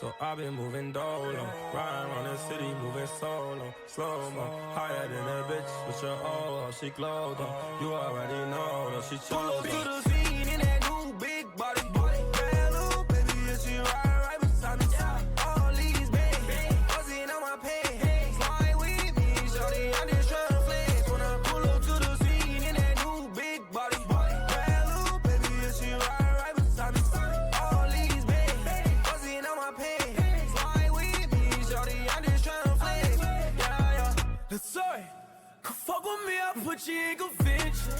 So I've been moving dolo, riding around the city, moving solo, slow-mo, higher than a bitch with your oh, she glowed on. You already know, though she chose. Pull up to the scene in that new big body, bad little baby, and she ride right beside me. All these bags, buzzing on my pants, fly with me, shorty, I'm just trying to flex. When I pull up to the scene in that new big body, bad little baby, and she ride right beside me. All these bags, buzzing on my pants, fly with me, shorty, I'm just trying to flex. Yeah. That's sorry. Come fuck with me, I put you in convention.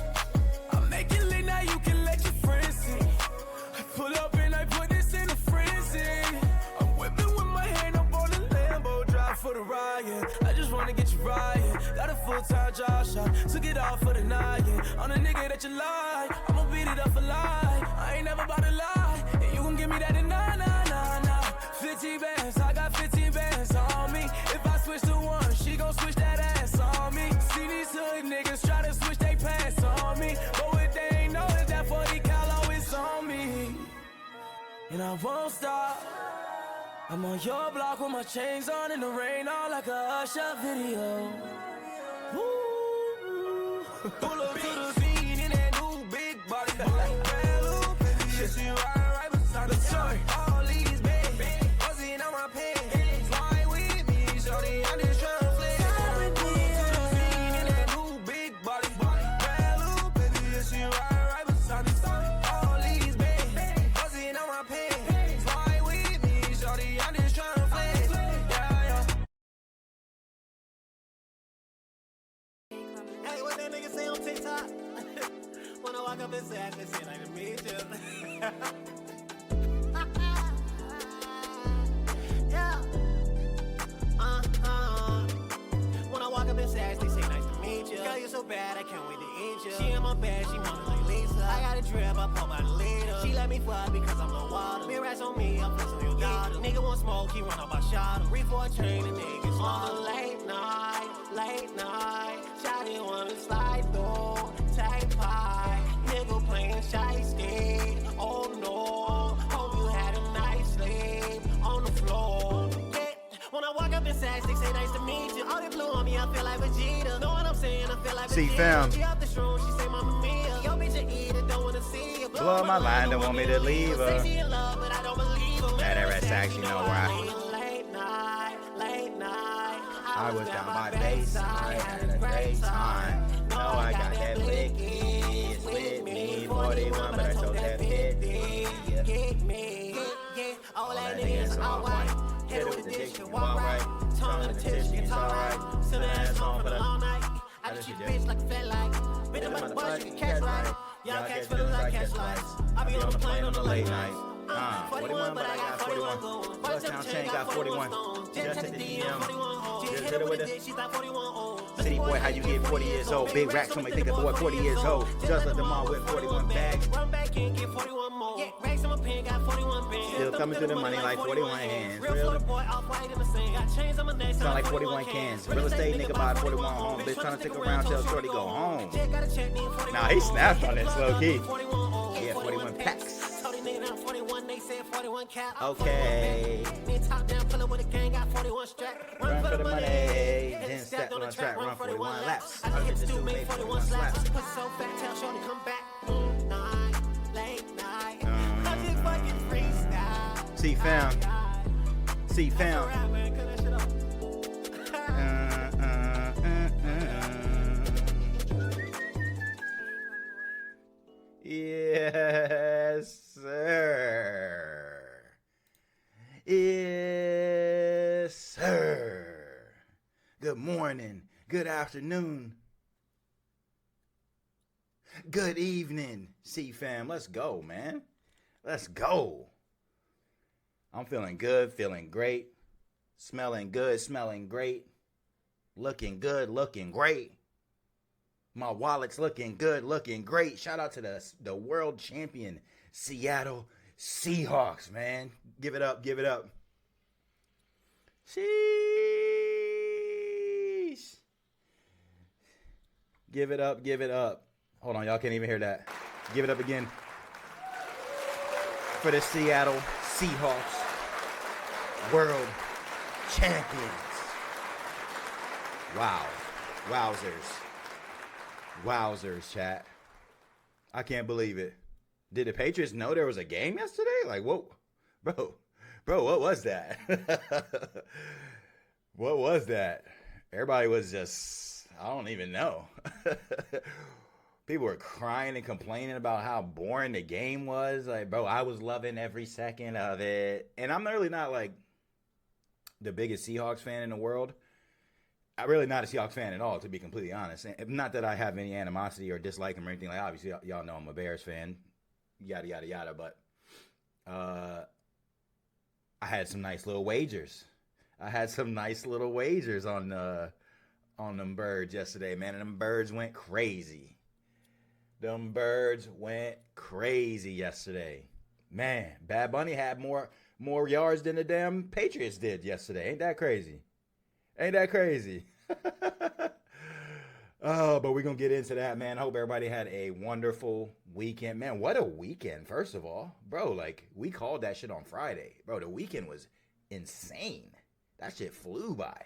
I make it late now, you can let your friends see. I pull up and I put this in a frenzy. I'm whipping with my hand up on the Lambo, drive for the riot. I just wanna get you riding. Got a full-time job shot, took it off for the night. I'm a nigga that you like, I'ma beat it up for life. I ain't never about to lie, and you gon' give me that in nah. 50 bands, I got 50 bands on me. If I switch to one, she gon' switch that ass on me. See these hood niggas try to switch they pants on me, but what they ain't know is that 40 cal always on me. And I won't stop. I'm on your block with my chains on in the rain, all like a Usher video. Woo. Pull up to the scene in that new big body, bad little baby, yeah, she ride right beside me. All these bags, buzzing on my pants, fly with me, shorty, I'm just trying to flex. Pull up to the scene in that new big body, bad little baby, yeah, she ride right beside me. All these bags, buzzing on my pants, fly with me, shorty, I'm just trying to flex. Yeah. Hey, what that nigga say on TikTok? When I walk up and say, I just say, like, to meet you. Yeah. When I walk up and say, they say, nice to meet you. Girl, you so bad, I can't wait to eat you. She in my bed, she wanna like Lisa. I got a drip, I pull my leader. She let me fuck because I'm low water. Be rats on me, I'm flexing on your daughter. Nigga want smoke, he run up my shot. Reach for a train, and niggas on a late night. Shawty wanna slide through, tight pie. Nigga playing shiesty. Oh no, hope you had a nice sleep on the floor. Yeah. When I walk up in Saks, they say nice to meet you. All they blue on me, I feel like Vegeta. Know what I'm saying? I feel like CFam. She up the shroom, she say Mama Mia. Yo, bitch, I eat it, don't wanna see you. Blow up my line, don't want me to leave her. Say she in love, but I don't believe her. That rest actually know where Late night. I was down by baseline, had a great time. No, I got that blicky. It's with me, 41, but I told that 50. Get me. All that niggas all white. Hit with the dish, you walk right. Tongue in the tissue, it's alright. Send her ass home for the long night. I just shoot bitch like a fat light. Been about the bush, you can catch right. Y'all catch feelings, I catch lights. I be on the plane on the late night. 41, but I got 41. Bust down chain got 41. Just hit the DM. Just hit it with the City boy, how you get 40 years old? Big racks when they think a boy 40 years old. Just let them all with 41 bags. Run back in, get 41 more. Yeah, racks in my pen, got 41 bands. Still coming through the money like 41 hands. Real Florida boy, off white in the sand. Got chains on my neck, Sound like 41 cans. Real estate nigga buy 41 home. Bitch trying to stick around till shorty go home. Nah, he snapped on this low key. Yeah, 41 packs. Okay. Run for the money. Then step on the track, run 41 laps. I get to do make 41 slaps. Put so fat, tell shorty come back. Late night. I just fucking freestyle. CFam. Yes, sir. Yes, sir. Good morning, good afternoon, good evening, CFam. Let's go, man. Let's go. I'm feeling good, feeling great, smelling good, smelling great, looking good, looking great. My wallet's looking good, looking great. Shout out to the world champion Seattle Seahawks, man. Give it up, give it up. Sheesh. Give it up, give it up. Hold on, y'all can't even hear that. Give it up again for the Seattle Seahawks. world champions. Wow. Wowzers, chat. I can't believe it. Did the Patriots know there was a game yesterday? Like, what? Bro, what was that? What was that? Everybody was just, I don't even know. People were crying and complaining about how boring the game was. Like, bro, I was loving every second of it. And I'm really not like the biggest Seahawks fan in the world. I'm really not a Seahawks fan at all, to be completely honest. And not that I have any animosity or dislike them or anything. Like, obviously, y'all know I'm a Bears fan. Yada, yada, yada. But I had some nice little wagers. on them birds yesterday, man. And them birds went crazy. Yesterday. Man, Bad Bunny had more yards than the damn Patriots did yesterday. Ain't that crazy? Oh, but we're going to get into that, man. I hope everybody had a wonderful weekend. Man, what a weekend, first of all. Bro, like, we called that shit on Friday. Bro, the weekend was insane. That shit flew by.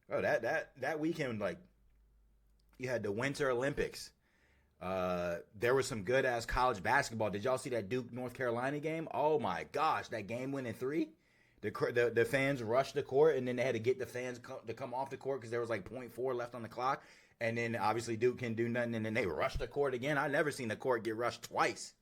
Bro, that weekend, like, you had the Winter Olympics. There was some good-ass college basketball. Did y'all see that Duke, North Carolina game? Oh, my gosh. That game went in 3. The fans rushed the court, and then they had to get the fans to come off the court because there was like 0.4 left on the clock. And then, obviously, Duke couldn't do nothing, and then they rushed the court again. I never seen the court get rushed twice.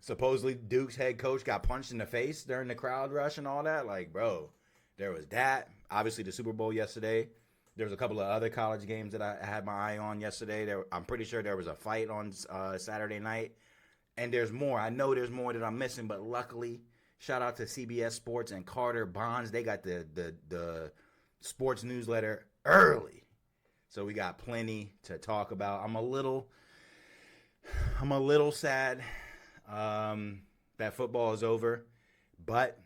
Supposedly, Duke's head coach got punched in the face during the crowd rush and all that. Like, bro, there was that. Obviously, the Super Bowl yesterday. There was a couple of other college games that I had my eye on yesterday. I'm pretty sure there was a fight on Saturday night. And there's more. I know there's more that I'm missing, but luckily, shout out to CBS Sports and Carter Bonds. They got the sports newsletter early. So we got plenty to talk about. I'm a little sad that football is over, but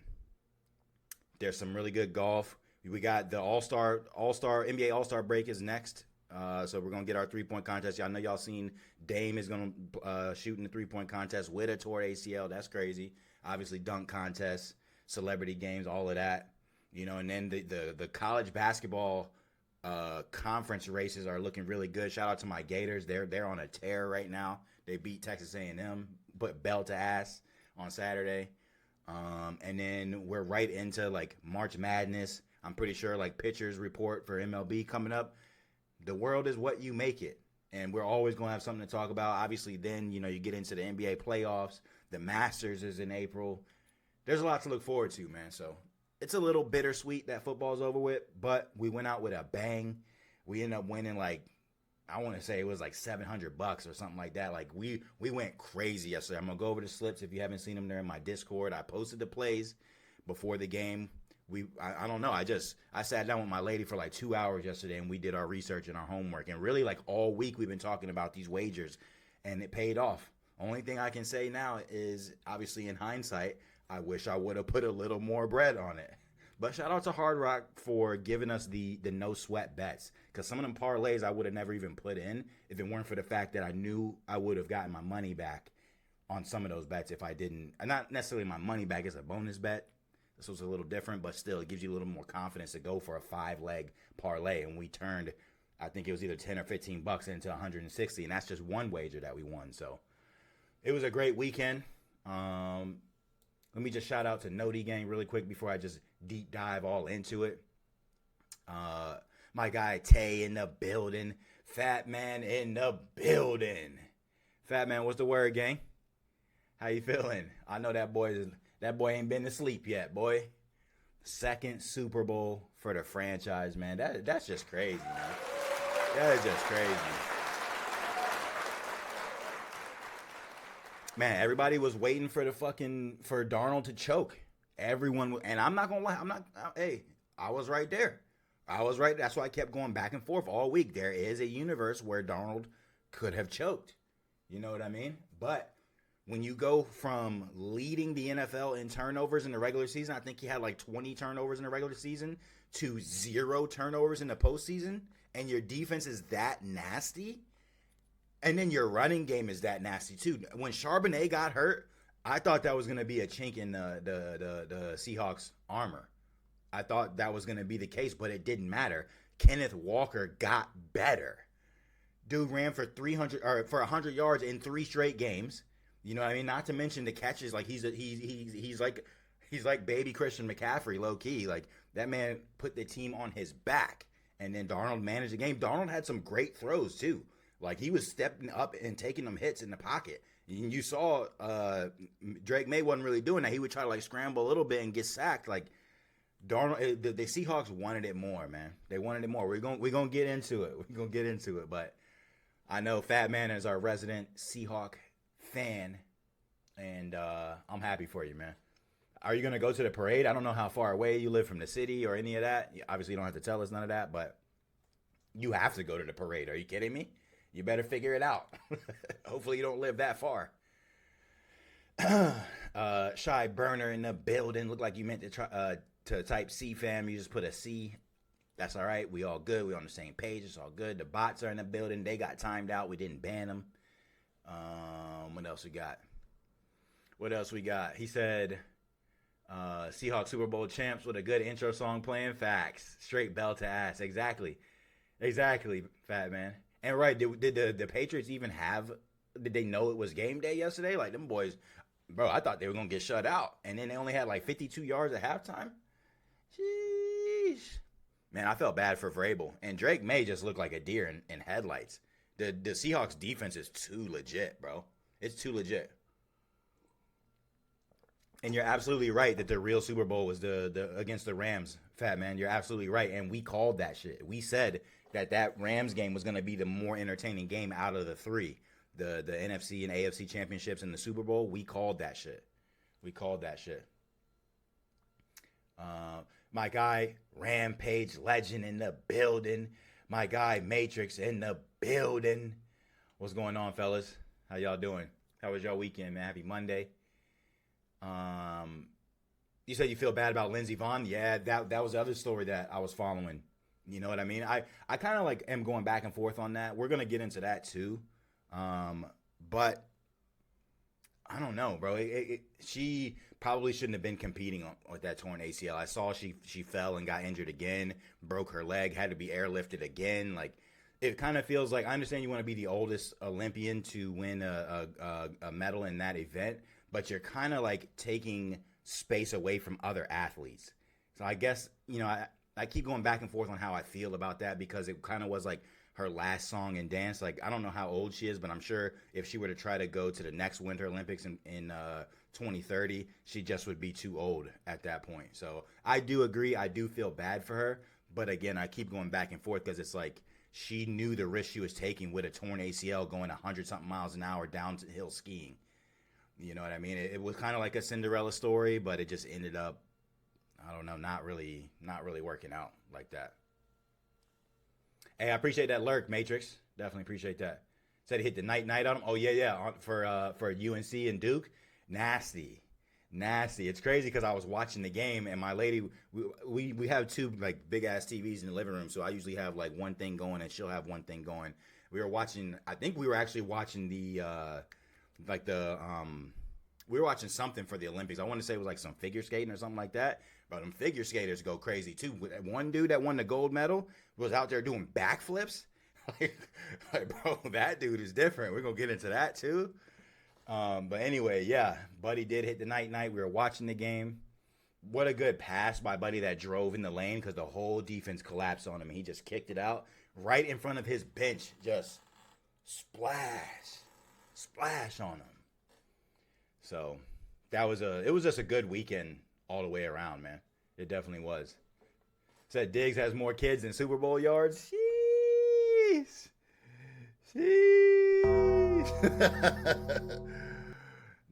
there's some really good golf. We got the NBA All-Star break is next. So we're going to get our three-point contest. Y'all know y'all seen Dame is going to shoot in the three-point contest with a torn ACL. That's crazy. Obviously dunk contests, celebrity games, all of that. You know, and then the college basketball conference races are looking really good. Shout out to my Gators. They're on a tear right now. They beat Texas A&M, put belt to ass on Saturday. And then we're right into like March Madness. I'm pretty sure like pitchers report for MLB coming up. The world is what you make it. And we're always going to have something to talk about. Obviously, then, you know, you get into the NBA playoffs. The Masters is in April. There's a lot to look forward to, man. So it's a little bittersweet that football's over with, but we went out with a bang. We ended up winning like, I want to say it was like $700 or something like that. Like we went crazy yesterday. I'm going to go over the slips. If you haven't seen them, they're in my Discord. I posted the plays before the game. I don't know. I sat down with my lady for like 2 hours yesterday and we did our research and our homework. And really like all week we've been talking about these wagers and it paid off. Only thing I can say now is obviously in hindsight, I wish I would have put a little more bread on it. But shout out to Hard Rock for giving us the no sweat bets. Because some of them parlays I would have never even put in if it weren't for the fact that I knew I would have gotten my money back on some of those bets if I didn't. Not necessarily my money back, it's a bonus bet. This was a little different, but still, it gives you a little more confidence to go for a 5-leg parlay. And we turned, I think it was either 10 or $15 into 160, and that's just one wager that we won. So it was a great weekend. Let me just shout out to Noti Gang really quick before I just deep dive all into it. My guy Tay in the building. Fat Man in the building. Fat Man, what's the word, gang? How you feeling? I know that boy ain't been to sleep yet, boy. Second Super Bowl for the franchise, man. That's just crazy, man. That is just crazy. Man, everybody was waiting for for Darnold to choke. Everyone, and I'm not gonna lie, I was right there. I was right. That's why I kept going back and forth all week. There is a universe where Darnold could have choked. You know what I mean? But when you go from leading the NFL in turnovers in the regular season, I think he had like 20 turnovers in the regular season, to 0 turnovers in the postseason, and your defense is that nasty, and then your running game is that nasty too. When Charbonnet got hurt, I thought that was going to be a chink in the Seahawks armor. I thought that was going to be the case, but it didn't matter. Kenneth Walker got better. Dude ran for 100 yards in 3 straight games. You know what I mean? Not to mention the catches. Like he's like baby Christian McCaffrey, low key. Like that man put the team on his back, and then Darnold managed the game. Darnold had some great throws too. Like he was stepping up and taking them hits in the pocket. And you saw Drake Maye wasn't really doing that. He would try to like scramble a little bit and get sacked. Like Darnold, the Seahawks wanted it more, man. They wanted it more. We're gonna get into it. We're gonna get into it. But I know Fat Man is our resident Seahawk fan, and I'm happy for you, man. Are you gonna go to the parade? I don't know how far away you live from the city or any of that. Obviously, you don't have to tell us none of that, but you have to go to the parade. Are you kidding me? You better figure it out. Hopefully, you don't live that far. Shy Burner in the building. Looked like you meant to try to type CFam. You just put a C. That's all right. We all good. We on the same page. It's all good. The bots are in the building. They got timed out. We didn't ban them. What else we got? He said, Seahawks Super Bowl champs with a good intro song playing. Facts. Straight bell to ass. Exactly, Fat Man. And right, did the Patriots even did they know it was game day yesterday? Like them boys, bro, I thought they were going to get shut out. And then they only had like 52 yards at halftime. Sheesh. Man, I felt bad for Vrabel. And Drake Maye just looked like a deer in headlights. The Seahawks defense is too legit, bro. It's too legit. And you're absolutely right that the real Super Bowl was the against the Rams, Fat Man. You're absolutely right. And we called that shit. We said that Rams game was going to be the more entertaining game out of the 3. The NFC and AFC championships and the Super Bowl. We called that shit. My guy, Rampage Legend in the building. My guy, Matrix in the building. What's going on, fellas? How y'all doing? How was y'all weekend, man? Happy Monday. You said you feel bad about Lindsey Vonn. Yeah, that was the other story that I was following. You know what I mean? I kind of like am going back and forth on that. We're going to get into that too. But I don't know, bro. She probably shouldn't have been competing with that torn ACL. I saw she fell and got injured again, broke her leg, had to be airlifted again. Like it kind of feels like, I understand you want to be the oldest Olympian to win a medal in that event, but you're kind of like taking space away from other athletes. So I guess, you know, I keep going back and forth on how I feel about that because it kind of was like her last song and dance. Like, I don't know how old she is, but I'm sure if she were to try to go to the next Winter Olympics in 2030, she just would be too old at that point. So I do agree. I do feel bad for her. But again, I keep going back and forth because it's like she knew the risk she was taking with a torn ACL going 100-something miles an hour downhill skiing. You know what I mean? It was kind of like a Cinderella story, but it just ended up, I don't know, not really working out like that. Hey, I appreciate that lurk, Matrix. Definitely appreciate that. Said he hit the night on him. Oh yeah, for UNC and Duke. Nasty. It's crazy because I was watching the game and my lady, we have 2 like big ass TVs in the living room, so I usually have like one thing going and she'll have one thing going. We were watching. I think we were actually watching we were watching something for the Olympics. I want to say it was like some figure skating or something like that. But them figure skaters go crazy too. One dude that won the gold medal was out there doing backflips. like, bro, that dude is different. We're going to get into that too. But anyway, yeah, Buddy did hit the night. We were watching the game. What a good pass by Buddy that drove in the lane because the whole defense collapsed on him. He just kicked it out right in front of his bench. Just splash on him. So it was just a good weekend all the way around, man. It definitely was. Said Diggs has more kids than Super Bowl yards. Sheesh.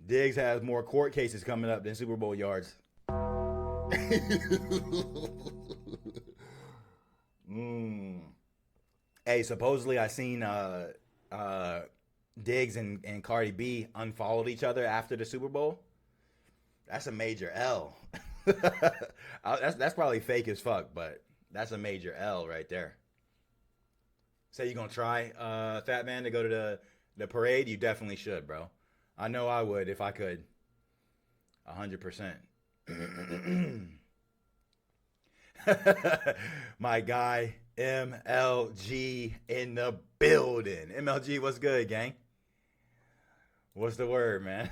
Diggs has more court cases coming up than Super Bowl yards. Hey, supposedly I seen Diggs and Cardi B unfollowed each other after the Super Bowl. That's a major L. That's probably fake as fuck, but that's a major L right there. Say you gonna try, Fat Man, to go to the parade? You definitely should, bro. I know I would if I could. 100%. My guy MLG in the building. MLG, what's good, gang? What's the word, man?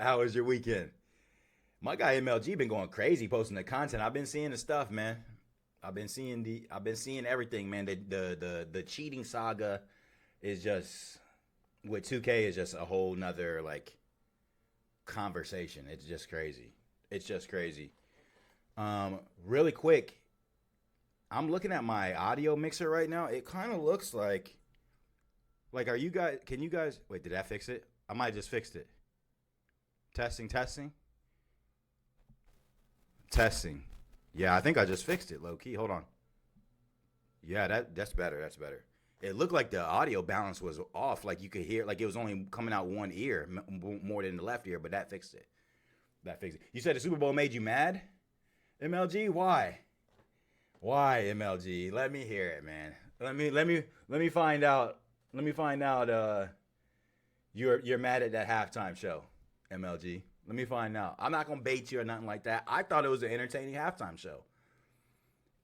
How was your weekend? My guy MLG been going crazy posting the content. I've been seeing the stuff, man. I've been seeing everything, man. The cheating saga is just, with 2K, is just a whole nother like conversation. It's just crazy. It's just crazy. Really quick, I'm looking at my audio mixer right now. It kind of looks like are you guys, can you guys, wait, did that fix it? I might have just fixed it. Testing. Yeah, I think I just fixed it, low key. Hold on. Yeah, that's better. That's better. It looked like the audio balance was off. Like you could hear, like it was only coming out one ear more than the left ear, but that fixed it. You said the Super Bowl made you mad? MLG, why? Why, MLG? Let me hear it, man. Let me find out. Let me find out you're mad at that halftime show, MLG. Let me find out. I'm not gonna bait you or nothing like that. I thought it was an entertaining halftime show.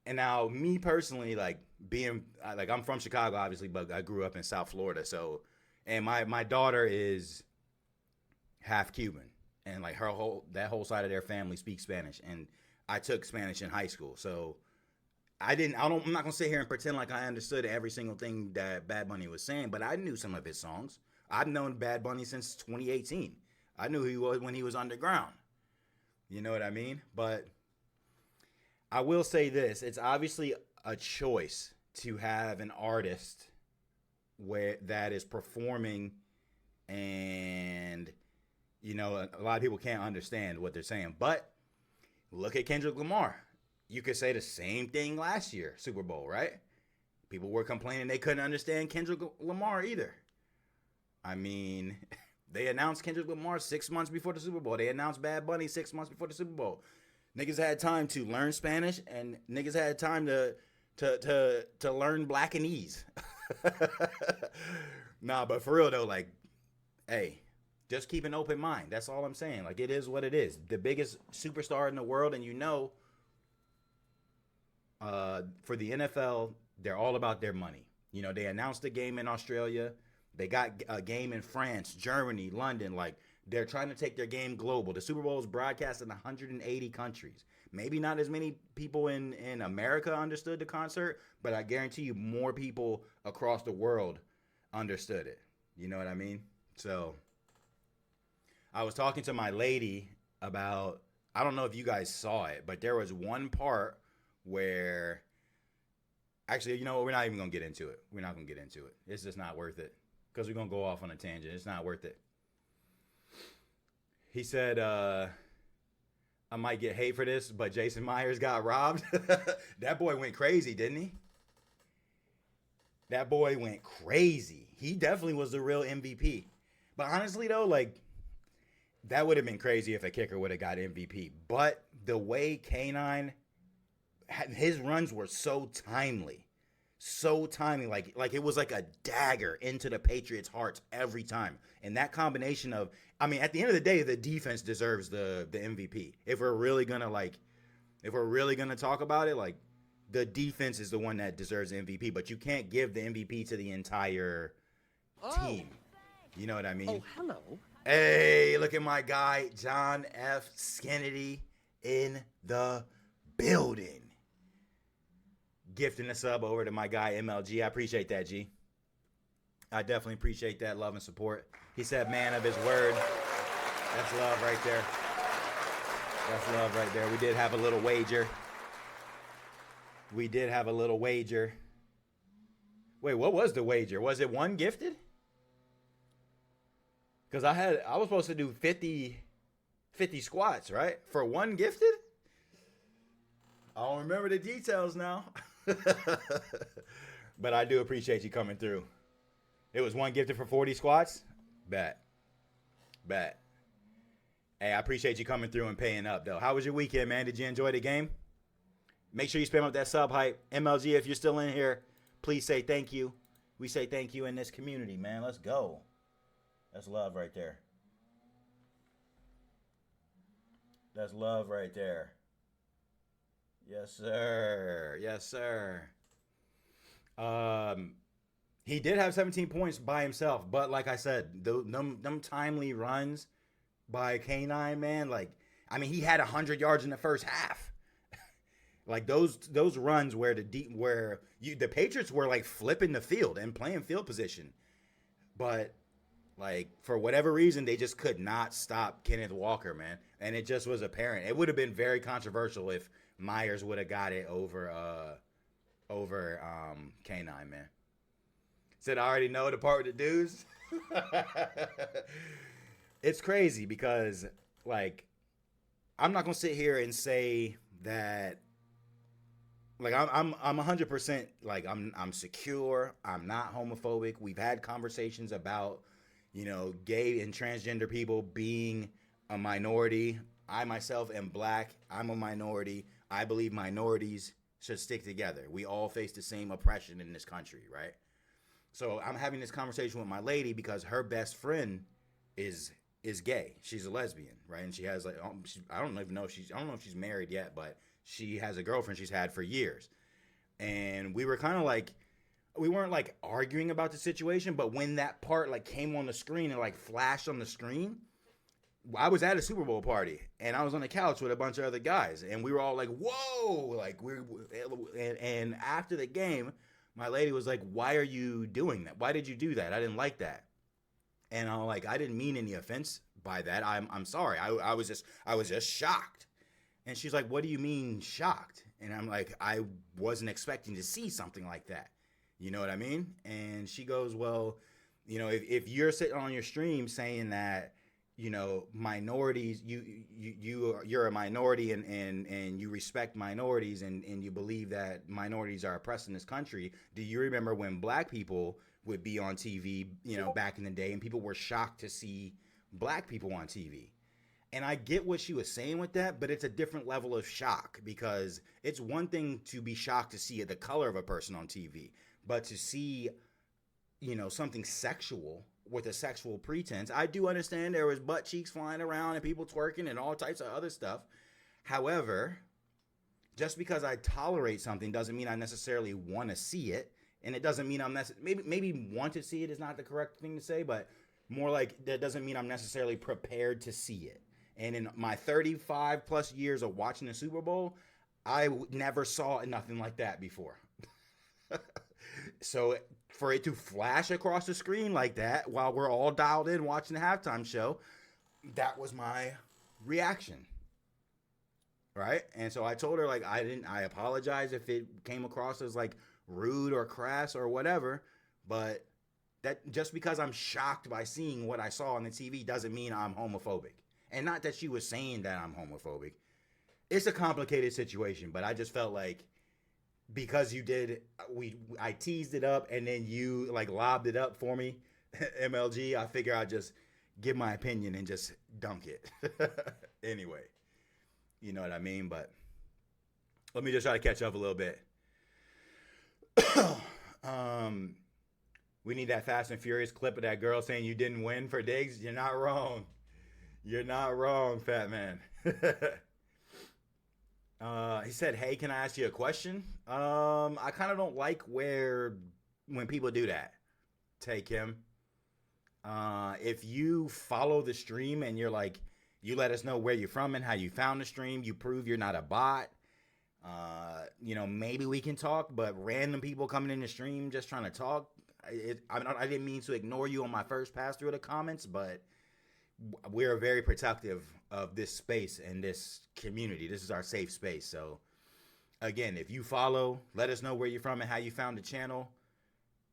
And now, me personally, like I'm from Chicago, obviously, but I grew up in South Florida. So, and my daughter is half Cuban, and like that whole side of their family speaks Spanish. And I took Spanish in high school, so I'm not gonna sit here and pretend like I understood every single thing that Bad Bunny was saying, but I knew some of his songs. I've known Bad Bunny since 2018. I knew who he was when he was underground. You know what I mean? But I will say this. It's obviously a choice to have an artist that is performing, and, you know, a lot of people can't understand what they're saying. But look at Kendrick Lamar. You could say the same thing last year, Super Bowl, right? People were complaining they couldn't understand Kendrick Lamar either. I mean, they announced Kendrick Lamar 6 months before the Super Bowl. They announced Bad Bunny 6 months before the Super Bowl. Niggas had time to learn Spanish, and niggas had time to learn Blackanese. Nah, but for real though, like, hey, just keep an open mind. That's all I'm saying. Like, it is what it is. The biggest superstar in the world, and you know, for the NFL, they're all about their money. You know, they announced a game in Australia. They got a game in France, Germany, London. Like, they're trying to take their game global. The Super Bowl is broadcast in 180 countries. Maybe not as many people in America understood the concert, but I guarantee you more people across the world understood it. You know what I mean? So, I was talking to my lady about, I don't know if you guys saw it, but there was one part where, actually, you know what? We're not even going to get into it. We're not going to get into it. It's just not worth it. Because we're going to go off on a tangent. It's not worth it. He said, I might get hate for this, but Jason Myers got robbed. That boy went crazy, didn't he? That boy went crazy. He definitely was the real MVP. But honestly, though, like, that would have been crazy if a kicker would have got MVP. But the way K9, his runs were so timely. So timely, like it was like a dagger into the Patriots' hearts every time. And that combination of, I mean, at the end of the day, the defense deserves the MVP. If we're really gonna talk about it, like, the defense is the one that deserves the MVP. But you can't give the MVP to the entire team. You know what I mean? Oh, hello. Hey, look at my guy John F. Kennedy in the building. Gifting a sub over to my guy MLG. I appreciate that, G. I definitely appreciate that love and support. He said man of his word. That's love right there. That's love right there. We did have a little wager. Wait, what was the wager? Was it one gifted? Because I was supposed to do 50 squats, right? For one gifted? I don't remember the details now. But I do appreciate you coming through. It was one gifted for 40 squats? Bet. Hey, I appreciate you coming through and paying up, though. How was your weekend, man? Did you enjoy the game? Make sure you spam up that sub hype. MLG, if you're still in here, please say thank you. We say thank you in this community, man. Let's go. That's love right there. That's love right there. Yes, sir. Yes, sir. He did have 17 points by himself, but like I said, them timely runs by K9, man, like, I mean, he had 100 yards in the first half. Like those runs where the Patriots were like flipping the field and playing field position, but like for whatever reason they just could not stop Kenneth Walker, man, and it just was apparent. It would have been very controversial if Myers would have got it over K9, man. Said I already know the part with the dudes. It's crazy because like I'm not gonna sit here and say that. Like I'm 100% like I'm secure. I'm not homophobic. We've had conversations about, gay and transgender people being a minority. I myself am black. I'm a minority. I believe minorities should stick together. We all face the same oppression in this country, right? So I'm having this conversation with my lady because her best friend is gay. She's a lesbian, right? And she has like I don't know if she's married yet, but she has a girlfriend she's had for years. And we were kind of like, we weren't like arguing about the situation, but when that part like came on the screen and like flashed on the screen, I was at a Super Bowl party and I was on the couch with a bunch of other guys and we were all like, whoa, like and after the game, my lady was like, why are you doing that? Why did you do that? I didn't like that. And I'm like, I didn't mean any offense by that. I'm sorry. I was just shocked. And she's like, what do you mean shocked? And I'm like, I wasn't expecting to see something like that. You know what I mean? And she goes, well, if you're sitting on your stream saying that, minorities, you're a minority and you respect minorities and you believe that minorities are oppressed in this country. Do you remember when black people would be on TV, back in the day and people were shocked to see black people on TV? And I get what she was saying with that, but it's a different level of shock because it's one thing to be shocked to see the color of a person on TV, but to see, something sexual with a sexual pretense. I do understand there was butt cheeks flying around and people twerking and all types of other stuff. However, just because I tolerate something doesn't mean I necessarily want to see it. And it doesn't mean I'm maybe want to see it is not the correct thing to say, but more like that doesn't mean I'm necessarily prepared to see it. And in my 35 plus years of watching the Super Bowl, I never saw nothing like that before. So for it to flash across the screen like that while we're all dialed in watching the halftime show, that was my reaction. Right? And so I told her, like, I apologize if it came across as like rude or crass or whatever, but that just because I'm shocked by seeing what I saw on the TV doesn't mean I'm homophobic. And not that she was saying that I'm homophobic. It's a complicated situation, but I just felt like because you did, I teased it up and then you like lobbed it up for me, MLG, I figure I'd just give my opinion and just dunk it. Anyway, you know what I mean? But let me just try to catch up a little bit. We need that Fast and Furious clip of that girl saying you didn't win for Diggs. You're not wrong. You're not wrong, fat man. He said, hey, can I ask you a question? I kind of don't like when people do that. Take him. If you follow the stream and you're like, you let us know where you're from and how you found the stream, you prove you're not a bot. Maybe we can talk, but random people coming in the stream just trying to talk. I didn't mean to ignore you on my first pass through the comments, but we're very protective of this space and this community. This is our safe space. So again, if you follow, let us know where you're from and how you found the channel.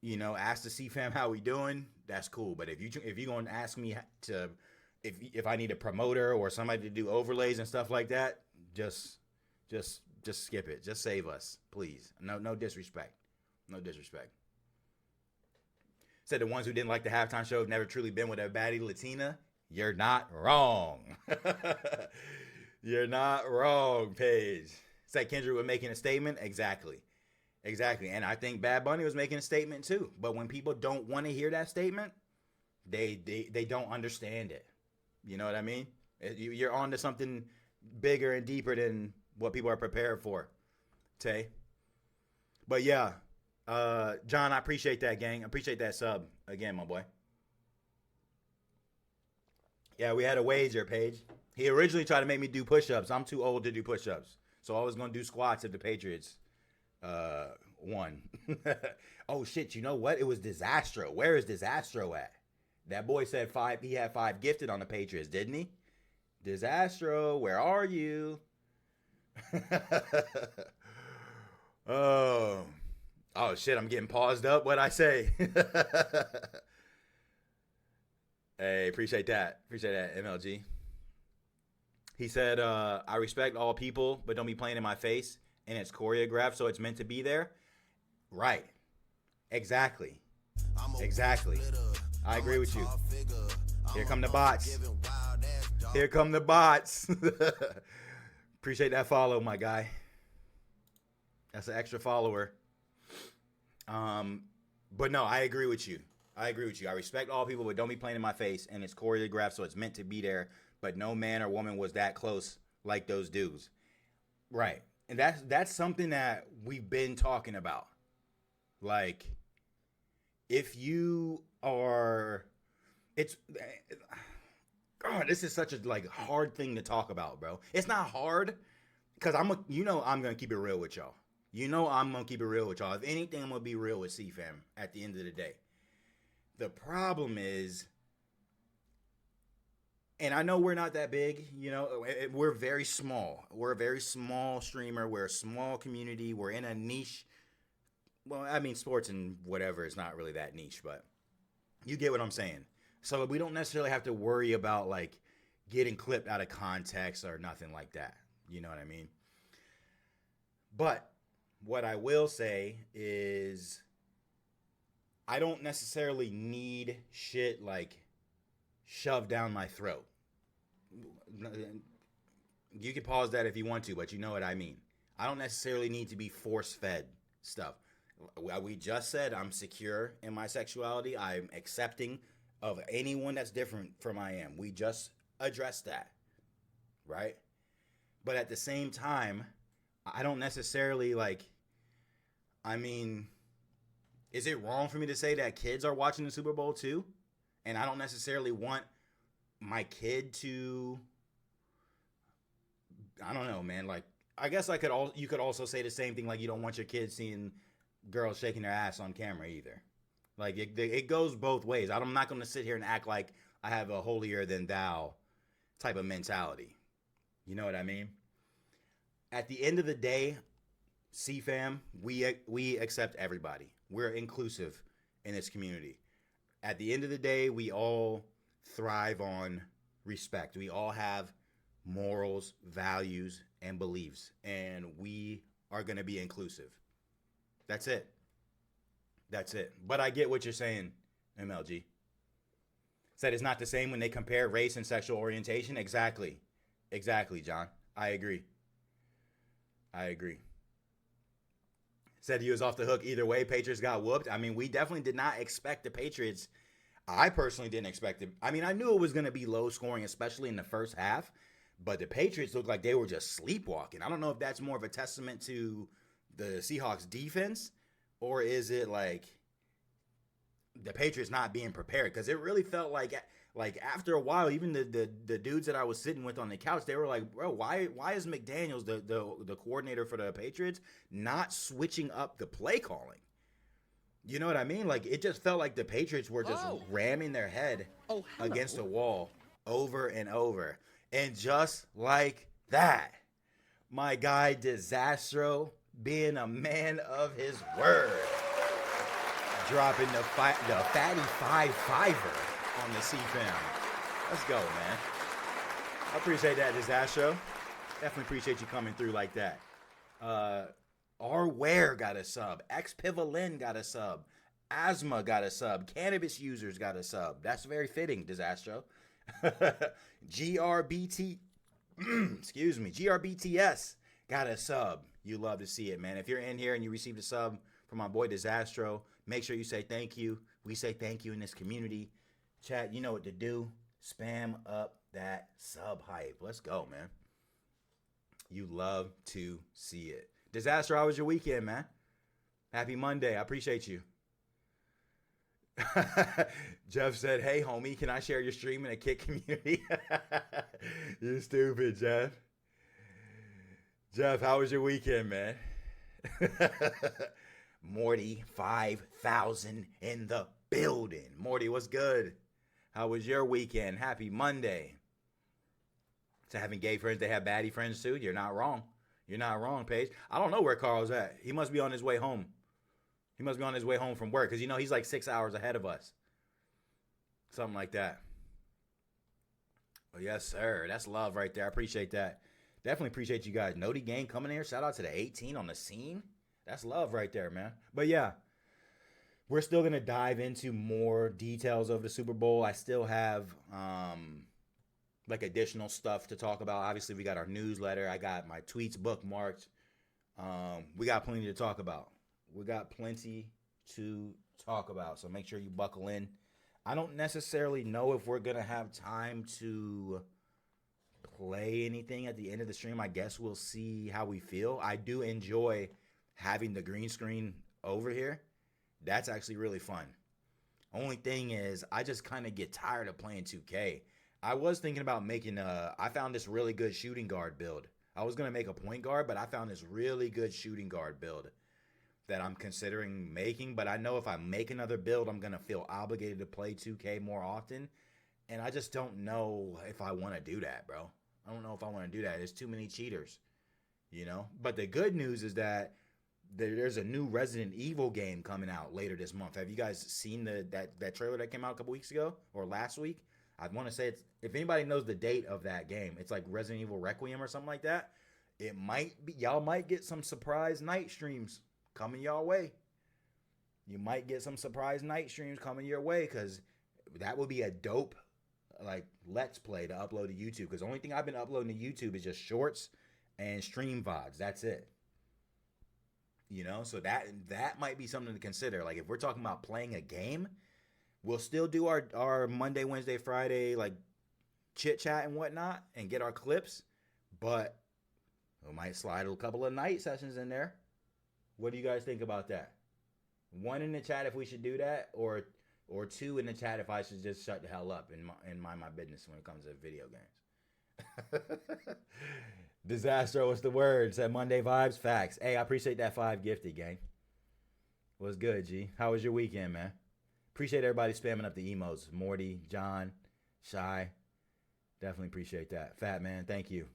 Ask the CFam how we doing. That's cool. But if you're going to ask me if I need a promoter or somebody to do overlays and stuff like that, just skip it. Just save us, please. No disrespect. No disrespect. Said the ones who didn't like the halftime show have never truly been with a baddie Latina. You're not wrong. You're not wrong, Paige. Said Kendrick was making a statement. Exactly. And I think Bad Bunny was making a statement too. But when people don't want to hear that statement, they don't understand it. You know what I mean? You're on to something bigger and deeper than what people are prepared for. Tay. But yeah, John, I appreciate that, gang. I appreciate that sub again, my boy. Yeah, we had a wager, Paige. He originally tried to make me do push-ups. I'm too old to do push-ups. So I was going to do squats if the Patriots won. Oh, shit, you know what? It was Disastro. Where is Disastro at? That boy said he had 5 gifted on the Patriots, didn't he? Disastro, where are you? Oh, shit, I'm getting paused up. What'd I say? Hey, appreciate that. Appreciate that, MLG. He said, I respect all people, but don't be playing in my face. And it's choreographed, so it's meant to be there. Right. Exactly. Exactly. I agree with you. Here come the bots. Here come the bots. Appreciate that follow, my guy. That's an extra follower. But no, I agree with you. I respect all people, but don't be playing in my face. And it's choreographed, so it's meant to be there. But no man or woman was that close like those dudes. Right. And that's something that we've been talking about. Like, if you are, God, this is such a hard thing to talk about, bro. It's not hard because I'm gonna keep it real with y'all. I'm gonna keep it real with y'all. If anything, I'm gonna be real with CFam at the end of the day. The problem is, and I know we're not that big, we're very small. We're a very small streamer. We're a small community. We're in a niche. Well, I mean, sports and whatever is not really that niche, but you get what I'm saying. So we don't necessarily have to worry about getting clipped out of context or nothing like that. You know what I mean? But what I will say is I don't necessarily need shit shoved down my throat. You can pause that if you want to, but you know what I mean. I don't necessarily need to be force-fed stuff. We just said I'm secure in my sexuality. I'm accepting of anyone that's different from I am. We just addressed that, right? But at the same time, I don't necessarily is it wrong for me to say that kids are watching the Super Bowl too? And I don't necessarily want my kid to, I don't know, man. I guess you could also say the same thing. You don't want your kids seeing girls shaking their ass on camera either. It goes both ways. I'm not going to sit here and act like I have a holier than thou type of mentality. You know what I mean? At the end of the day, CFam, we accept everybody. We're inclusive in this community. At the end of the day, we all thrive on respect. We all have morals, values, and beliefs, and we are going to be inclusive. That's it. But I get what you're saying, MLG. Said it's not the same when they compare race and sexual orientation. Exactly, John. I agree. Said he was off the hook either way. Patriots got whooped. I mean, we definitely did not expect the Patriots. I personally didn't expect it. I mean, I knew it was going to be low scoring, especially in the first half. But the Patriots looked like they were just sleepwalking. I don't know if that's more of a testament to the Seahawks defense, or is it the Patriots not being prepared? Because it really felt like after a while, even the dudes that I was sitting with on the couch, they were like, bro, why is McDaniels, the coordinator for the Patriots, not switching up the play calling? You know what I mean? It just felt like the Patriots were just ramming their head against a wall over and over. And just like that, my guy Disastro, being a man of his word, dropping the fatty 5-5er on the CFam. Let's go, man. I appreciate that, Disastro. Definitely appreciate you coming through like that. R. Ware got a sub. X Pivalin got a sub. Asthma got a sub. Cannabis users got a sub. That's very fitting, Disastro. GRBTS got a sub. You love to see it, man. If you're in here and you received a sub from my boy Disastro, make sure you say thank you. We say thank you in this community. Chat, you know what to do. Spam up that sub hype. Let's go, man. You love to see it. Disaster, how was your weekend, man? Happy Monday. I appreciate you. Jeff said, hey, homie, can I share your stream in a kick community? You're stupid, Jeff. Jeff, how was your weekend, man? Morty, 5,000 in the building. Morty, what's good? How was your weekend? Happy Monday. To having gay friends, they have baddie friends too. You're not wrong. You're not wrong, Paige. I don't know where Carl's at. He must be on his way home. He must be on his way home from work because, you know, he's like 6 hours ahead of us. Something like that. Oh, yes, sir. That's love right there. I appreciate that. Definitely appreciate you guys. Noti Gang coming here. Shout out to the 18 on the scene. That's love right there, man. But, yeah, we're still going to dive into more details of the Super Bowl. I still have, like, additional stuff to talk about. Obviously, we got our newsletter. I got my tweets bookmarked. We got plenty to talk about. We got plenty to talk about, so make sure you buckle in. I don't necessarily know if we're going to have time to play anything at the end of the stream. I guess we'll see how we feel. I do enjoy having the green screen over here. That's actually really fun. Only thing is, I just kind of get tired of playing 2K. I was thinking about making I found this really good shooting guard build. I was going to make a point guard, but I found this really good shooting guard build that I'm considering making, but I know if I make another build, I'm going to feel obligated to play 2K more often, and I just don't know if I want to do that, bro. I don't know if I want to do that. There's too many cheaters, you know? But the good news is that there's a new Resident Evil game coming out later this month. Have you guys seen that trailer that came out a couple weeks ago or last week? I want to say it's, if anybody knows the date of that game, it's like Resident Evil Requiem or something like that. It might be, y'all might get some surprise night streams coming your way. You might get some surprise night streams coming your way, because that would be a dope, like, let's play to upload to YouTube. Because the only thing I've been uploading to YouTube is just shorts and stream VODs. That's it. You know, so that might be something to consider. Like, if we're talking about playing a game, we'll still do our Monday, Wednesday, Friday, like, chit chat and whatnot and get our clips, but we might slide a couple of night sessions in there. What do you guys think about that? One in the chat if we should do that, or two in the chat if I should just shut the hell up and mind my business when it comes to video games. Disaster, what's the word? Said Monday vibes, facts. Hey, I appreciate that 5 gifted, gang. What's good, G? How was your weekend, man? Appreciate everybody spamming up the emotes. Morty, John, Shy. Definitely appreciate that. Fat man, thank you.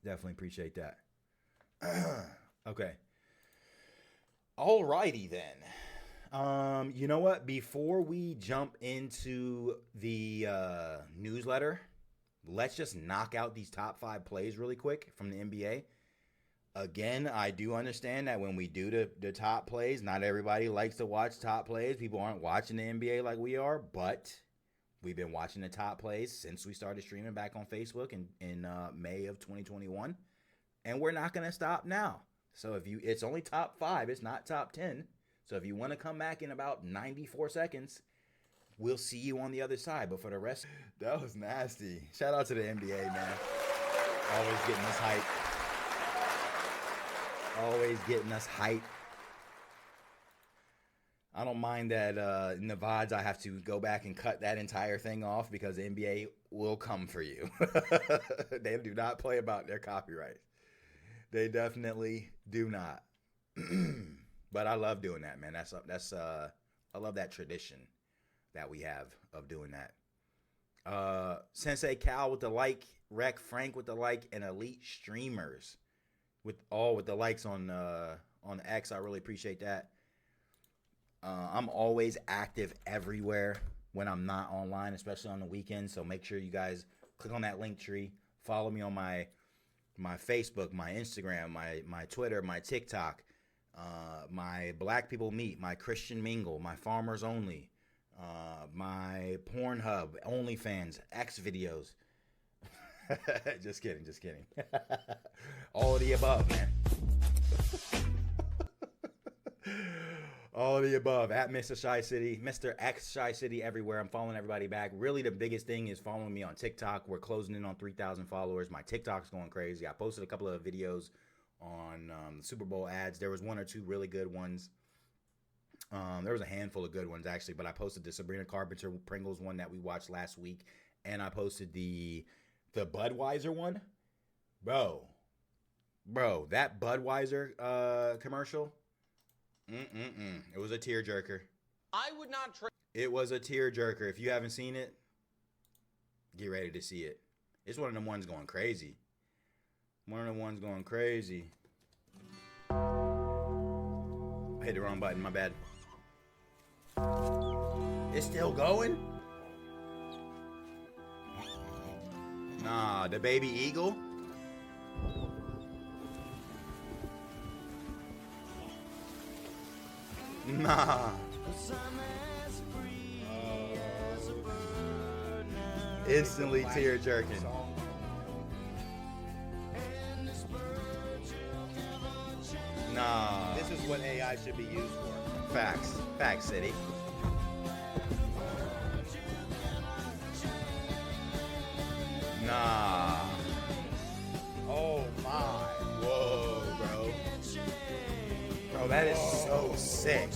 Definitely appreciate that. Okay. Alrighty then. You know what? Before we jump into the newsletter, let's just knock out these top 5 plays really quick from the NBA. Again, I do understand that when we do the top plays, not everybody likes to watch top plays. People aren't watching the NBA like we are, but we've been watching the top plays since we started streaming back on Facebook in May of 2021, and we're not going to stop now. So it's only top 5, it's not top 10. So if you want to come back in about 94 seconds, we'll see you on the other side. But for the rest, that was nasty. Shout out to the NBA, man. Always getting us hype. Always getting us hype. I don't mind that in the VODs I have to go back and cut that entire thing off because the NBA will come for you. They do not play about their copyright. They definitely do not. But I love doing that, man. I love that tradition that we have of doing that. Sensei Cal with the like, Rec Frank with the like, and Elite Streamers with the likes on X. I really appreciate that. I'm always active everywhere when I'm not online, especially on the weekends. So make sure you guys click on that link tree. Follow me on my Facebook, my Instagram, my Twitter, my TikTok, my Black People Meet, my Christian Mingle, my Farmers Only, my Pornhub, OnlyFans, X videos. Just kidding. All of the above, man. All All of the above. At Mr. Shy City, Mr. X Shy City everywhere. I'm following everybody back. Really, the biggest thing is following me on TikTok. We're closing in on 3,000 followers. My TikTok's going crazy. I posted a couple of videos on the Super Bowl ads. There was one or two really good ones. There was a handful of good ones, actually, but I posted the Sabrina Carpenter Pringles one that we watched last week, and I posted the Budweiser one. Bro, that Budweiser commercial, it was a tearjerker. I would not trade. It was a tearjerker. If you haven't seen it, get ready to see it. It's one of them ones going crazy. One of them ones going crazy. I hit the wrong button, my bad. It's still going? Nah, the baby eagle? Nah. Instantly tear jerking. Nah. This is what AI should be used for. Facts. Facts, City. Nah. Oh my. Whoa, bro. Bro, that is so sick.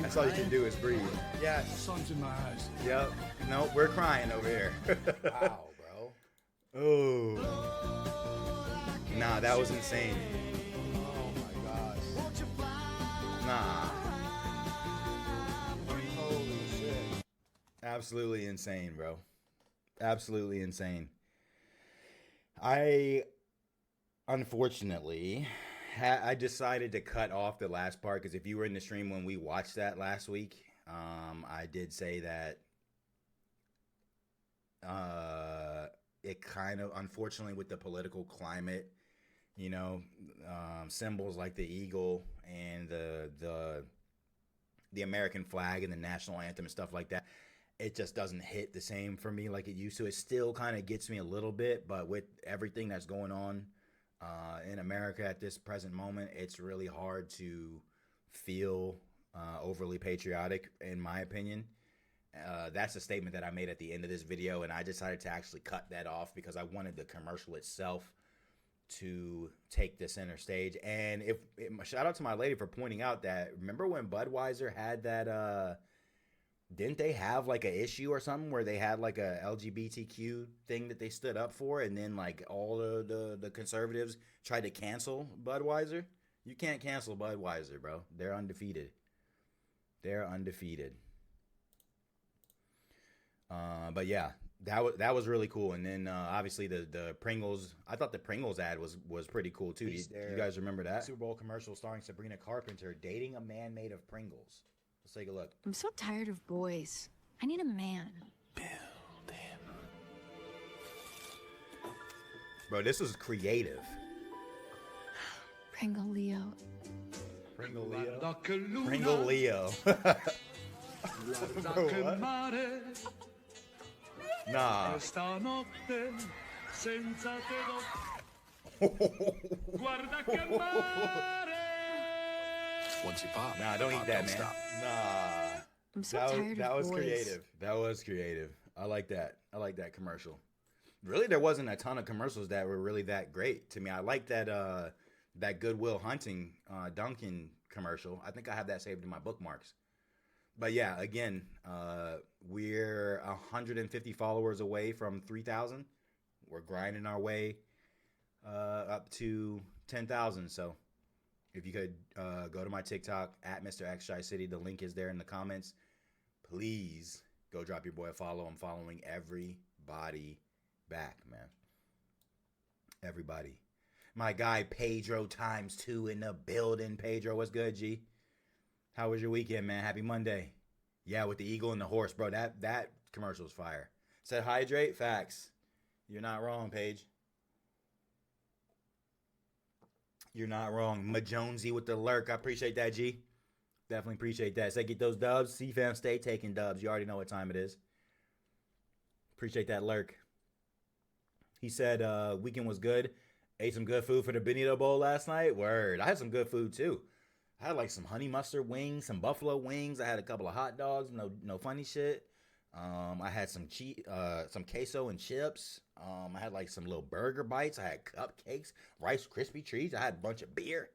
That's all you can do is breathe. Yes. Sun's in my eyes. Yep. Nope, we're crying over here. Wow, bro. Oh. Nah, that was insane. Oh my gosh. Nah. Holy shit. Absolutely insane, bro. Absolutely insane. I, unfortunately, I decided to cut off the last part because if you were in the stream when we watched that last week, I did say that it kind of, unfortunately, with the political climate, you know, symbols like the eagle and the American flag and the national anthem and stuff like that, it just doesn't hit the same for me like it used to. It still kind of gets me a little bit, but with everything that's going on in America at this present moment, it's really hard to feel overly patriotic, in my opinion. That's a statement that I made at the end of this video, and I decided to actually cut that off because I wanted the commercial itself to take the center stage. And shout out to my lady for pointing out that, remember when Budweiser had that, didn't they have like an issue or something where they had like a LGBTQ thing that they stood up for, and then like all the conservatives tried to cancel Budweiser? You can't cancel Budweiser, bro. They're undefeated. They're undefeated. But yeah, that was really cool. And then obviously the Pringles, I thought the Pringles ad was pretty cool too. You guys remember that? Super Bowl commercial starring Sabrina Carpenter dating a man made of Pringles. Let's take a look. I'm so tired of boys. I need a man. Bro, this was creative. Pringle Leo. Pringle Leo. Guarda che luna, Pringle Leo. guarda che What? mare, Nah. stanotte senza te guarda che mare. Once you pop, Nah, don't eat that, don't man. stop. Nah. I'm so tired That of was boys. creative. That was creative. I like that. I like that commercial. Really, there wasn't a ton of commercials that were really that great to me. I like that that Goodwill Hunting Duncan commercial. I think I have that saved in my bookmarks. But yeah, again, we're 150 followers away from 3,000. We're grinding our way up to 10,000. So if you could go to my TikTok at Mr. X Shy City, the link is there in the comments. Please go drop your boy a follow. I'm following everybody back, man. Everybody. My guy Pedro ×2 in the building. Pedro, what's good, G? How was your weekend, man? Happy Monday. Yeah, with the eagle and the horse, bro. That commercial's fire. Said hydrate. Facts. You're not wrong, Paige. You're not wrong. Majonesy with the lurk. I appreciate that, G. Definitely appreciate that. Say get those dubs. CFam, stay taking dubs. You already know what time it is. Appreciate that lurk. He said weekend was good. Ate some good food for the Benito Bowl last night. Word. I had some good food too. I had like some honey mustard wings, some buffalo wings. I had a couple of hot dogs. No funny shit. I had some queso and chips. I had like some little burger bites. I had cupcakes, Rice Krispie treats. I had a bunch of beer.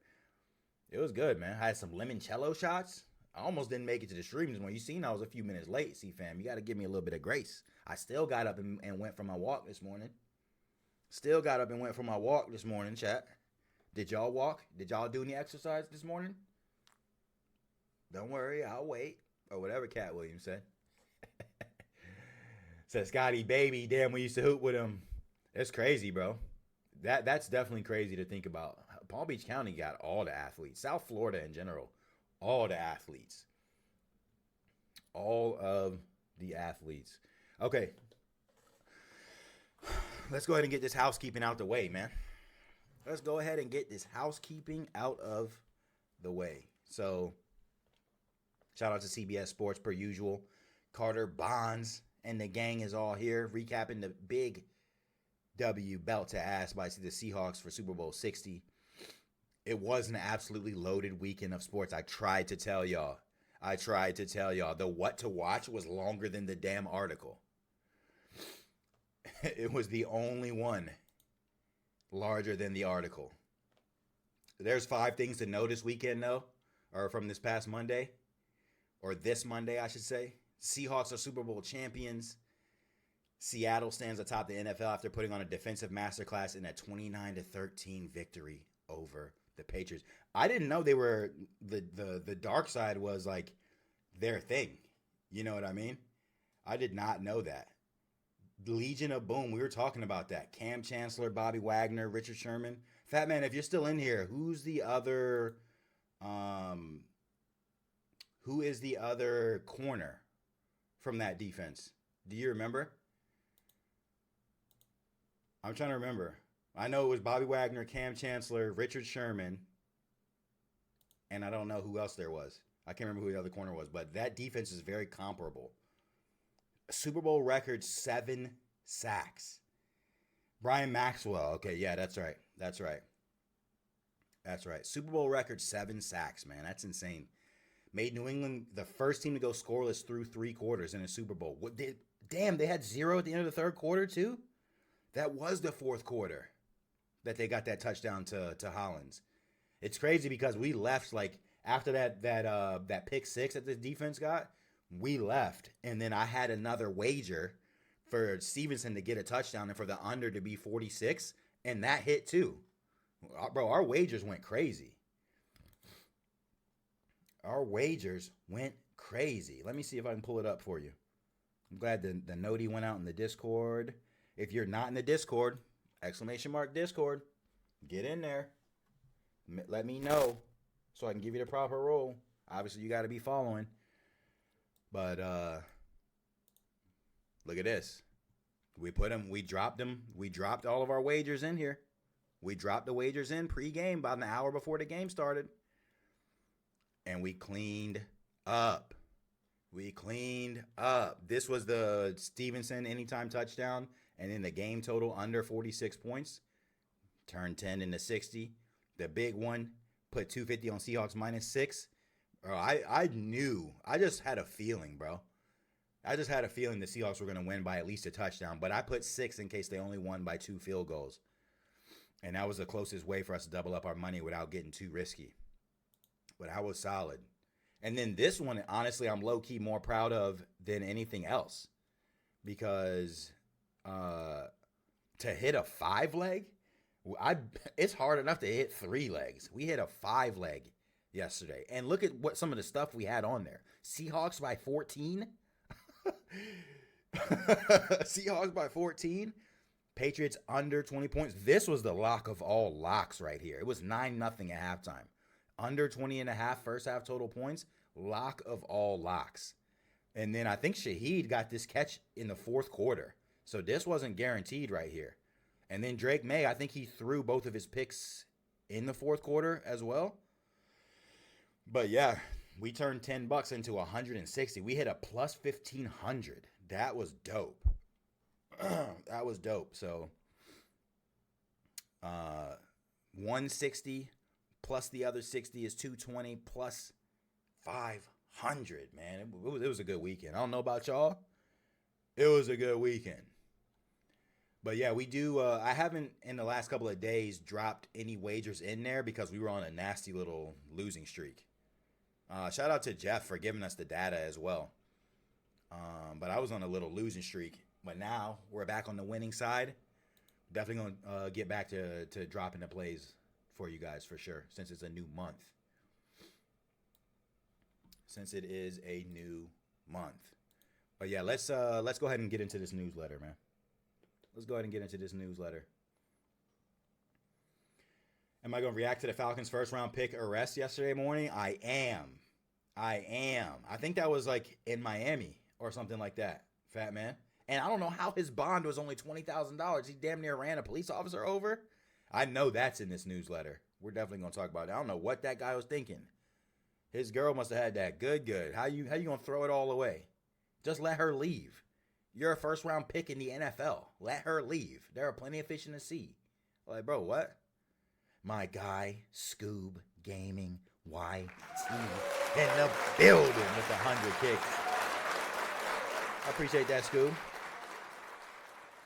It was good, man. I had some limoncello shots. I almost didn't make it to the streams. When you seen I was a few minutes late, CFam. You got to give me a little bit of grace. I still got up and went for my walk this morning. Chat. Did y'all walk? Did y'all do any exercise this morning? Don't worry, I'll wait. Or whatever Cat Williams said. Said Scotty, baby, damn, we used to hoop with him. It's crazy, bro. That's definitely crazy to think about. Palm Beach County got all the athletes. South Florida in general, all the athletes. All of the athletes. Okay. Let's go ahead and get this housekeeping out the way, man. Let's go ahead and get this housekeeping out of the way. So, shout out to CBS Sports per usual. Carter Bonds and the gang is all here, recapping the big W belt to ass by the Seahawks for Super Bowl 60. It was an absolutely loaded weekend of sports. I tried to tell y'all. The what to watch was longer than the damn article. It was the only one larger than the article. There's 5 things to know this weekend, though, or from this past Monday, or this Monday, I should say. Seahawks are Super Bowl champions. Seattle stands atop the NFL after putting on a defensive masterclass in a 29-13 victory over the Patriots. I didn't know they were the dark side was like their thing. You know what I mean? I did not know that. Legion of Boom, we were talking about that. Cam Chancellor, Bobby Wagner, Richard Sherman. Fat Man, if you're still in here, who is the other corner from that defense? Do you remember? I'm trying to remember. I know it was Bobby Wagner, Cam Chancellor, Richard Sherman, and I don't know who else there was. I can't remember who the other corner was, but that defense is very comparable. Super Bowl record 7 sacks. Brian Maxwell. Okay, yeah, that's right. Super Bowl record 7 sacks, man. That's insane. Made New England the first team to go scoreless through 3 quarters in a Super Bowl. Damn, they had 0 at the end of the third quarter, too? That was the fourth quarter that they got that touchdown to Hollins. It's crazy because we left, like, after that pick 6 that the defense got, we left, and then I had another wager for Stevenson to get a touchdown and for the under to be 46, and that hit too. Bro, our wagers went crazy. Let me see if I can pull it up for you. I'm glad the noti went out in the Discord. If you're not in the Discord, ! Discord, get in there. Let me know so I can give you the proper role. Obviously, you got to be following. But look at this. We dropped all of our wagers in here. We dropped the wagers in pre-game about an hour before the game started. And we cleaned up. This was the Stevenson anytime touchdown. And then the game total under 46 points. Turned 10 into 60. The big one put 250 on Seahawks -6. Bro, I knew. I just had a feeling, bro. I just had a feeling the Seahawks were going to win by at least a touchdown. But I put 6 in case they only won by 2 field goals. And that was the closest way for us to double up our money without getting too risky. But I was solid. And then this one, honestly, I'm low-key more proud of than anything else. Because to hit a 5-leg, it's hard enough to hit 3 legs. We hit a 5-leg yesterday. And look at what some of the stuff we had on there. Seahawks by 14. Seahawks by 14. Patriots under 20 points. This was the lock of all locks right here. It was 9-0 at halftime. Under 20.5 first half total points. Lock of all locks. And then I think Shaheed got this catch in the fourth quarter. So this wasn't guaranteed right here. And then Drake Maye, I think he threw both of his picks in the fourth quarter as well. But yeah, we turned $10 into 160. We hit a plus 1,500. That was dope. That was dope. So 160 plus the other 60 is 220 plus 500, man. It was a good weekend. I don't know about y'all. It was a good weekend. But yeah, we do. I haven't in the last couple of days dropped any wagers in there because we were on a nasty little losing streak. Shout out to Jeff for giving us the data as well. But I was on a little losing streak. But now we're back on the winning side. Definitely going to get back to dropping the plays for you guys for sure, since it's a new month. Since it is a new month. But yeah, let's go ahead and get into this newsletter, man. Let's go ahead and get into this newsletter. Am I going to react to the Falcons' first-round pick arrest yesterday morning? I am. I think that was like in Miami or something like that, fat man. And I don't know how his bond was only $20,000. He damn near ran a police officer over. I know that's in this newsletter. We're definitely going to talk about it. I don't know what that guy was thinking. His girl must have had that good. How you going to throw it all away? Just let her leave. You're a first-round pick in the NFL. Let her leave. There are plenty of fish in the sea. Like, bro, what? My guy, Scoob Gaming YT in the building with 100 kicks. I appreciate that, Scoob.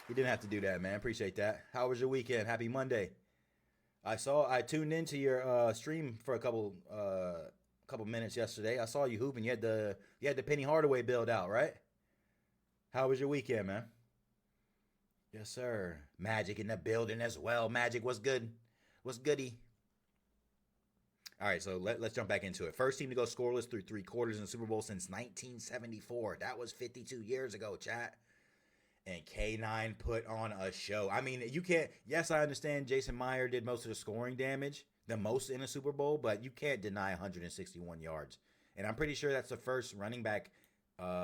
You didn't have to do that, man. Appreciate that. How was your weekend? Happy Monday. I tuned into your stream for a couple minutes yesterday. I saw you hooping. You had the Penny Hardaway build out, right? How was your weekend, man? Yes, sir. Magic in the building as well. Magic, what's good? What's goody? All right, so let's jump back into it. First team to go scoreless through 3 quarters in the Super Bowl since 1974. That was 52 years ago, chat. And K9 put on a show. I mean, you can't... Yes, I understand Jason Meyer did most of the scoring damage, the most in a Super Bowl, but you can't deny 161 yards. And I'm pretty sure that's the first running back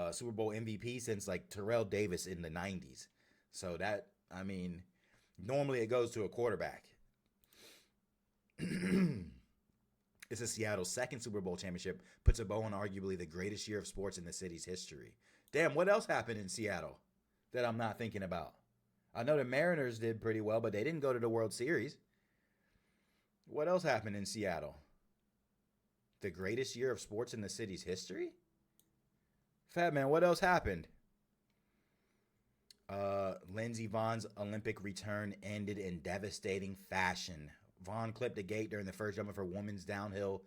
Super Bowl MVP since, like, Terrell Davis in the 90s. So that, I mean, normally it goes to a quarterback. It's a Seattle's second Super Bowl championship, puts a bow on arguably the greatest year of sports in the city's history. Damn, what else happened in Seattle that I'm not thinking about? I know the Mariners did pretty well, but they didn't go to the World Series. What else happened in Seattle? The greatest year of sports in the city's history? Fat man, what else happened? Lindsey Vonn's Olympic return ended in devastating fashion. Vonn clipped the gate during the first jump of her women's downhill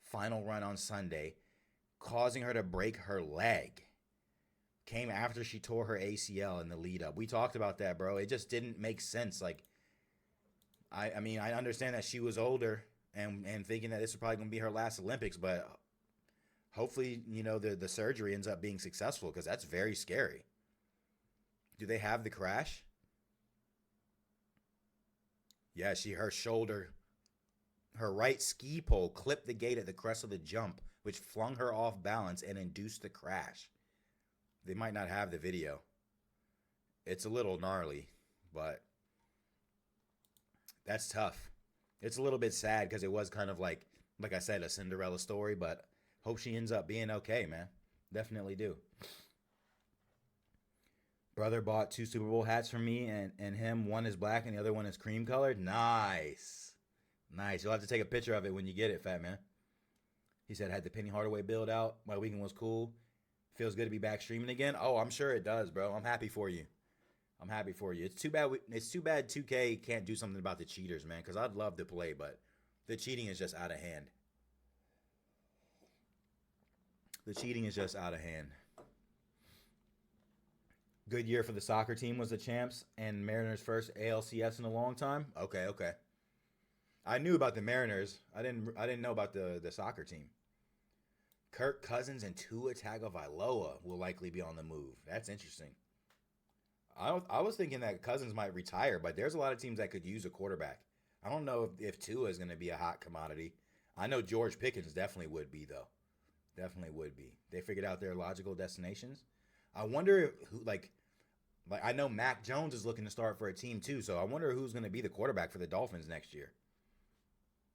final run on Sunday, causing her to break her leg. Came after she tore her ACL in the lead up. We talked about that, bro. It just didn't make sense. Like, I mean, I understand that she was older and thinking that this was probably going to be her last Olympics, but hopefully, you know, the surgery ends up being successful because that's very scary. Do they have the crash? Yeah, her shoulder, her right ski pole clipped the gate at the crest of the jump, which flung her off balance and induced the crash. They might not have the video. It's a little gnarly, but that's tough. It's a little bit sad because it was kind of like I said, a Cinderella story, but hope she ends up being okay, man. Definitely do. Brother bought 2 Super Bowl hats for me and him. One is black and the other one is cream colored. Nice. You'll have to take a picture of it when you get it, fat man. He said, had the Penny Hardaway build out. My weekend was cool. Feels good to be back streaming again. Oh, I'm sure it does, bro. I'm happy for you. It's too bad 2K can't do something about the cheaters, man, because I'd love to play, but the cheating is just out of hand. Good year for the soccer team was the champs and Mariners' first ALCS in a long time. Okay. I knew about the Mariners. I didn't know about the soccer team. Kirk Cousins and Tua Tagovailoa will likely be on the move. That's interesting. I was thinking that Cousins might retire, but there's a lot of teams that could use a quarterback. I don't know if Tua is going to be a hot commodity. I know George Pickens definitely would be, though. Definitely would be. They figured out their logical destinations. I wonder who, like I know Mac Jones is looking to start for a team too, so I wonder who's going to be the quarterback for the Dolphins next year.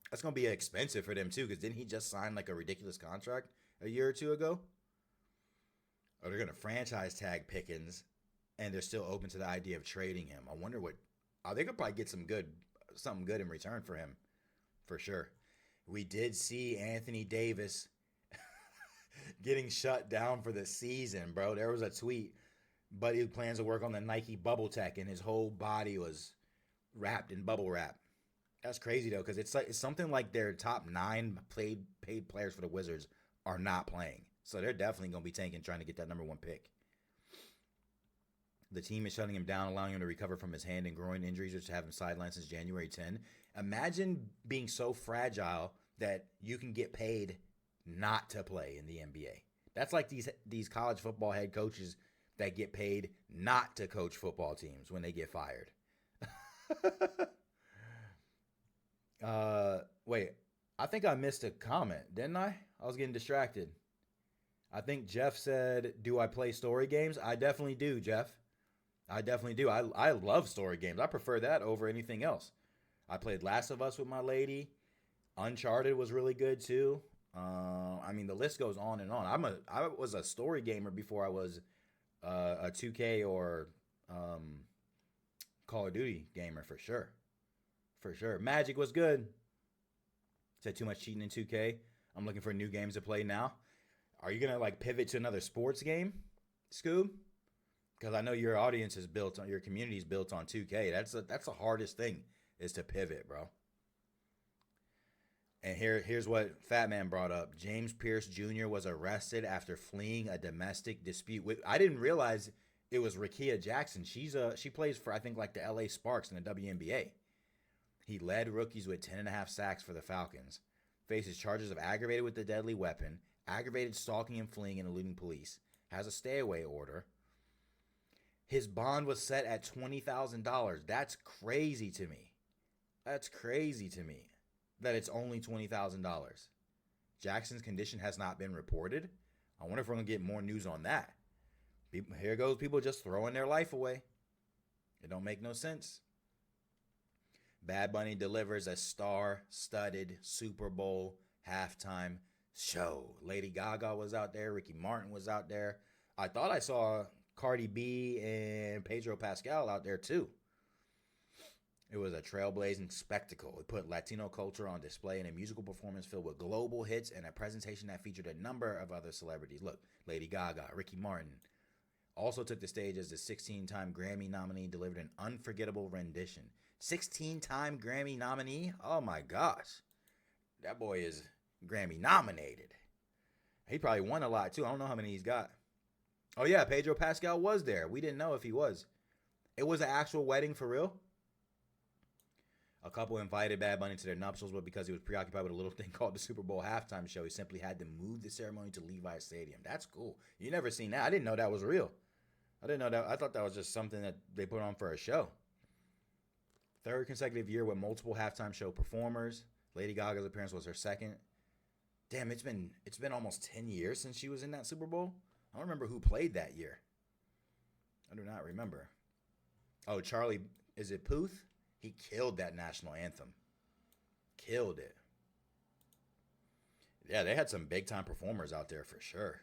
That's going to be expensive for them too, because didn't he just sign like a ridiculous contract a year or two ago? Or they're going to franchise tag Pickens, and they're still open to the idea of trading him. I wonder they could probably get some good something good in return for him, for sure. We did see Anthony Davis getting shut down for the season, bro. There was a tweet, but he plans to work on the Nike bubble tech, and his whole body was wrapped in bubble wrap. That's crazy though, because it's something like their top 9 paid players for the Wizards are not playing, so they're definitely gonna be tanking, trying to get that #1 pick. The team is shutting him down, allowing him to recover from his hand and groin injuries, which have him sidelined since January 10. Imagine being so fragile that you can get paid not to play in the NBA. That's like these college football head coaches that get paid not to coach football teams when they get fired. Wait, I think I missed a comment, didn't I? I was getting distracted. I think Jeff said, do I play story games? I definitely do, Jeff. I definitely do. I love story games. I prefer that over anything else. I played Last of Us with my lady. Uncharted was really good too. I mean, the list goes on and on. I was a story gamer before I was a 2K or Call of Duty gamer, for sure. For sure. Magic was good. Said too much cheating in 2K. I'm looking for new games to play now. Are you gonna like pivot to another sports game, Scoob? Because I know your audience is built on, your community is built on 2K. That's the hardest thing, is to pivot, bro. And here's what Fat Man brought up. James Pierce Jr. was arrested after fleeing a domestic dispute. I didn't realize it was Rakia Jackson. She plays for, I think, like the LA Sparks in the WNBA. He led rookies with 10.5 sacks for the Falcons. Faces charges of aggravated with a deadly weapon, aggravated stalking and fleeing and eluding police. Has a stay-away order. His bond was set at $20,000. That's crazy to me. That's crazy to me that it's only $20,000. Jackson's condition has not been reported. I wonder if we're going to get more news on that. Here goes people just throwing their life away. It don't make no sense. Bad Bunny delivers a star-studded Super Bowl halftime show. Lady Gaga was out there. Ricky Martin was out there. I thought I saw Cardi B and Pedro Pascal out there too. It was a trailblazing spectacle. It put Latino culture on display in a musical performance filled with global hits and a presentation that featured a number of other celebrities. Look, Lady Gaga, Ricky Martin. Also took the stage as the 16-time Grammy nominee, delivered an unforgettable rendition. 16-time Grammy nominee? Oh my gosh. That boy is Grammy nominated. He probably won a lot too. I don't know how many he's got. Oh yeah, Pedro Pascal was there. We didn't know if he was. It was an actual wedding for real. A couple invited Bad Bunny to their nuptials, but because he was preoccupied with a little thing called the Super Bowl halftime show, he simply had to move the ceremony to Levi's Stadium. That's cool. You never seen that. I didn't know that was real. I didn't know that. I thought that was just something that they put on for a show. Third consecutive year with multiple halftime show performers. Lady Gaga's appearance was her second. Damn, it's been almost 10 years since she was in that Super Bowl. I don't remember who played that year. I do not remember. Oh, Charlie, is it Puth? He killed that national anthem. Killed it. Yeah, they had some big-time performers out there for sure.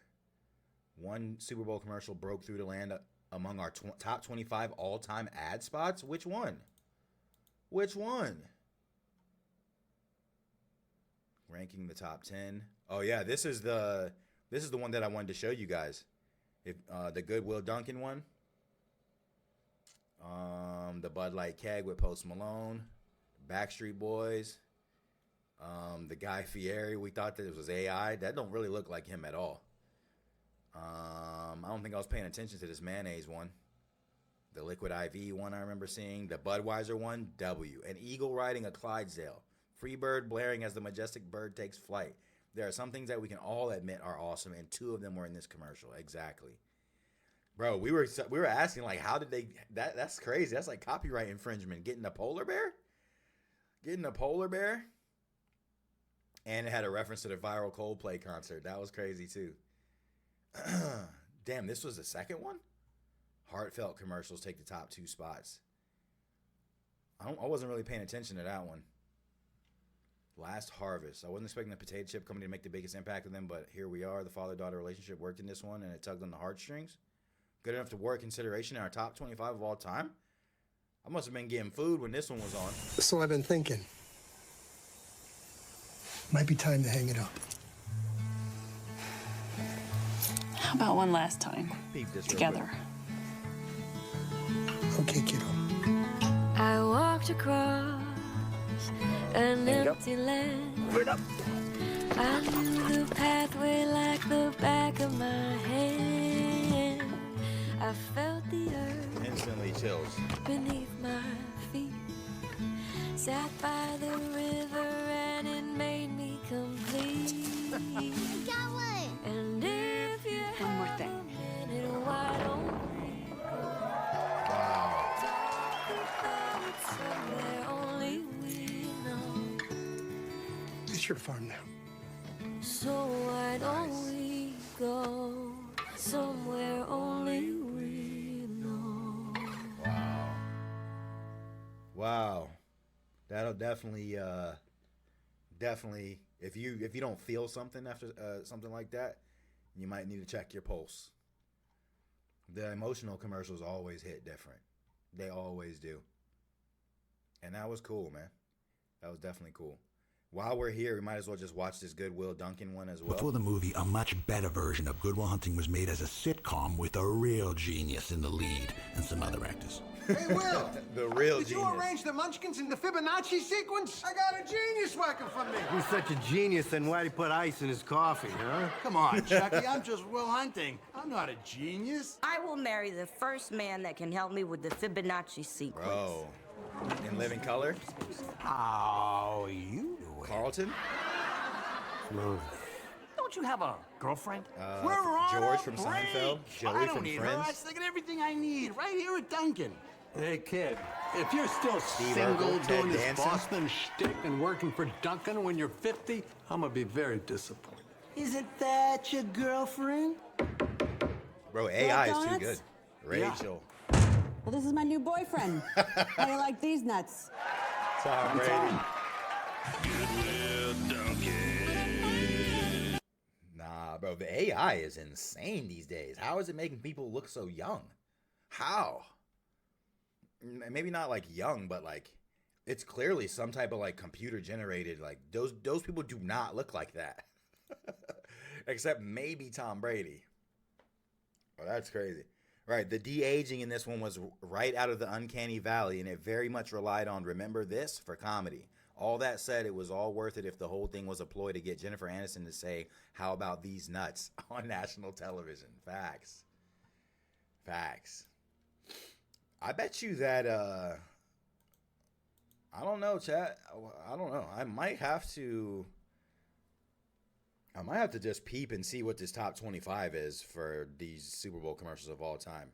One Super Bowl commercial broke through to land among our top 25 all-time ad spots. Which one? Which one? Ranking the top 10. Oh yeah, this is the one that I wanted to show you guys. If the Goodwill Dunkin' one. The Bud Light keg with Post Malone, Backstreet Boys, the Guy Fieri. We thought that it was AI. That don't really look like him at all. I don't think I was paying attention to this mayonnaise one. The Liquid IV one I remember seeing. The Budweiser one, W. An eagle riding a Clydesdale. Freebird blaring as the majestic bird takes flight. There are some things that we can all admit are awesome, and 2 of them were in this commercial. Exactly. Bro, we were asking, like, how did they... That's crazy. That's like copyright infringement. Getting a polar bear? Getting a polar bear? And it had a reference to the viral Coldplay concert. That was crazy, too. Damn, this was the second one? Heartfelt commercials take the top 2 spots. I wasn't really paying attention to that one. Last Harvest. I wasn't expecting the potato chip company to make the biggest impact on them, but here we are. The father-daughter relationship worked in this one, and it tugged on the heartstrings. Good enough to warrant consideration in our top 25 of all time. I must have been getting food when this one was on. So I've been thinking. Might be time to hang it up. How about one last time? Peep this real Together. Okay, kiddo. I walked across an empty land. I knew the pathway like the back of my hand. I felt the earth Instantly chills. beneath my feet. Sat by the river and it made me complete. Got one. And if you One more thing. have a minute, why don't we Wow. talk about somewhere only we know? It's your farm now. So why don't we go somewhere only we know? Wow. Wow. That'll definitely if you don't feel something after something like that, you might need to check your pulse. The emotional commercials always hit different. They always do. And that was cool, man. That was definitely cool. While we're here, we might as well just watch this Good Will Duncan one as well. Before the movie, a much better version of Good Will Hunting was made as a sitcom with a real genius in the lead and some other actors. Hey, Will! The real Did genius. you arrange the Munchkins in the Fibonacci sequence? I got a genius working for me. He's such a genius, then why'd he put ice in his coffee, huh? Come on, Chucky. I'm just Will Hunting. I'm not a genius. I will marry the first man that can help me with the Fibonacci sequence. Bro. In Living Color? How you doing? Carlton? Don't you have a girlfriend? We're on George from Seinfeld. Joey I don't from need her. Friends. I got everything I need right here at Duncan. Hey, kid, if you're still Steve single, Urkel, Ted doing this Danson. Boston shtick and working for Duncan when you're 50, I'm gonna be very disappointed. Isn't that your girlfriend? Bro, AI is too good. Rachel. Well, this is my new boyfriend. How do you like these nuts? Tom Brady. Nah, bro, the AI is insane these days. How is it making people look so young? How? Maybe not like young, but like it's clearly some type of like computer generated. Like those people do not look like that, except maybe Tom Brady. Oh, that's crazy. Right, the de-aging in this one was right out of the uncanny valley, and it very much relied on remember this for comedy. All that said, it was all worth it if the whole thing was a ploy to get Jennifer Aniston to say, "How about these nuts?" on national television. Facts. Facts. I bet you that, I don't know, chat. I don't know. I might have to just peep and see what this top 25 is for these Super Bowl commercials of all time.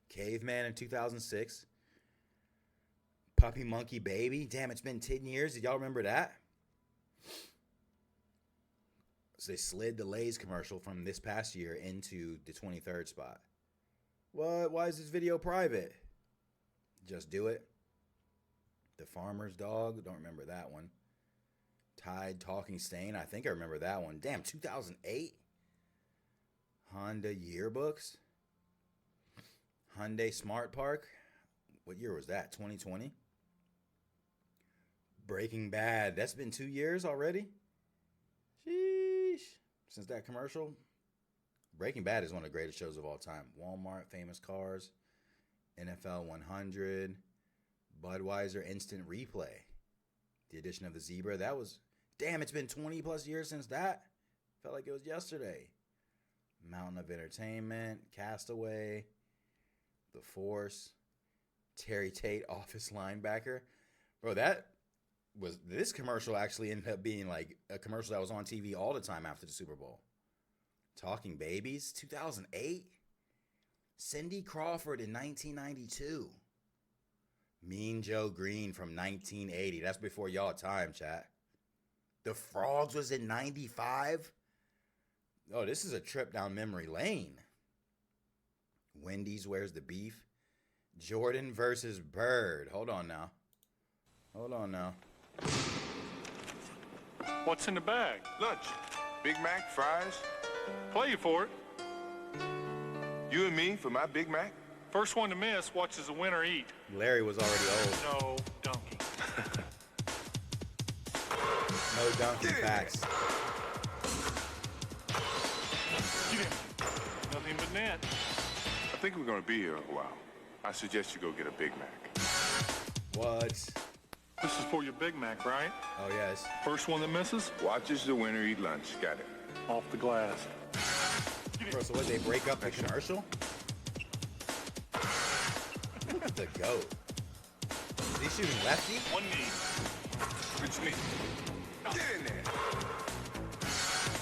Caveman in 2006. Puppy Monkey Baby. Damn, it's been 10 years. Did y'all remember that? So they slid the Lay's commercial from this past year into the 23rd spot. What? Why is this video private? Just do it. The Farmer's Dog. Don't remember that one. Tide Talking Stain. I think I remember that one. Damn, 2008? Honda Yearbooks. Hyundai Smart Park. What year was that? 2020? Breaking Bad. That's been 2 years already? Sheesh. Since that commercial. Breaking Bad is one of the greatest shows of all time. Walmart, Famous Cars. NFL 100. Budweiser Instant Replay. The addition of the zebra. That was... Damn, it's been 20 plus years since that. Felt like it was yesterday. Mountain of Entertainment. Castaway. The Force. Terry Tate, Office Linebacker. Bro, this commercial actually ended up being like a commercial that was on TV all the time after the Super Bowl. Talking Babies, 2008. Cindy Crawford in 1992. Mean Joe Green from 1980. That's before y'all time, chat. The Frogs was in 95. Oh, this is a trip down memory lane. Wendy's Where's the Beef? Jordan versus Bird. Hold on now. What's in the bag? Lunch. Big Mac, fries. Play you for it. You and me for my Big Mac? First one to miss watches the winner eat. Larry was already old. No donkey. No donkey facts. Nothing but net. I think we're going to be here a while. I suggest you go get a Big Mac. What? This is for your Big Mac, right? Oh, yes. First one that misses? Watches the winner eat lunch. Got it. Off the glass. Bro, so what, they break up the commercial? Look at the goat. Is he shooting lefty? One knee. It's me. Get in there.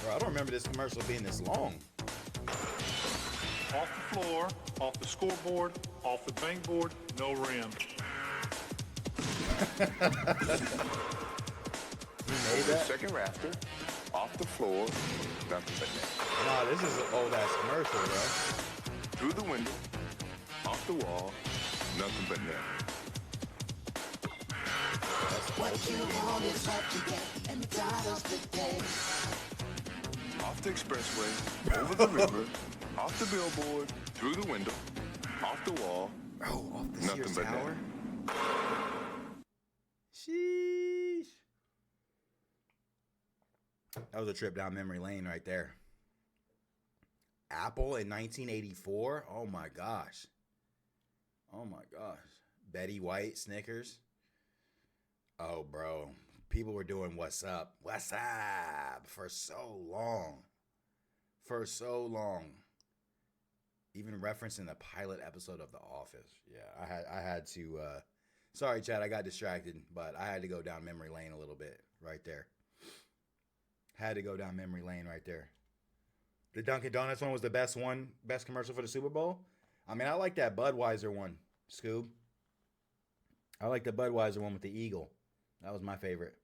Bro, I don't remember this commercial being this long. Off the floor, off the scoreboard, off the bank board, no rim. You made that? Second rafter, off the floor, nothing but net. Nah, this is an old ass commercial, bro. Through the window, off the wall, nothing but net. What you want is what you get, and McDonald's today. Off the expressway, over the river, off the billboard, through the window, off the wall, off the nothing Sears but Tower. net. Sheesh. That was a trip down memory lane right there. Apple in 1984. Oh my gosh. Oh my gosh. Betty White, Snickers. Oh, bro. People were doing what's up for so long. For so long. Even referencing the pilot episode of The Office. Yeah, I had to sorry, Chad, I got distracted, but I had to go down memory lane a little bit right there. Had to go down memory lane right there. The Dunkin' Donuts one was the best commercial for the Super Bowl. I mean, I like that Budweiser one, Scoob. I like the Budweiser one with the eagle. That was my favorite.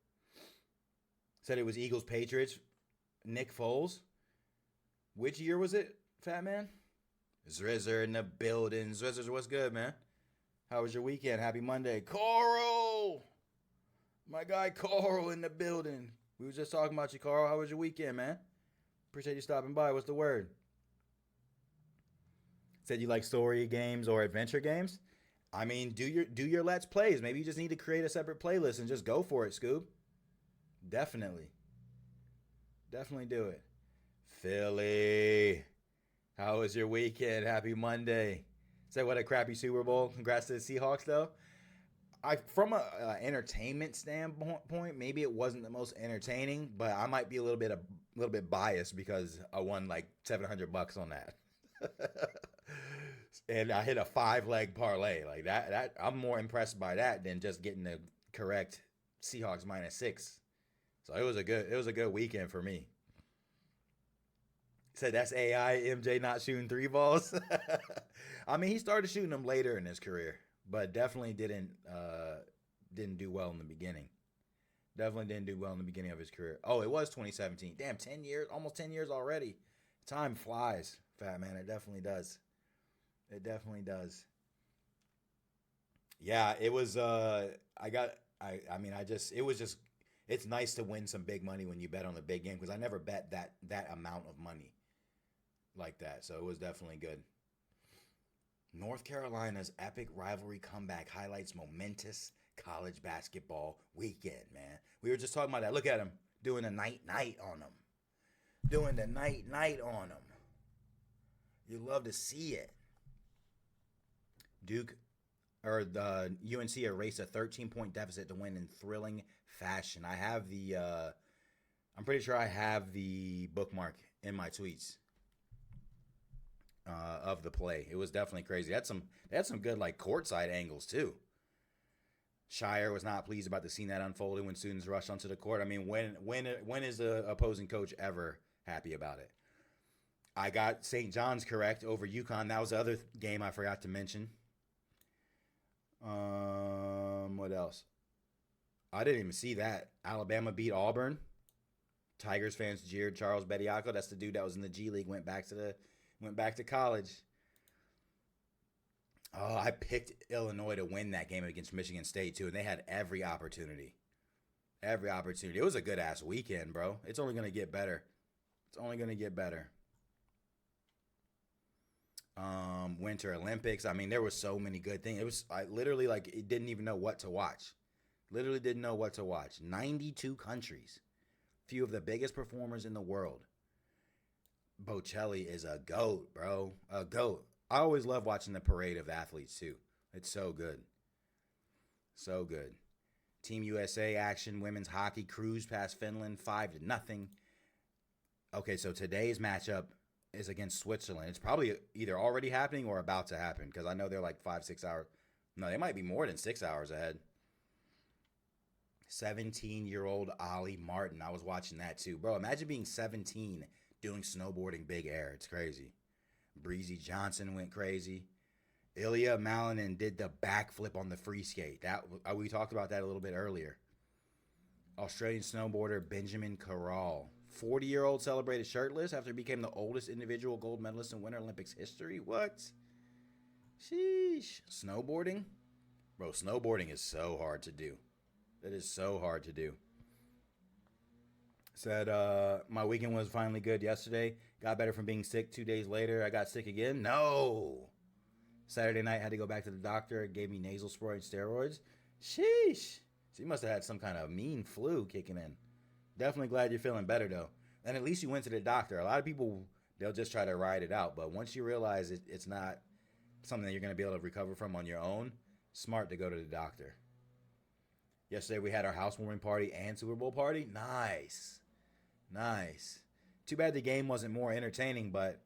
Said it was Eagles Patriots. Nick Foles. Which year was it, Fat Man? Zrizzer in the building. Zrizzer, what's good, man? How was your weekend? Happy Monday. Coral! My guy Coral in the building. We was just talking about you, Carl. How was your weekend, man? Appreciate you stopping by. What's the word? Said you like story games or adventure games? I mean, do your Let's Plays. Maybe you just need to create a separate playlist and just go for it, Scoob. Definitely. Definitely do it. Philly. How was your weekend? Happy Monday. Say what a crappy Super Bowl. Congrats to the Seahawks, though. From a entertainment standpoint, maybe it wasn't the most entertaining, but I might be a little bit biased because I won like $700 on that. And I hit a 5-leg parlay. Like that I'm more impressed by that than just getting the correct Seahawks -6. So it was a good weekend for me. Said that's AI, MJ not shooting 3 balls. I mean, he started shooting them later in his career, but definitely didn't do well in the beginning. Definitely didn't do well in the beginning of his career. Oh, it was 2017. Damn, 10 years, almost 10 years already. Time flies, Fat Man. It definitely does. It definitely does. Yeah, it was it's nice to win some big money when you bet on a big game, because I never bet that amount of money like that. So it was definitely good. North Carolina's epic rivalry comeback highlights momentous college basketball weekend, man. We were just talking about that. Look at him doing the night-night on them. Doing the night-night on them. You love to see it. Duke, or the UNC erased a 13-point deficit to win in thrilling fashion. I have I'm pretty sure I have the bookmark in my tweets of the play. It was definitely crazy. They had some good like courtside angles too. Shire was not pleased about the scene that unfolded when students rushed onto the court. I mean, when is the opposing coach ever happy about it? I got St. John's correct over UConn. That was the other game I forgot to mention. What else? I didn't even see that. Alabama beat Auburn. Tigers fans jeered Charles Bediako. That's the dude that was in the G League, went back to college. Oh, I picked Illinois to win that game against Michigan State too, and they had every opportunity. Every opportunity. It was a good ass weekend, bro. It's only gonna get better. It's only gonna get better. Winter Olympics. I mean, there was so many good things. It was I literally like it didn't even know what to watch. Literally didn't know what to watch. 92 countries. Few of the biggest performers in the world. Bocelli is a GOAT, bro. A GOAT. I always love watching the parade of athletes too. It's so good. So good. Team USA action, women's hockey cruised past Finland 5-0. Okay, so today's matchup is against Switzerland. It's probably either already happening or about to happen because I know they're like 5-6 hours. No, they might be more than 6 hours ahead. 17-year-old Ollie Martin. I was watching that too. Bro, imagine being 17 doing snowboarding big air. It's crazy. Breezy Johnson went crazy. Ilya Malinin did the backflip on the free skate. We talked about that a little bit earlier. Australian snowboarder Benjamin Corral. 40-year-old celebrated shirtless after he became the oldest individual gold medalist in Winter Olympics history. What? Sheesh. Snowboarding? Bro, snowboarding is so hard to do. It is so hard to do. Said, my weekend was finally good yesterday. Got better from being sick 2 days later. I got sick again. No. Saturday night, had to go back to the doctor. It gave me nasal spray and steroids. Sheesh. So you must have had some kind of mean flu kicking in. Definitely glad you're feeling better, though. And at least you went to the doctor. A lot of people, they'll just try to ride it out. But once you realize it's not something that you're going to be able to recover from on your own, smart to go to the doctor. Yesterday, we had our housewarming party and Super Bowl party. Nice. Nice. Too bad the game wasn't more entertaining, but,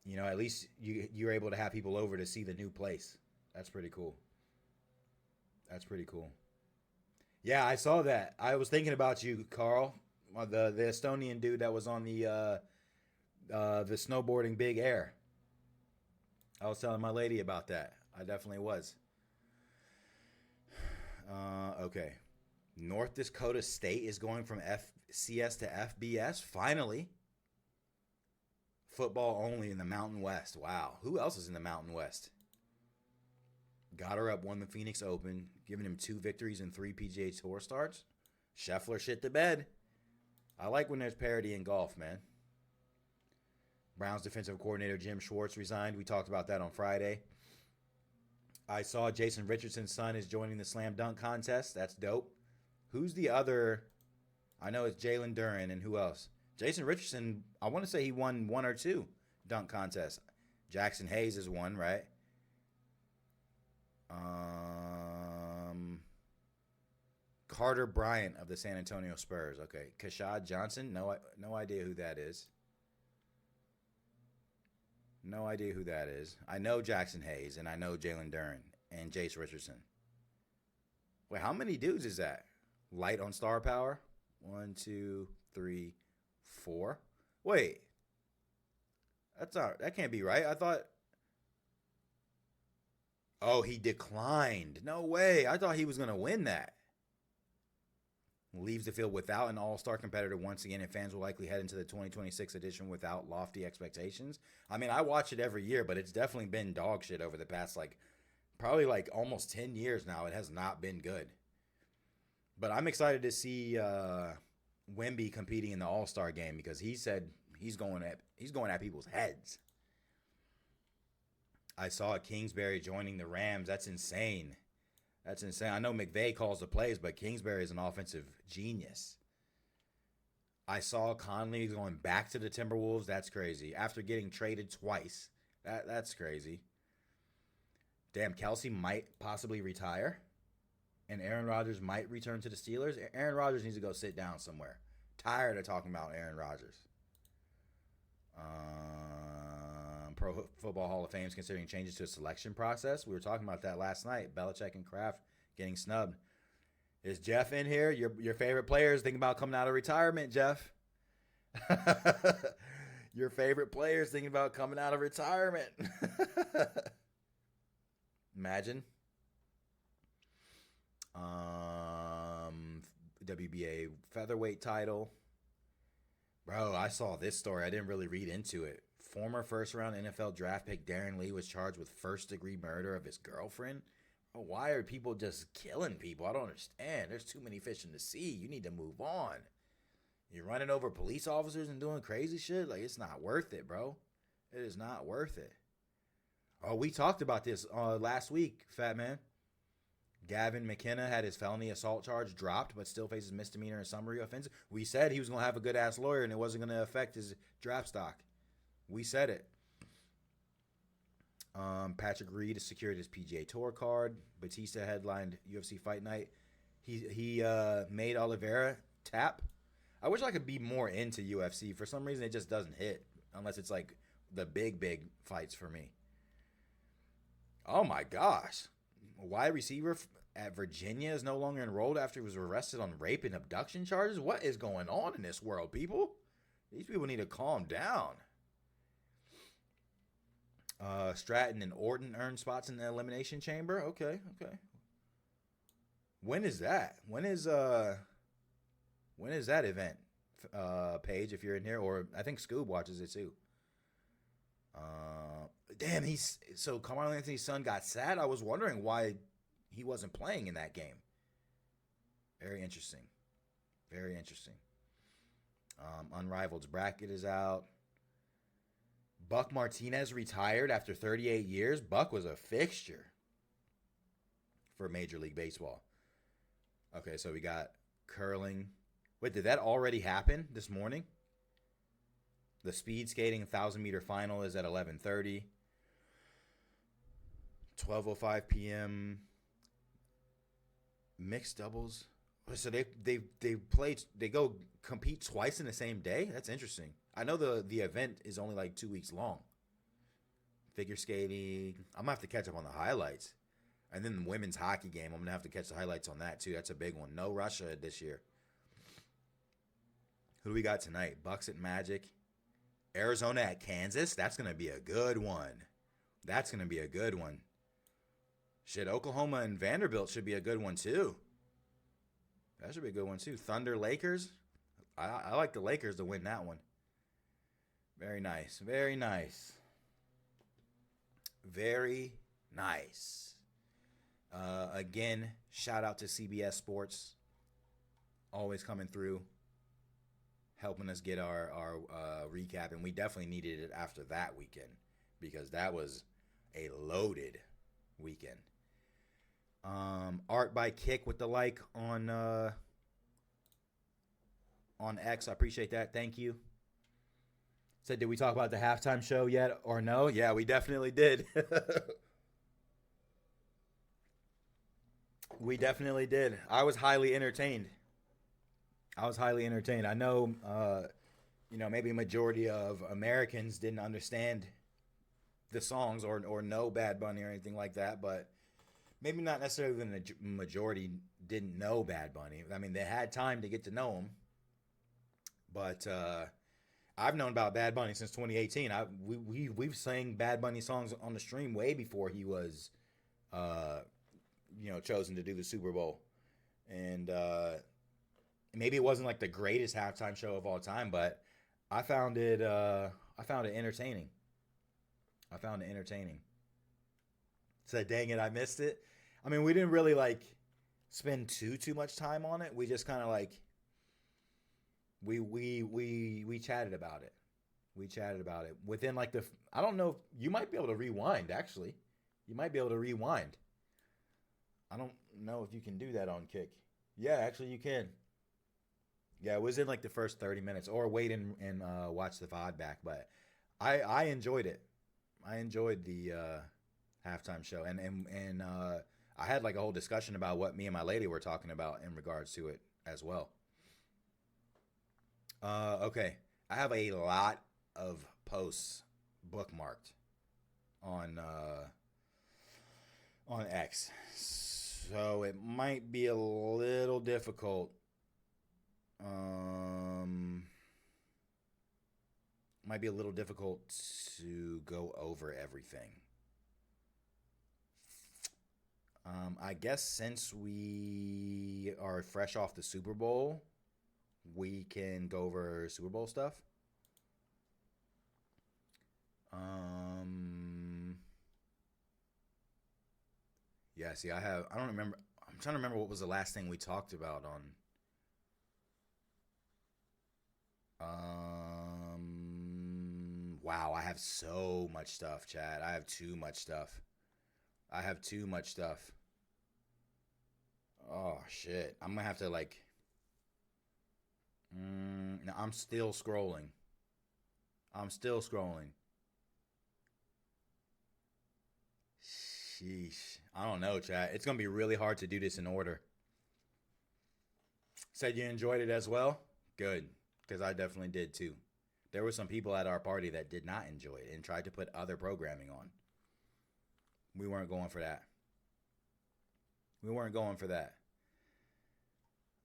you know, at least you're able to have people over to see the new place. That's pretty cool. That's pretty cool. Yeah, I saw that. I was thinking about you, Carl, the Estonian dude that was on the snowboarding big air. I was telling my lady about that. I definitely was. Okay. North Dakota State is going from FCS to FBS. Finally. Football only in the Mountain West. Wow. Who else is in the Mountain West? Got her up, won the Phoenix Open, giving him 2 victories and 3 PGA Tour starts. Scheffler shit the bed. I like when there's parity in golf, man. Browns defensive coordinator Jim Schwartz resigned. We talked about that on Friday. I saw Jason Richardson's son is joining the slam dunk contest. That's dope. Who's the other? I know it's Jalen Duren, and who else? Jason Richardson, I want to say he won 1 or 2 dunk contests. Jackson Hayes is one, right? Carter Bryant of the San Antonio Spurs. Okay. Kashad Johnson, no idea who that is. No idea who that is. I know Jackson Hayes, and I know Jalen Duren and Jace Richardson. Wait, how many dudes is that? Light on star power? 1, 2, 3, 4. Wait. That can't be right. I thought. Oh, he declined. No way. I thought he was going to win that. Leaves the field without an all-star competitor once again, and fans will likely head into the 2026 edition without lofty expectations. I mean, I watch it every year, but it's definitely been dog shit over the past, probably almost 10 years now. It has not been good. But I'm excited to see Wemby competing in the all-star game because he said he's going at people's heads. I saw Kingsbury joining the Rams. That's insane. That's insane. I know McVay calls the plays, but Kingsbury is an offensive genius. I saw Conley going back to the Timberwolves. That's crazy. After getting traded twice. That's crazy. Damn, Kelsey might possibly retire. And Aaron Rodgers might return to the Steelers. Aaron Rodgers needs to go sit down somewhere. Tired of talking about Aaron Rodgers. Pro Football Hall of Fame is considering changes to a selection process. We were talking about that last night. Belichick and Kraft getting snubbed. Is Jeff in here? Your favorite players thinking about coming out of retirement, Jeff. Your favorite players thinking about coming out of retirement. Imagine. WBA featherweight title. Bro, I saw this story. I didn't really read into it. Former first-round NFL draft pick Darren Lee was charged with first-degree murder of his girlfriend. Oh, why are people just killing people? I don't understand. There's too many fish in the sea. You need to move on. You're running over police officers and doing crazy shit? It's not worth it, bro. It is not worth it. Oh, we talked about this last week, Fat Man. Gavin McKenna had his felony assault charge dropped, but still faces misdemeanor and summary offense. We said he was going to have a good-ass lawyer and it wasn't going to affect his draft stock. We said it. Patrick Reed has secured his PGA Tour card. Batista headlined UFC Fight Night. He made Oliveira tap. I wish I could be more into UFC. For some reason, it just doesn't hit unless it's like the big fights for me. Oh my gosh. A wide receiver at Virginia is no longer enrolled after he was arrested on rape and abduction charges. What is going on in this world, people? These people need to calm down. Stratton and Orton earned spots in the Elimination Chamber. Okay. When is that? When is that event? Paige, if you're in here, or I think Scoob watches it too. Damn, so Carmelo Anthony's son got sad. I was wondering why he wasn't playing in that game. Very interesting. Unrivaled's bracket is out. Buck Martinez retired after 38 years. Buck was a fixture for Major League Baseball. Okay, so we got curling. Wait, did that already happen this morning? The speed skating 1,000-meter final is at 11:30. 12:05 p.m. Mixed doubles. So they go compete twice in the same day? That's interesting. I know the event is only like 2 weeks long. Figure skating. I'm going to have to catch up on the highlights. And then the women's hockey game, I'm going to have to catch the highlights on that too. That's a big one. No Russia this year. Who do we got tonight? Bucks at Magic. Arizona at Kansas. That's going to be a good one. Shit, Oklahoma and Vanderbilt should be a good one too. That should be a good one too. Thunder Lakers. I like the Lakers to win that one. Very nice. Again, shout out to CBS Sports. Always coming through. Helping us get our recap. And we definitely needed it after that weekend. Because that was a loaded weekend. Art by Kick with the like on X. I appreciate that. Thank you. Said, did we talk about the halftime show yet or no? Yeah, we definitely did. We definitely did. I was highly entertained. I know, maybe a majority of Americans didn't understand the songs or know Bad Bunny or anything like that, but maybe not necessarily the majority didn't know Bad Bunny. I mean, they had time to get to know him, but I've known about Bad Bunny since 2018. We've sang Bad Bunny songs on the stream way before he was, chosen to do the Super Bowl, and maybe it wasn't like the greatest halftime show of all time, but I found it entertaining. Said, dang it, I missed it. I mean, we didn't really spend too much time on it. We just kind of we chatted about it. Within I don't know, you might be able to rewind, actually. I don't know if you can do that on Kick. Yeah, actually you can. Yeah, it was in the first 30 minutes, or wait and watch the VOD back. But I enjoyed it. I enjoyed the halftime show, and I had a whole discussion about what me and my lady were talking about in regards to it as well. Okay, I have a lot of posts bookmarked on X, so it might be a little difficult. Might be a little difficult to go over everything. I guess since we are fresh off the Super Bowl, we can go over Super Bowl stuff. Yeah, see, I don't remember. I'm trying to remember what was the last thing we talked about on. Wow, I have so much stuff, Chad. I have too much stuff. Oh, shit. I'm going to have to, like... no, I'm still scrolling. Sheesh. I don't know, Chad. It's going to be really hard to do this in order. Said you enjoyed it as well? Good. Because I definitely did, too. There were some people at our party that did not enjoy it and tried to put other programming on. We weren't going for that.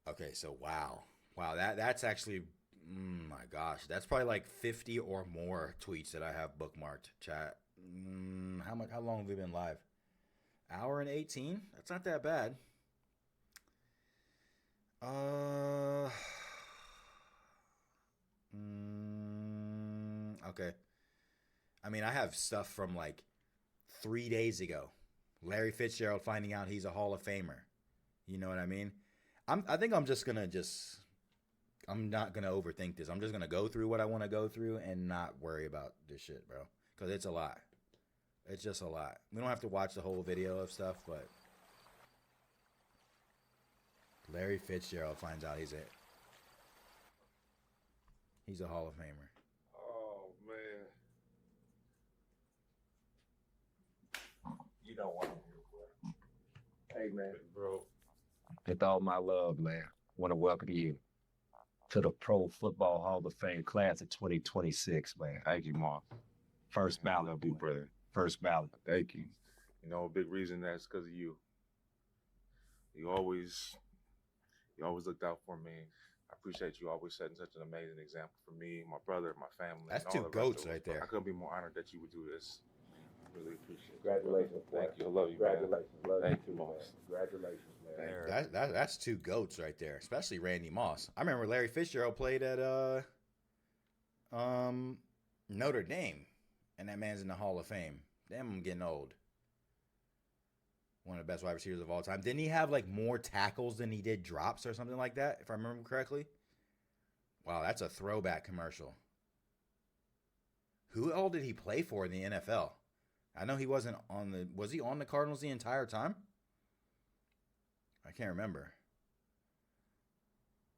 Okay, so wow. Wow, that's actually, my gosh. That's probably like 50 or more tweets that I have bookmarked, chat. How long have we been live? Hour and 18? That's not that bad. Okay. I mean, I have stuff from like 3 days ago. Larry Fitzgerald finding out he's a Hall of Famer. You know what I mean? I think I'm just gonna I'm not gonna overthink this. I'm just gonna go through what I want to go through and not worry about this shit, bro. Because it's a lot. It's just a lot. We don't have to watch the whole video of stuff, but Larry Fitzgerald finds out he's a Hall of Famer. Oh man. You don't want to hear, bro. Hey man, bro. With all my love, man, want to welcome you to the Pro Football Hall of Fame class of 2026, man. Thank you, Mark. First ballot, you, brother. First ballot. Thank you. You know, a big reason that's because of you. You always looked out for me. I appreciate you always setting such an amazing example for me, my brother, my family. That's and two all the goats rest of right there. I couldn't be more honored that you would do this. Really appreciate it. Congratulations. Thank you. I love you, Congratulations. man. Love Thank you, you, man. Moss. Congratulations, man. That's two goats right there, especially Randy Moss. I remember Larry Fitzgerald played at Notre Dame, and that man's in the Hall of Fame. Damn, I'm getting old. One of the best wide receivers of all time. Didn't he have like more tackles than he did drops or something like that, if I remember correctly? Wow, that's a throwback commercial. Who all did he play for in the NFL? I know he wasn't on the... Was he on the Cardinals the entire time? I can't remember.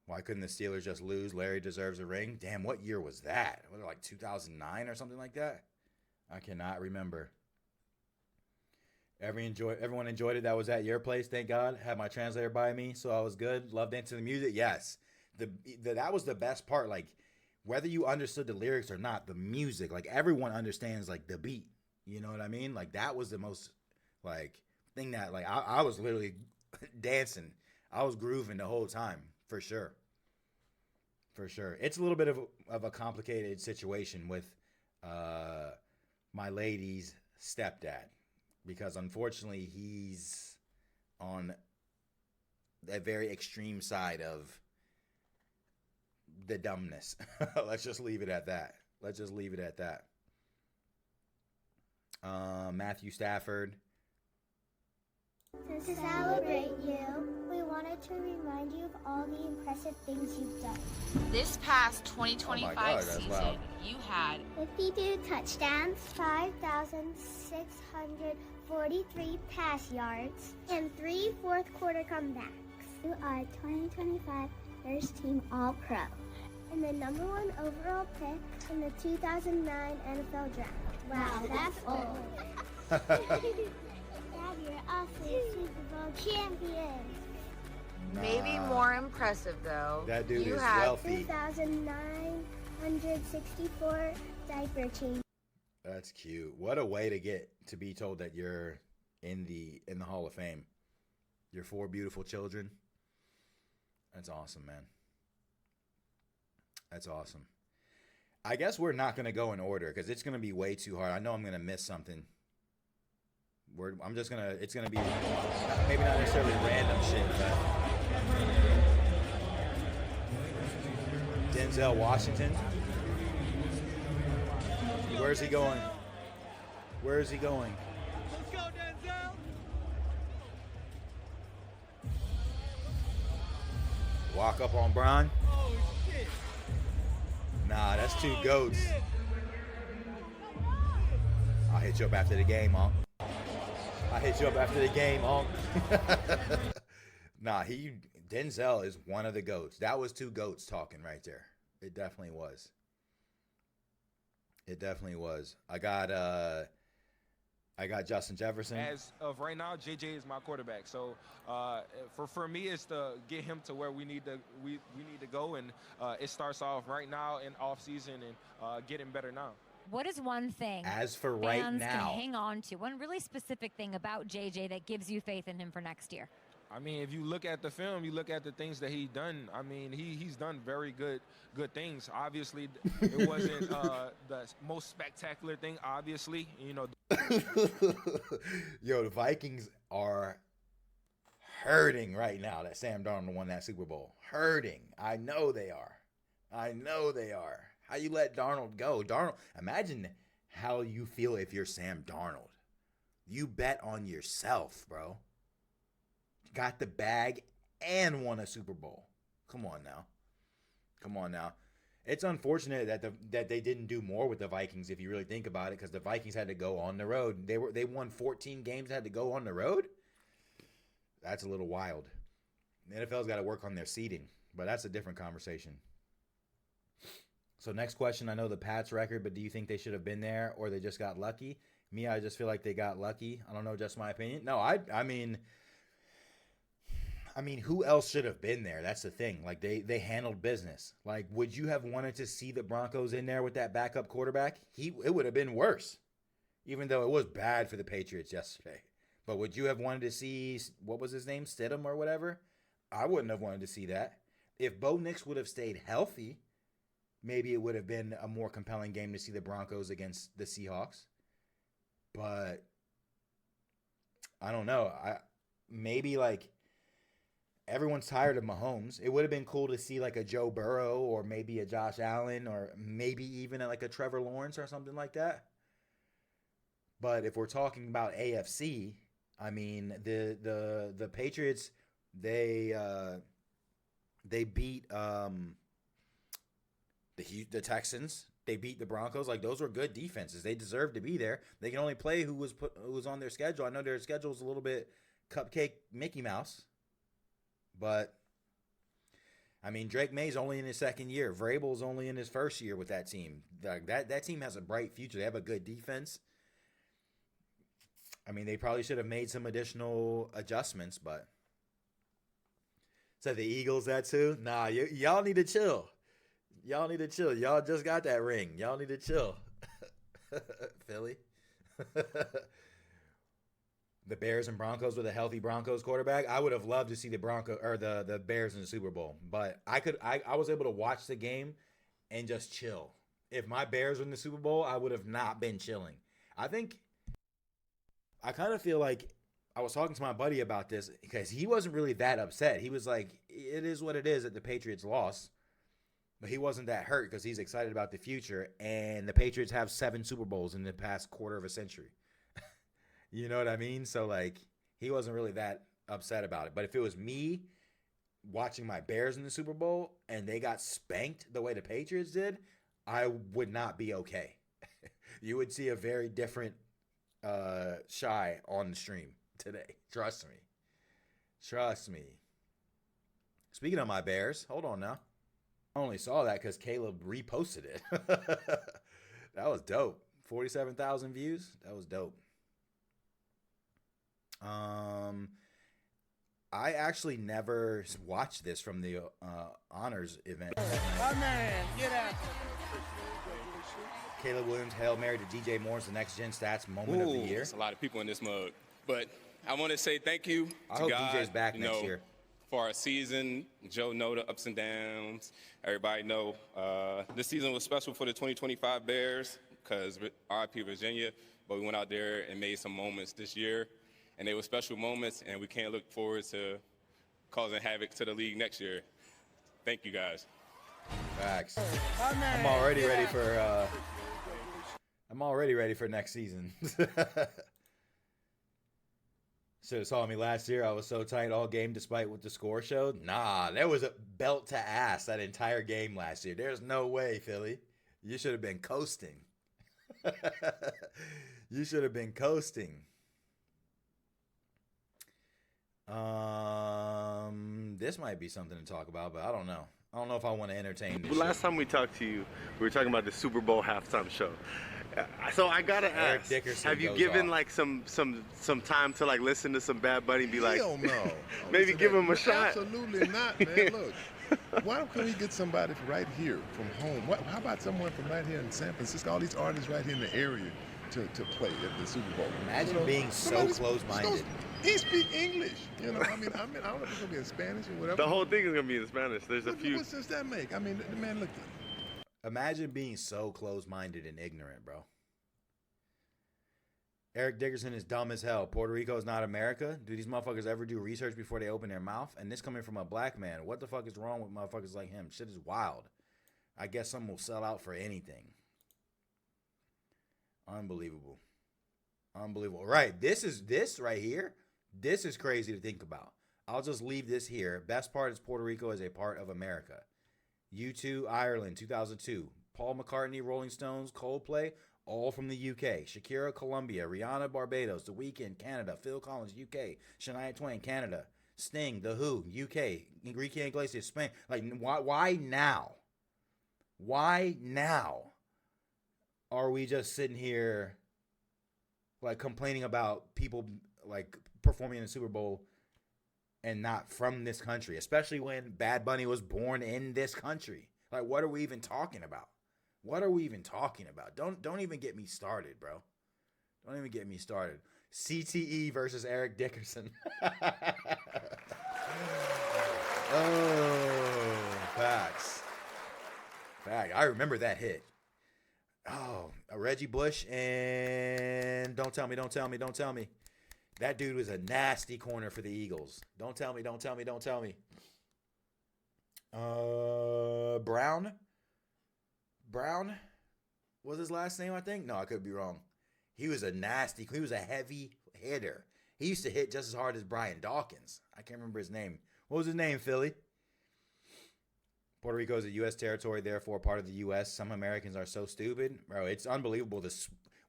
Why couldn't the Steelers just lose? Larry deserves a ring. Damn, what year was that? Was it like 2009 or something like that? I cannot remember. Everyone enjoyed it. That was at your place, thank God. Had my translator by me, so I was good. Loved dancing to the music. Yes. That was the best part. Like, whether you understood the lyrics or not, the music, like, everyone understands, like, the beat. You know what I mean? Like, that was the most, like, thing that, like, I was literally dancing. I was grooving the whole time, for sure. For sure. It's a little bit of a complicated situation with my lady's stepdad, because unfortunately he's on a very extreme side of the dumbness. Let's just leave it at that. Matthew Stafford. To celebrate you, we wanted to remind you of all the impressive things you've done. This past 2025 season, you had 52 touchdowns, 5,643 pass yards, and 3 fourth-quarter comebacks. You are 2025 First Team All-Pro and the #1 overall pick in the 2009 NFL Draft. Wow, that's old. You're also Super Bowl champion. maybe more impressive though. That dude you is had wealthy. 2,964 diaper change. That's cute. What a way to get to be told that you're in the Hall of Fame. Your 4 beautiful children. That's awesome, man. That's awesome. I guess we're not going to go in order because it's going to be way too hard. I know I'm going to miss something. It's going to be maybe not necessarily random shit, but Denzel Washington. Where's he going? Let's go, Denzel. Walk up on Bron. Oh, shit. Nah, that's two goats. Shit. hit you up after the game, Unc. I'll hit you up after the game, Unc. Nah, Denzel is one of the GOATs. That was two GOATs talking right there. It definitely was. It definitely was. I got Justin Jefferson. As of right now, JJ is my quarterback. So for me, it's to get him to where we need to go, and it starts off right now in off season and getting better now. What is one thing as for right fans now can hang on to? One really specific thing about JJ that gives you faith in him for next year? I mean, if you look at the film, you look at the things that he's done. I mean, he's done very good things. Obviously, it wasn't the most spectacular thing. Obviously, you know. Yo, the Vikings are hurting right now that Sam Darnold won that Super Bowl. Hurting. I know they are. How you let Darnold go? Imagine how you feel if you're Sam Darnold. You bet on yourself, bro. Got the bag and won a Super Bowl. Come on now. It's unfortunate that they didn't do more with the Vikings if you really think about it, because the Vikings had to go on the road. They won 14 games and had to go on the road. That's a little wild. The NFL's got to work on their seeding, but that's a different conversation. So next question, I know the Pats record, but do you think they should have been there or they just got lucky? Me, I just feel like they got lucky. I don't know, just my opinion. No, I mean, who else should have been there? That's the thing. Like, they handled business. Like, would you have wanted to see the Broncos in there with that backup quarterback? It would have been worse, even though it was bad for the Patriots yesterday. But would you have wanted to see, what was his name, Stidham or whatever? I wouldn't have wanted to see that. If Bo Nix would have stayed healthy, maybe it would have been a more compelling game to see the Broncos against the Seahawks. But I don't know. Maybe like everyone's tired of Mahomes. It would have been cool to see like a Joe Burrow or maybe a Josh Allen or maybe even like a Trevor Lawrence or something like that. But if we're talking about AFC, I mean the Patriots, they beat the Texans. They beat the Broncos. Like, those were good defenses. They deserve to be there. They can only play who was on their schedule. I know their schedule is a little bit cupcake Mickey Mouse, but I mean, Drake May's only in his second year. Vrabel's only in his first year with that team. That team has a bright future. They have a good defense. I mean, they probably should have made some additional adjustments, but said the Eagles that too. Nah, y'all need to chill. Y'all need to chill. Y'all just got that ring. Y'all need to chill. Philly. The Bears and Broncos with a healthy Broncos quarterback. I would have loved to see the the Bears in the Super Bowl, but I was able to watch the game and just chill. If my Bears were in the Super Bowl, I would have not been chilling. I kind of feel like I was talking to my buddy about this because he wasn't really that upset. He was like, it is what it is that the Patriots lost. But he wasn't that hurt because he's excited about the future. And the Patriots have 7 Super Bowls in the past quarter of a century. You know what I mean? So, like, he wasn't really that upset about it. But if it was me watching my Bears in the Super Bowl and they got spanked the way the Patriots did, I would not be okay. You would see a very different Shy on the stream today. Trust me. Speaking of my Bears, hold on now. I only saw that because Caleb reposted it. That was dope. 47,000 views. That was dope. I actually never watched this from the honors event. My man, get out. Caleb Williams, Hail Mary to DJ Moore's the Next Gen Stats Moment of the Year. There's a lot of people in this mug. But I want to say thank you to I hope God, DJ's back next year. For our season. Joe know the ups and downs. Everybody know this season was special for the 2025 Bears because RIP Virginia, but we went out there and made some moments this year, and they were special moments, and we can't look forward to causing havoc to the league next year. Thank you, guys. Facts. I'm already ready for next season. Should have saw me last year. I was so tight all game despite what the score showed. Nah, there was a belt to ass that entire game last year. There's no way, Philly. You should have been coasting. You should have been coasting. This might be something to talk about, but I don't know. I don't know if I want to entertain this. Last time we talked to you, we were talking about the Super Bowl halftime show. So I gotta ask, Dickerson have you goes given off. like some time to like listen to some Bad Bunny and be like, Hell no. maybe give him a shot? Absolutely not, man. Look, why don't we get somebody from right here, from home? How about someone from right here in San Francisco? All these artists right here in the area to play at the Super Bowl. Imagine being so close-minded. He speak English, you know. I mean, I don't know if it's gonna be in Spanish or whatever. The whole thing is gonna be in Spanish. There's a few. What sense that make? I mean, the man looked at. Imagine being so close-minded and ignorant, bro. Eric Dickerson is dumb as hell. Puerto Rico is not America. Do these motherfuckers ever do research before they open their mouth? And this coming from a black man. What the fuck is wrong with motherfuckers like him? Shit is wild. I guess some will sell out for anything. Unbelievable. Unbelievable. Right. This right here. This is crazy to think about. I'll just leave this here. Best part is Puerto Rico is a part of America. U2, Ireland, 2002. Paul McCartney, Rolling Stones, Coldplay, all from the UK. Shakira, Colombia. Rihanna, Barbados. The Weeknd, Canada. Phil Collins, UK. Shania Twain, Canada. Sting, The Who, UK. Enrique Iglesias, Spain. Like, why now? Why now are we just sitting here like complaining about people like performing in the Super Bowl and not from this country, especially when Bad Bunny was born in this country? Like, what are we even talking about? What are we even talking about? Don't even get me started, bro. Don't even get me started. CTE versus Eric Dickerson. Oh, facts. Fact. I remember that hit. Oh, Reggie Bush and don't tell me. That dude was a nasty corner for the Eagles. Don't tell me. Brown was his last name, I think. No, I could be wrong. He was a heavy hitter. He used to hit just as hard as Brian Dawkins. I can't remember his name. What was his name, Philly? Puerto Rico is a U.S. territory, therefore part of the U.S. Some Americans are so stupid. Bro, it's unbelievable.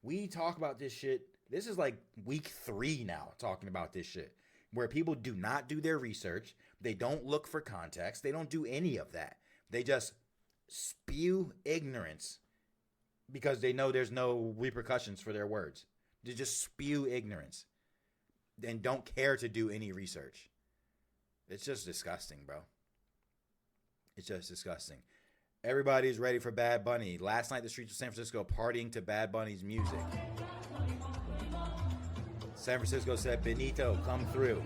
We talk about this shit. This is like week 3 now talking about this shit, where people do not do their research. They don't look for context. They don't do any of that. They just spew ignorance because they know there's no repercussions for their words. They just spew ignorance and don't care to do any research. It's just disgusting, bro. It's just disgusting. Everybody's ready for Bad Bunny. Last night, the streets of San Francisco partying to Bad Bunny's music. San Francisco said, Benito, come through.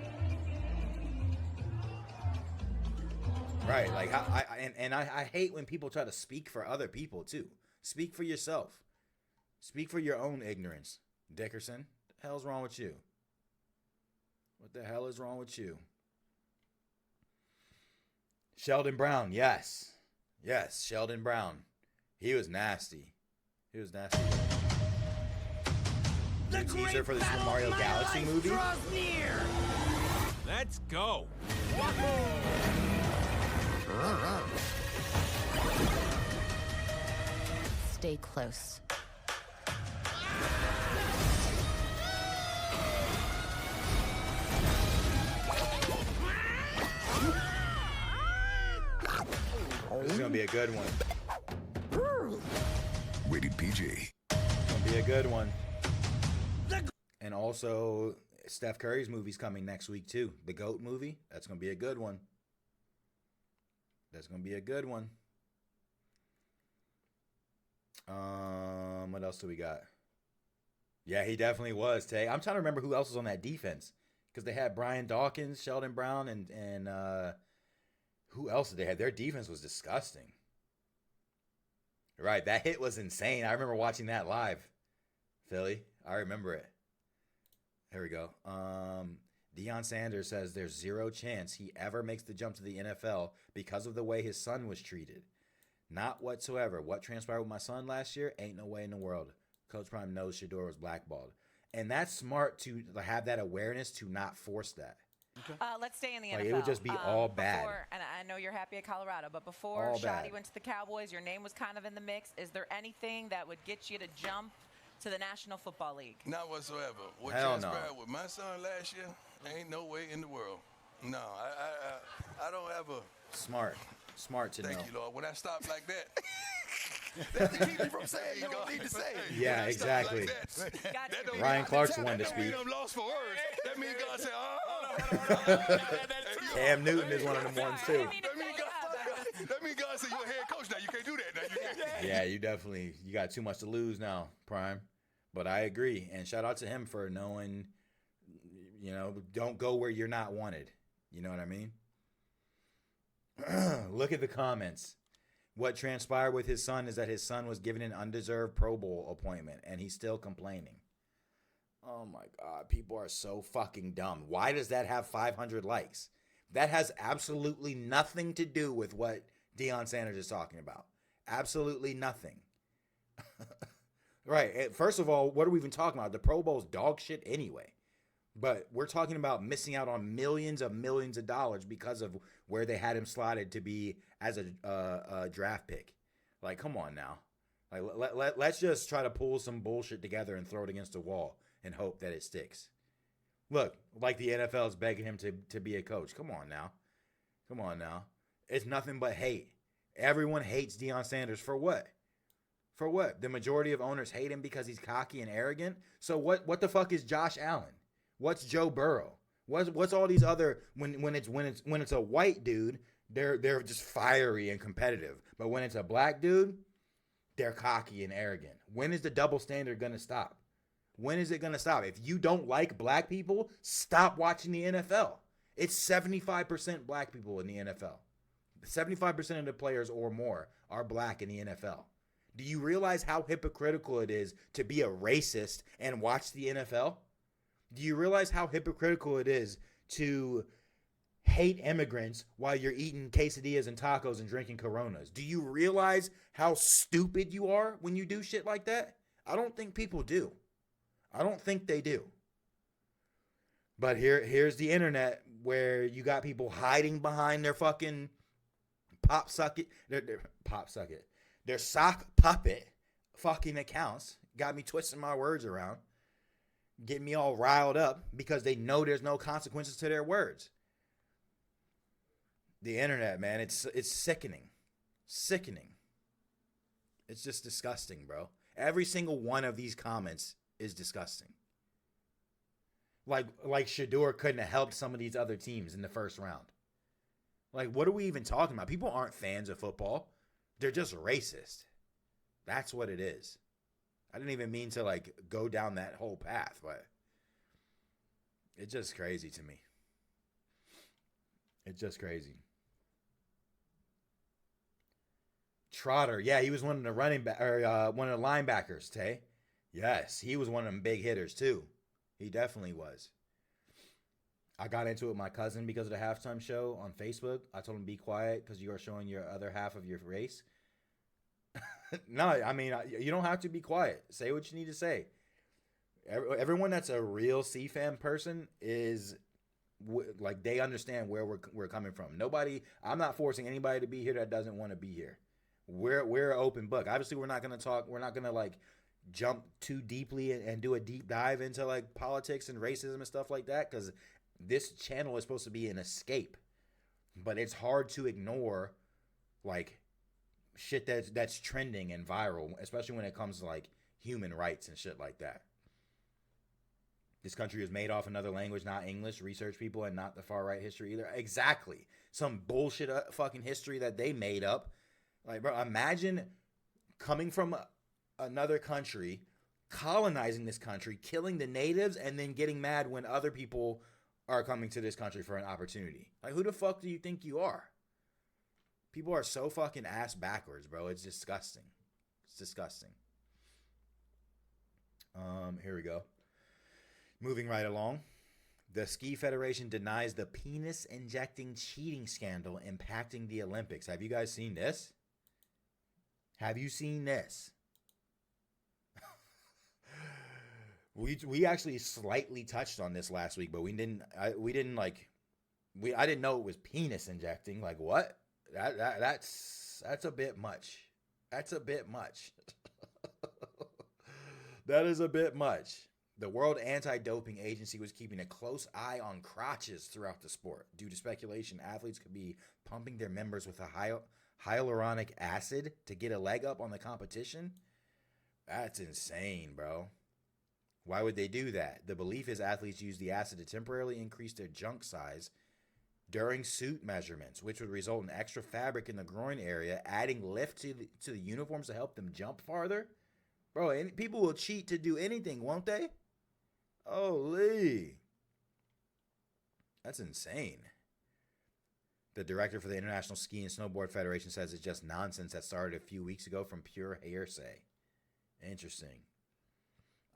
Right, like I hate when people try to speak for other people too. Speak for yourself. Speak for your own ignorance. Dickerson, what the hell's wrong with you? What the hell is wrong with you? Sheldon Brown, yes, Sheldon Brown. He was nasty. The teaser for the Super Mario Galaxy movie. Let's go. Stay close. This is gonna be a good one. Rated PG. It's gonna be a good one. And also, Steph Curry's movie's coming next week too. The GOAT movie. That's gonna be a good one. What else do we got? Yeah, he definitely was, Tay. I'm trying to remember who else was on that defense. Because they had Brian Dawkins, Sheldon Brown, and who else did they have? Their defense was disgusting. Right, that hit was insane. I remember watching that live. Philly, I remember it. Here we go. Deion Sanders says there's zero chance he ever makes the jump to the NFL because of the way his son was treated. Not whatsoever. What transpired with my son last year? Ain't no way in the world. Coach Prime knows Shador was blackballed. And that's smart to have that awareness to not force that. Let's stay in the Like, NFL. it would just be all bad. And I know you're happy at Colorado, but before All Shotty bad. went to the Cowboys, your name was kind of in the mix. Is there anything that would get you to jump to the National Football League? Not whatsoever. What Hell no. transpired with my son last year, ain't no way in the world. No, I don't have a... Smart to know. Thank you, Lord. When I stop like that... That's to keep you from saying you don't need to say. Yeah, exactly. That Ryan Clark's the one to That speak. mean I'm lost for words. That mean God said, Cam Newton is one of them ones too. That mean God said, you're a head coach now. You can't do that now. You can't. Yeah, you got too much to lose now, Prime. But I agree. And shout out to him for knowing, don't go where you're not wanted. You know what I mean? Look at the comments. What transpired with his son is that his son was given an undeserved Pro Bowl appointment, and he's still complaining. Oh my God, people are so fucking dumb. Why does that have 500 likes? That has absolutely nothing to do with what Deion Sanders is talking about. Absolutely nothing. Right. First of all, what are we even talking about? The Pro Bowl's dog shit anyway. But we're talking about missing out on millions of dollars because of where they had him slotted to be as a draft pick. Like, come on now. Like, let's just try to pull some bullshit together and throw it against the wall and hope that it sticks. Look, like the NFL is begging him to be a coach. Come on now. Come on now. It's nothing but hate. Everyone hates Deion Sanders for what? For what? The majority of owners hate him because he's cocky and arrogant. So what the fuck is Josh Allen? What's Joe Burrow? What's all these other when it's a white dude, they're just fiery and competitive. But when it's a black dude, they're cocky and arrogant. When is the double standard gonna stop? When is it gonna stop? If you don't like black people, stop watching the NFL. It's 75% black people in the NFL. 75% of the players or more are black in the NFL. Do you realize how hypocritical it is to be a racist and watch the NFL? Do you realize how hypocritical it is to hate immigrants while you're eating quesadillas and tacos and drinking Coronas? Do you realize how stupid you are when you do shit like that? I don't think people do. I don't think they do. But here's the internet where you got people hiding behind their fucking their sock puppet fucking accounts. Got me twisting my words around. Getting me all riled up because they know there's no consequences to their words. The internet, man, it's sickening. Sickening. It's just disgusting, bro. Every single one of these comments is disgusting. Like Shador couldn't have helped some of these other teams in the first round. Like, what are we even talking about? People aren't fans of football. They're just racist. That's what it is. I didn't even mean to go down that whole path, but it's just crazy to me. It's just crazy. Trotter, yeah, he was one of the one of the linebackers, Tay. Yes, he was one of them big hitters too. He definitely was. I got into it with my cousin because of the halftime show on Facebook. I told him be quiet because you are showing your other half of your race. No, I mean, you don't have to be quiet. Say what you need to say. Everyone that's a real CFam person is they understand where we're coming from. I'm not forcing anybody to be here that doesn't want to be here. We're an open book. Obviously, we're not going to talk. We're not going to jump too deeply and do a deep dive into politics and racism and stuff like that, because this channel is supposed to be an escape. But it's hard to ignore shit that's trending and viral, especially when it comes to human rights and shit like that. This country is made off another language, not English. Research people, and not the far right history either. Exactly. Some bullshit fucking history that they made up. Bro, imagine coming from another country, colonizing this country, killing the natives, and then getting mad when other people are coming to this country for an opportunity. Who the fuck do you think you are? People are so fucking ass backwards, bro. It's disgusting. It's disgusting. Here we go. Moving right along. The Ski Federation denies the penis-injecting cheating scandal impacting the Olympics. Have you guys seen this? Have you seen this? We actually slightly touched on this last week, but I didn't know it was penis injecting. What? That's a bit much. That's a bit much. That is a bit much. The World Anti-Doping Agency was keeping a close eye on crotches throughout the sport. Due to speculation, athletes could be pumping their members with a hyaluronic acid to get a leg up on the competition. That's insane, bro. Why would they do that? The belief is athletes use the acid to temporarily increase their junk size during suit measurements, which would result in extra fabric in the groin area, adding lift to the uniforms to help them jump farther. Bro, people will cheat to do anything, won't they? Holy. That's insane. The director for the International Ski and Snowboard Federation says it's just nonsense that started a few weeks ago from pure hearsay. Interesting.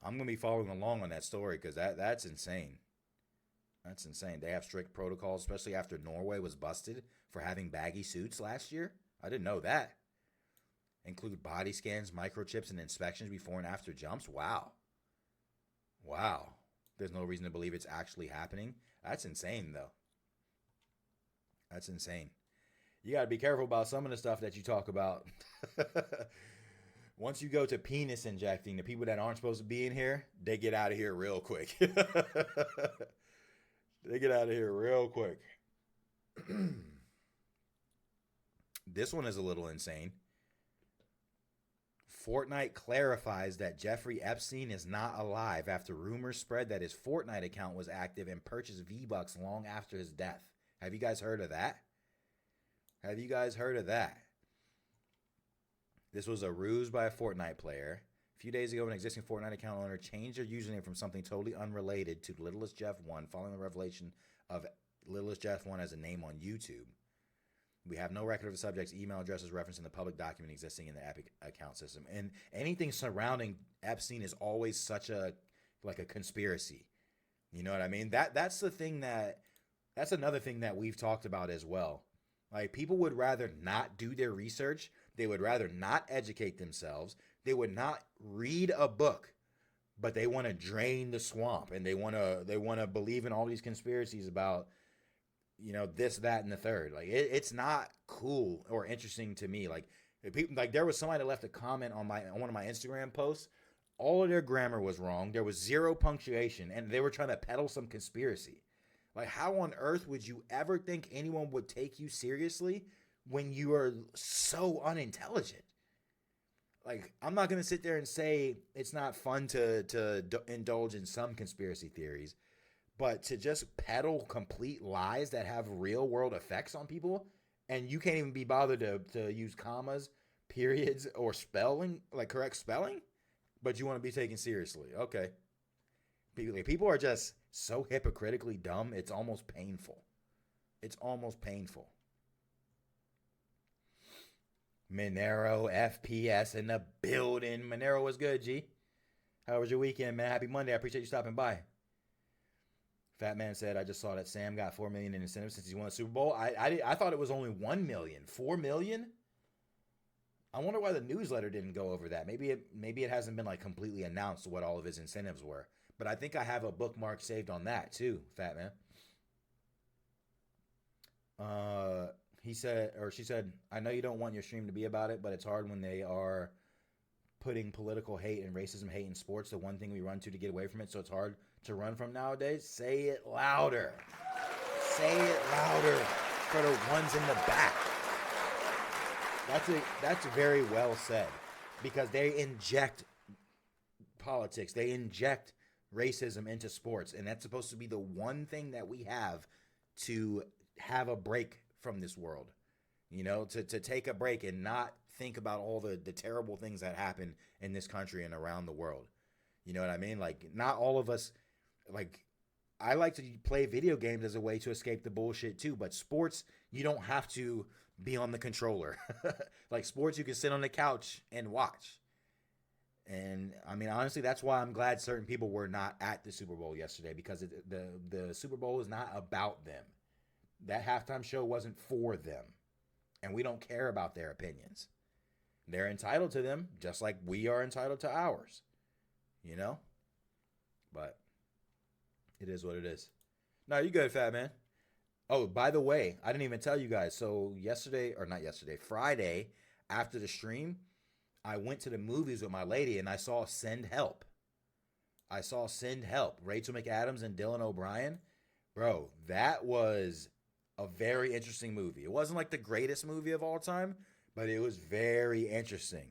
I'm going to be following along on that story because that's insane. That's insane. They have strict protocols, especially after Norway was busted for having baggy suits last year. I didn't know that. Include body scans, microchips, and inspections before and after jumps. Wow. Wow. There's no reason to believe it's actually happening. That's insane, though. That's insane. You got to be careful about some of the stuff that you talk about. Once you go to penis injecting, the people that aren't supposed to be in here, they get out of here real quick. They get out of here real quick. This one is a little insane. Fortnight clarifies that Jeffrey Epstein is not alive after rumors spread that his Fortnite account was active and purchased V-Bucks long after his death. Have you guys heard of that? Have you guys heard of that? This was a ruse by a Fortnite player. A few days ago, an existing Fortnite account owner changed their username from something totally unrelated to Littlest Jeff 1 following the revelation of Littlest Jeff 1 as a name on YouTube. We have no record of the subject's email addresses referenced in the public document existing in the Epic account system. And anything surrounding Epstein is always such a conspiracy. You know what I mean? That's another thing that we've talked about as well. Like, people would rather not do their research. They would rather not educate themselves. They would not read a book, but they want to drain the swamp, and they want to believe in all these conspiracies about, you know, this, that, and the third. Like, it's not cool or interesting to me. Like, people, like, there was somebody that left a comment on one of my Instagram posts. All of their grammar was wrong. There was zero punctuation, and they were trying to peddle some conspiracy. Like, how on earth would you ever think anyone would take you seriously when you are so unintelligent? Like, I'm not going to sit there and say it's not fun to indulge in some conspiracy theories, but to just peddle complete lies that have real world effects on people, and you can't even be bothered to use commas, periods, or spelling, like correct spelling, but you want to be taken seriously. Okay. People are just so hypocritically dumb, it's almost painful. It's almost painful. Monero FPS in the building. Monero was good, G. How was your weekend, man? Happy Monday. I appreciate you stopping by. Fat Man said, I just saw that Sam got $4 million in incentives since he won the Super Bowl. I thought it was only $1 million. $4 million? I wonder why the newsletter didn't go over that. Maybe it hasn't been like completely announced what all of his incentives were. But I think I have a bookmark saved on that too, Fat Man. He said, or she said, I know you don't want your stream to be about it, but it's hard when they are putting political hate and racism hate in sports, the one thing we run to get away from it, so it's hard to run from nowadays. Say it louder. Say it louder for the ones in the back. That's very well said, because they inject politics. They inject racism into sports, and that's supposed to be the one thing that we have to have a break from this world, you know, to take a break and not think about all the terrible things that happen in this country and around the world. You know what I mean? Like, not all of us, like, I like to play video games as a way to escape the bullshit too, but sports, you don't have to be on the controller. Like, sports, you can sit on the couch and watch. And I mean, honestly, that's why I'm glad certain people were not at the Super Bowl yesterday, because the Super Bowl is not about them. That halftime show wasn't for them, and we don't care about their opinions. They're entitled to them, just like we are entitled to ours, you know? But it is what it is. No, you good, Fat Man. Oh, by the way, I didn't even tell you guys. So Friday, after the stream, I went to the movies with my lady, and I saw Send Help. I saw Send Help, Rachel McAdams and Dylan O'Brien. Bro, that was a very interesting movie. It wasn't like the greatest movie of all time, but it was very interesting.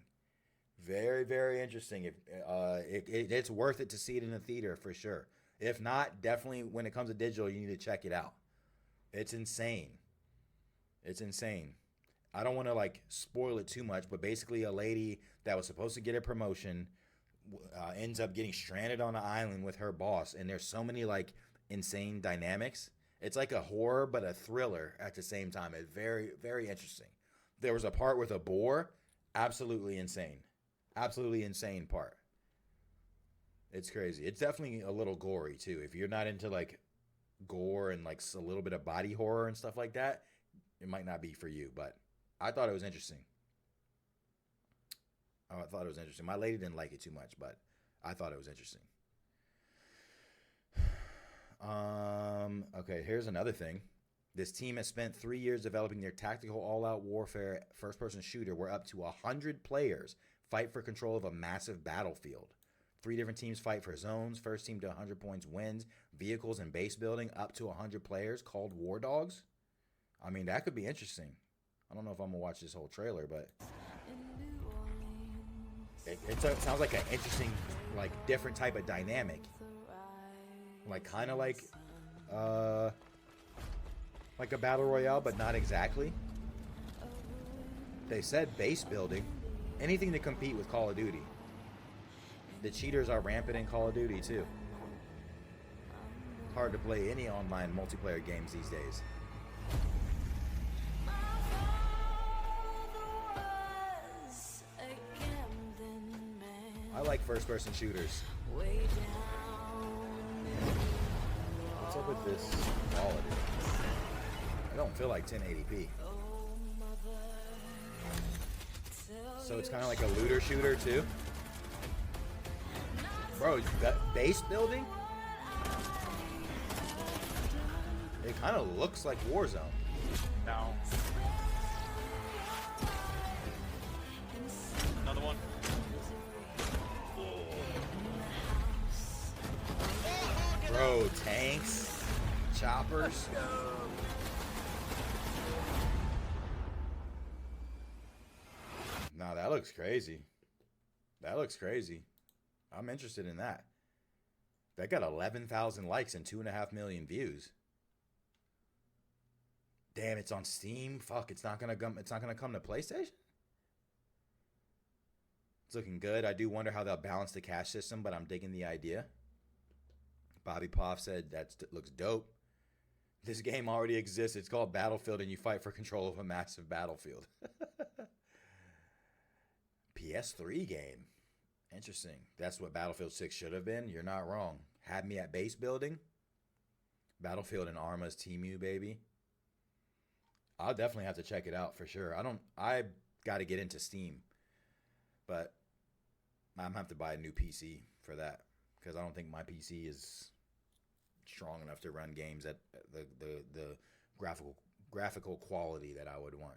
Very, very interesting. It's worth it to see it in the theater for sure. If not, definitely when it comes to digital, you need to check it out. It's insane. It's insane. I don't want to like spoil it too much, but basically a lady that was supposed to get a promotion ends up getting stranded on an island with her boss, and there's so many like insane dynamics. It's like a horror but a thriller at the same time. It's very, very interesting. There was a part with a boar, absolutely insane. Absolutely insane part. It's crazy. It's definitely a little gory too. If you're not into like gore and like a little bit of body horror and stuff like that, it might not be for you, but I thought it was interesting. I thought it was interesting. My lady didn't like it too much, but I thought it was interesting. Okay, here's another thing. This team has spent 3 years developing their tactical all-out warfare first-person shooter where up to 100 players fight for control of a massive battlefield. 3 different teams fight for zones. First team to 100 points wins. Vehicles and base building up to 100 players called Wardogs. I mean, that could be interesting. I don't know if I'm going to watch this whole trailer, but it sounds like an interesting, like, different type of dynamic. Like, kind of like a battle royale, but not exactly. They said base building. Anything to compete with Call of Duty. The cheaters are rampant in Call of Duty, too. Hard to play any online multiplayer games these days. I like first-person shooters. What's up with this quality? I don't feel like 1080p. So it's kind of like a looter shooter too. Bro, that base building? It kind of looks like Warzone. Now. Another one. Bro, tanks, choppers. Nah, that looks crazy. That looks crazy. I'm interested in that. That got 11,000 likes and 2.5 million views. Damn, it's on Steam. Fuck, it's not gonna come. It's not gonna come to PlayStation. It's looking good. I do wonder how they'll balance the cash system, but I'm digging the idea. Bobby Poff said that looks dope. This game already exists. It's called Battlefield, and you fight for control of a massive battlefield. PS3 game. Interesting. That's what Battlefield 6 should have been. You're not wrong. Had me at base building. Battlefield and Arma's Temu, baby. I'll definitely have to check it out for sure. I got to get into Steam. But I'm going to have to buy a new PC for that. Because I don't think my PC is strong enough to run games at the graphical quality that I would want.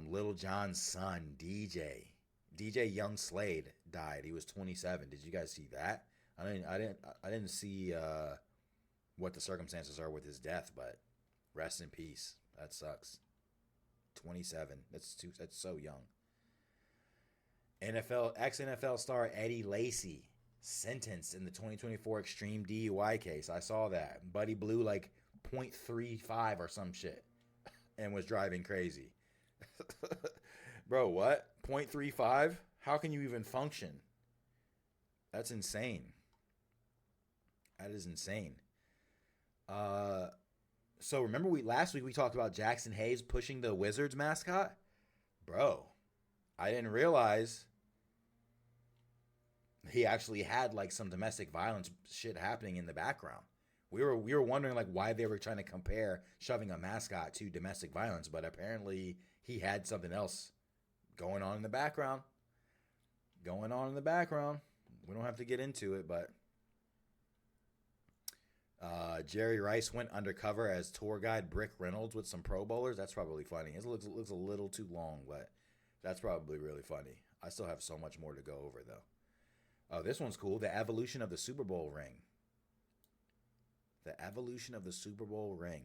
Little John's son, DJ Young Slade died. He was 27. Did you guys see that? I didn't see what the circumstances are with his death, but rest in peace. That sucks. 27. That's so young. Ex-NFL star Eddie Lacy sentenced in the 2024 extreme DUI case. I saw that. Buddy blew like .35 or some shit and was driving crazy. Bro, what? .35? How can you even function? That's insane. That is insane. So remember last week we talked about Jackson Hayes pushing the Wizards mascot? Bro, I didn't realize he actually had like some domestic violence shit happening in the background. We were wondering like why they were trying to compare shoving a mascot to domestic violence, but apparently he had something else going on in the background. We don't have to get into it, but Jerry Rice went undercover as tour guide Brick Reynolds with some Pro Bowlers. That's probably funny. It looks a little too long, but that's probably really funny. I still have so much more to go over though. Oh, this one's cool. The evolution of the Super Bowl ring. The evolution of the Super Bowl ring.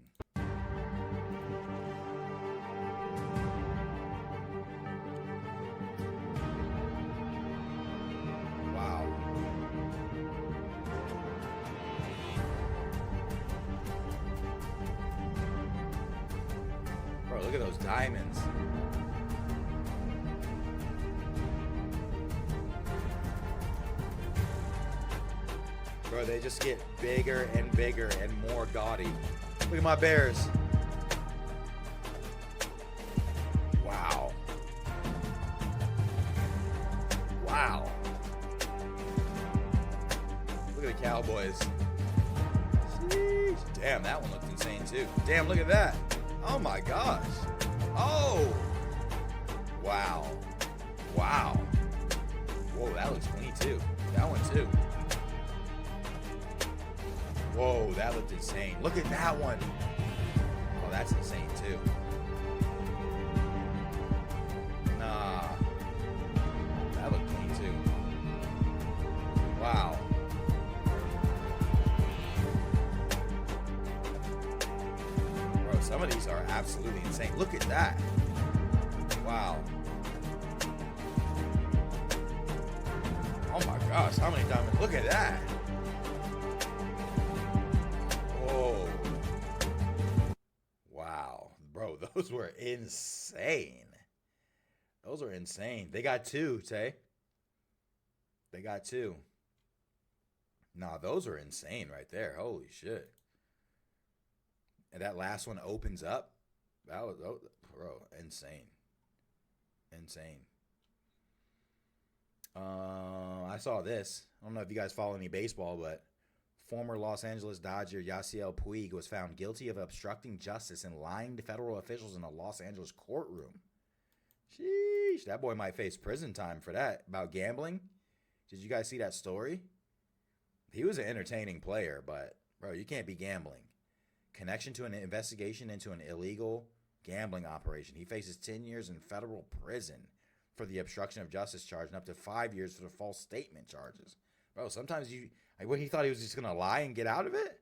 Wow. Bro, look at those diamonds. Bro, they just get bigger and bigger and more gaudy. Look at my Bears. Wow. Wow. Look at the Cowboys. Sheesh. Damn, that one looks insane too. Damn, look at that. Oh my gosh. Oh. Wow. Wow. Whoa, that looks clean too. That one too. Whoa, that looked insane. Look at that one. Oh, that's insane too. Nah. That looked clean too. Wow. Bro, some of these are absolutely insane. Look at that. Wow. Oh my gosh, how many diamonds? Look at that. Whoa. Wow. Bro, those were insane. Those are insane. They got two, Tay. They got two. Nah, those are insane right there. Holy shit. And that last one opens up. That was, bro, insane. Insane. I saw this. I don't know if you guys follow any baseball, but former Los Angeles Dodger Yasiel Puig was found guilty of obstructing justice and lying to federal officials in a Los Angeles courtroom. Sheesh, that boy might face prison time for that. About gambling. Did you guys see that story? He was an entertaining player, but, bro, you can't be gambling. Connection to an investigation into an illegal gambling operation. He faces 10 years in federal prison for the obstruction of justice charge and up to 5 years for the false statement charges. Bro, sometimes what, he thought he was just going to lie and get out of it?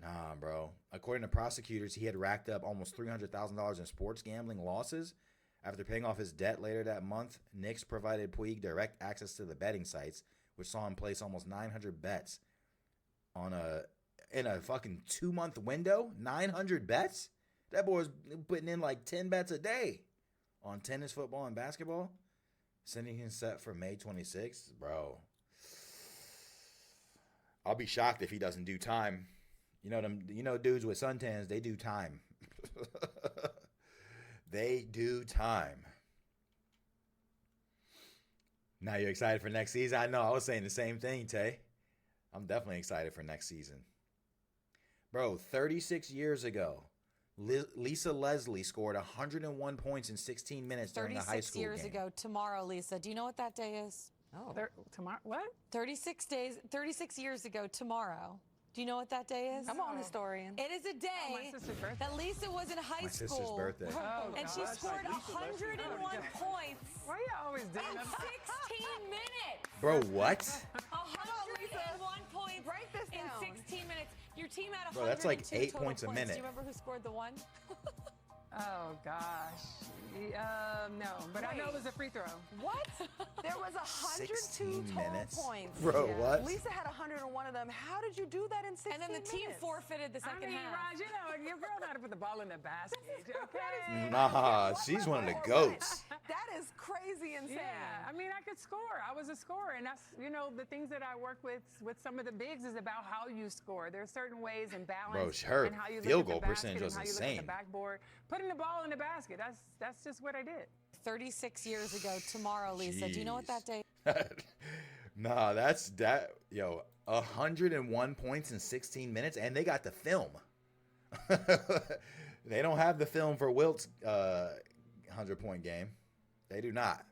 Nah, bro. According to prosecutors, he had racked up almost $300,000 in sports gambling losses. After paying off his debt later that month, Knicks provided Puig direct access to the betting sites, which saw him place almost 900 bets in a fucking 2-month window. 900 bets? That boy was putting in like 10 bets a day on tennis, football, and basketball. Sending him set for May 26th. Bro, I'll be shocked if he doesn't do time. You know them. You know dudes with suntans, they do time. They do time. Now you're excited for next season? I know. I was saying the same thing, Tay. I'm definitely excited for next season. Bro, 36 years ago, Lisa Leslie scored 101 points in 16 minutes during a high school game. 36 years ago tomorrow, Lisa. Do you know what that day is? Oh. Tomorrow? What? 36 years ago tomorrow. Do you know what that day is? Come on, historian. It is a day that Lisa was in high school. My sister's birthday. And she scored 101 points. Why you always doing in that? 16 minutes. Bro, what? 101 points Break this in down. 16 minutes. Your team had 102 Bro, that's like 8 total points a points. minute. Do you remember who scored the one? Oh, gosh. No, but I know it was a free throw. What? There was 102 16 total minutes? points. Bro, what? Lisa had 101 of them. How did you do that in 16 And then the team minutes? forfeited the second half. Raj, you know, your girl know how to put the ball in the basket, okay? Nah, she's one of the goats. That is crazy insane. Yeah, I mean, I could score. I was a scorer, and that's, you know, the things that I work with some of the bigs is about how you score. There's certain ways and balance. Bro, her and how you field look at goal the percentage basket was and how you insane. look at the backboard. Putting the ball in the basket, that's just what I did. 36 years ago tomorrow, Lisa. Do you know what that day? Nah, that's that. Yo, 101 points in 16 minutes, and they got the film. They don't have the film for Wilt's 100-point game. They do not.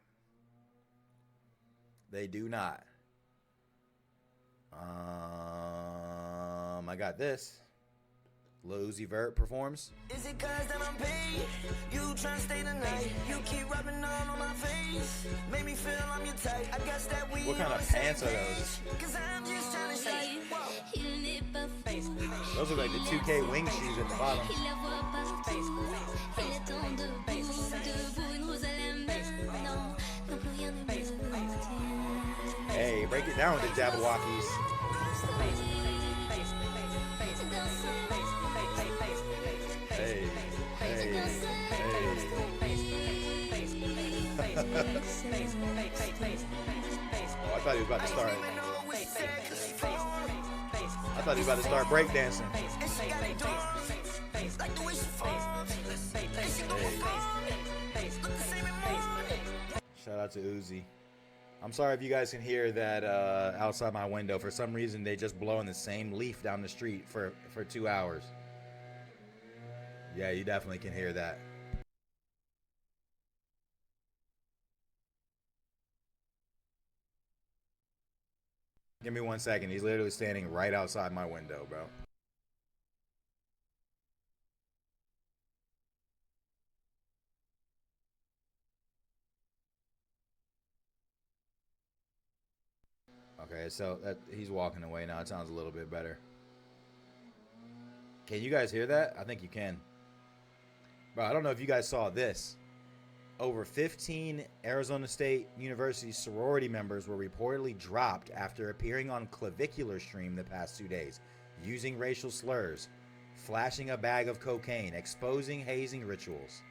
They do not. I got this. Lil Uzi Vert performs. Is it cause that I'm paid? You tryna stay the night. You keep rubbing on my face. Make me feel I'm your type. I guess that we What kind of pants are those? Cause I'm just tryna say, Those are like the 2K wing shoes at the bottom. Hey, break it down with the Jabbawockees. Hey, hey, Oh, I thought he was about to start. I thought he was about to start breakdancing. Shout out to Uzi. I'm sorry if you guys can hear that outside my window. For some reason, they just blowing the same leaf down the street for 2 hours. Yeah, you definitely can hear that. Give me 1 second. He's literally standing right outside my window, bro. Okay, so he's walking away now. It sounds a little bit better. Can you guys hear that? I think you can. Bro, I don't know if you guys saw this. Over 15 Arizona State University sorority members were reportedly dropped after appearing on Clavicular stream the past 2 days, using racial slurs, flashing a bag of cocaine, exposing hazing rituals.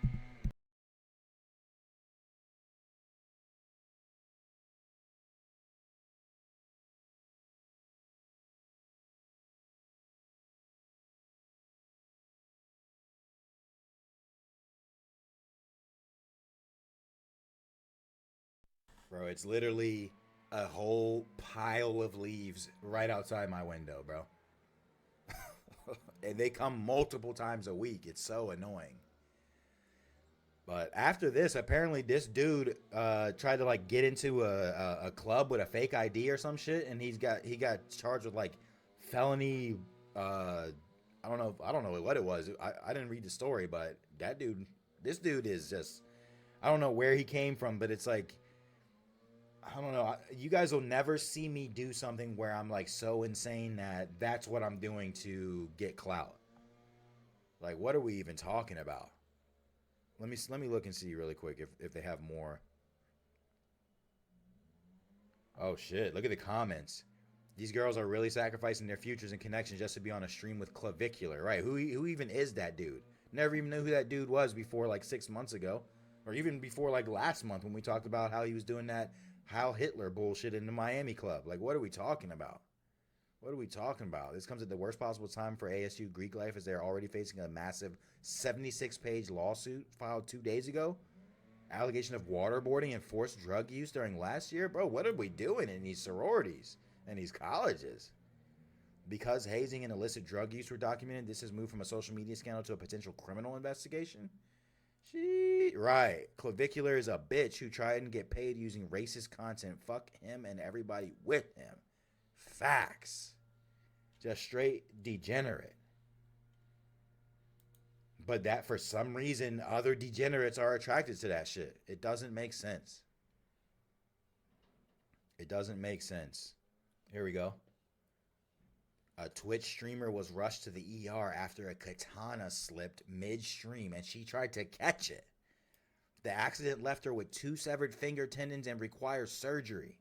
Bro, it's literally a whole pile of leaves right outside my window, bro. And they come multiple times a week. It's so annoying. But after this, apparently this dude tried to like get into a club with a fake ID or some shit, and he got charged with like felony. I don't know what it was. I didn't read the story, but this dude is just, I don't know where he came from, but it's like, I don't know. You guys will never see me do something where I'm like so insane that that's what I'm doing to get clout. Like, what are we even talking about? Let me look and see really quick if they have more. Oh shit! Look at the comments. These girls are really sacrificing their futures and connections just to be on a stream with Clavicular, right? Who even is that dude? Never even knew who that dude was before like 6 months ago, or even before like last month when we talked about how he was doing that Heil Hitler bullshit in the Miami club. Like, what are we talking about? What are we talking about? This comes at the worst possible time for ASU Greek life, as they're already facing a massive 76-page lawsuit filed 2 days ago. Allegation of waterboarding and forced drug use during last year. Bro, what are we doing in these sororities and these colleges? Because hazing and illicit drug use were documented, this has moved from a social media scandal to a potential criminal investigation. Right. Clavicular is a bitch who tried and get paid using racist content. Fuck him and everybody with him. Facts. Just straight degenerate. But that, for some reason, other degenerates are attracted to that shit. It doesn't make sense. It doesn't make sense. Here we go. A Twitch streamer was rushed to the ER after a katana slipped mid-stream and she tried to catch it. The accident left her with 2 severed finger tendons and requires surgery.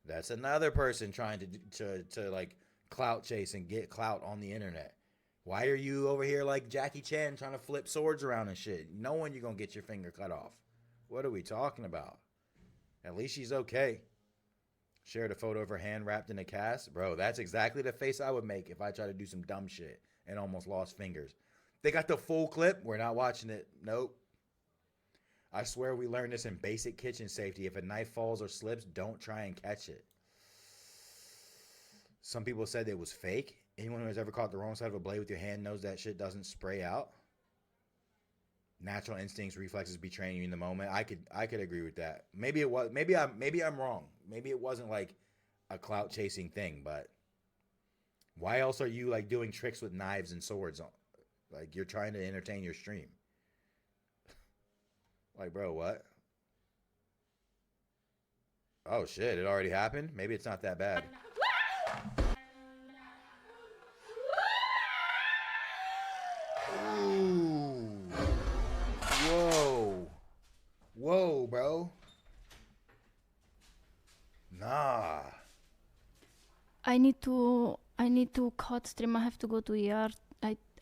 That's another person trying to like clout chase and get clout on the internet. Why are you over here like Jackie Chan trying to flip swords around and shit, knowing you're going to get your finger cut off? What are we talking about? At least she's okay. Shared a photo of her hand wrapped in a cast. Bro, that's exactly the face I would make if I tried to do some dumb shit and almost lost fingers. They got the full clip. We're not watching it. Nope. I swear we learned this in basic kitchen safety. If a knife falls or slips, don't try and catch it. Some people said it was fake. Anyone who has ever caught the wrong side of a blade with your hand knows that shit doesn't spray out. Natural instincts, reflexes betraying you in the moment. I could agree with that. Maybe it was. Maybe I'm wrong. Maybe it wasn't like a clout chasing thing. But why else are you like doing tricks with knives and swords Like, you're trying to entertain your stream. Like, bro, what? Oh, shit. It already happened? Maybe it's not that bad. Ooh. Whoa. Whoa, bro. Nah. I need to cut stream. I have to go to ER.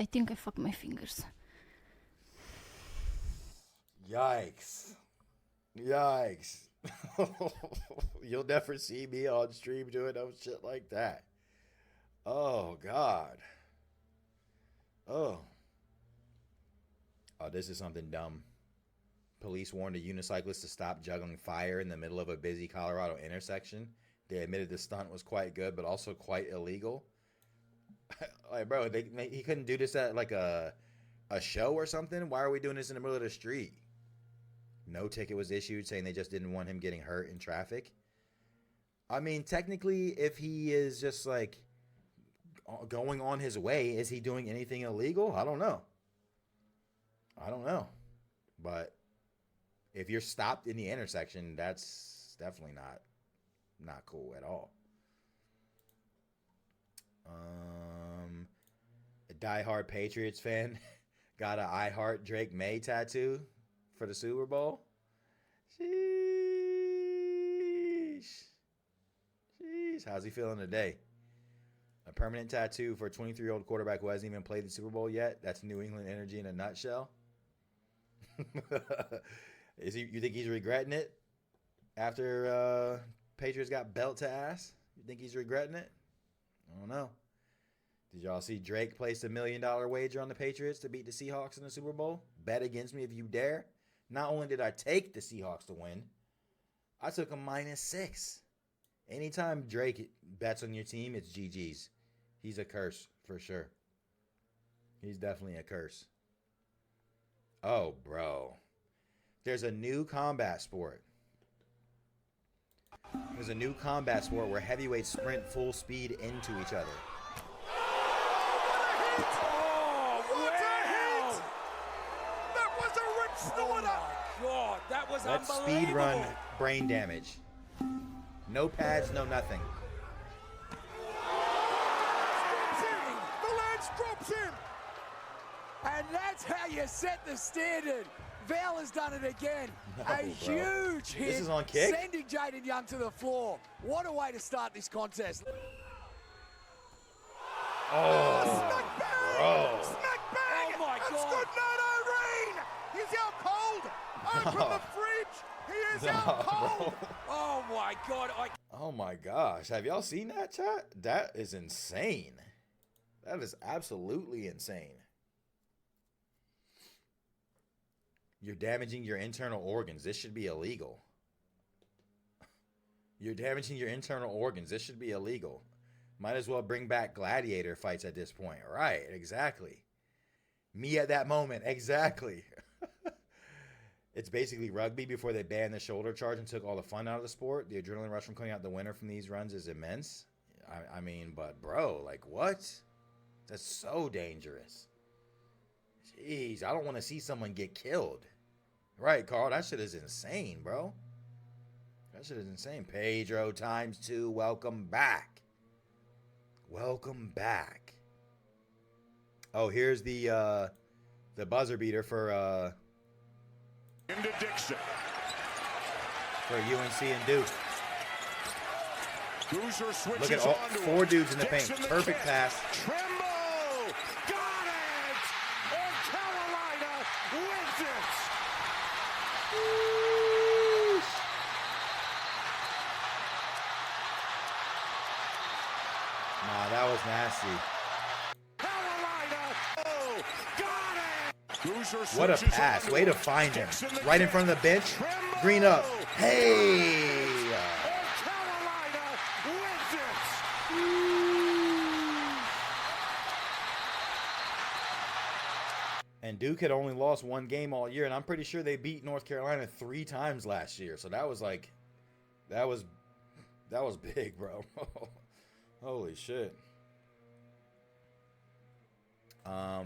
I think I fucked my fingers. Yikes. Yikes. You'll never see me on stream doing no shit like that. Oh, God. Oh. Oh, this is something dumb. Police warned a unicyclist to stop juggling fire in the middle of a busy Colorado intersection. They admitted the stunt was quite good, but also quite illegal. Like, bro, he couldn't do this at like a show or something? Why are we doing this in the middle of the street? No ticket was issued, saying they just didn't want him getting hurt in traffic. I mean, technically, if he is just like going on his way, is he doing anything illegal? I don't know. I don't know. But if you're stopped in the intersection, that's definitely not cool at all. A diehard Patriots fan got an I Heart Drake Maye tattoo for the Super Bowl. Sheesh. Sheesh. How's he feeling today? A permanent tattoo for a 23-year-old quarterback who hasn't even played the Super Bowl yet. That's New England energy in a nutshell. You think he's regretting it after Patriots got belt to ass? You think he's regretting it? I don't know. Did y'all see Drake placed $1 million wager on the Patriots to beat the Seahawks in the Super Bowl? Bet against me if you dare. Not only did I take the Seahawks to win, I took a -6. Anytime Drake bets on your team, it's GG's. He's a curse for sure. He's definitely a curse. Oh, bro. There's a new combat sport. There's a new combat sport where heavyweights sprint full speed into each other. Oh, what a hit! That was a rip snorter! Oh my God, that was Let's unbelievable! speed run brain damage. No pads, no nothing. The Lance drops him! And that's how you set the standard. Val has done it again. No, a bro. huge hit. This is on kick? Sending Jaden Young to the floor. What a way to start this contest. Oh, smack bang! bro. Smack bang! Oh my God! That's good, Nato Irene! He's out cold! Open the fridge! He is out cold! Bro. Oh my God! Oh my gosh. Have y'all seen that, chat? That is insane. That is absolutely insane. You're damaging your internal organs. This should be illegal. You're damaging your internal organs. This should be illegal. Might as well bring back gladiator fights at this point. Right, exactly. Me at that moment, exactly. It's basically rugby before they banned the shoulder charge and took all the fun out of the sport. The adrenaline rush from coming out the winner from these runs is immense. I mean, but bro, like what? That's so dangerous. Jeez, I don't want to see someone get killed. Right, Carl, that shit is insane, bro. That shit is insane. Pedro ×2, welcome back. Welcome back. Oh, here's the buzzer beater for Into Dickerson. For UNC and Duke. Loser switches Look at all, on to 4 dudes in the paint. Dixon Perfect catch. pass. Trimble! Got it! And Carolina wins it! Nah, that was nasty. Carolina! Oh, got it! Loser What a switches pass. on to Way to find him. Dixon Right in front of the bench. Green up. Hey! Carolina wins it! And Duke had only lost 1 game all year, and I'm pretty sure they beat North Carolina 3 times last year. So that was like, that was big, bro. Holy shit.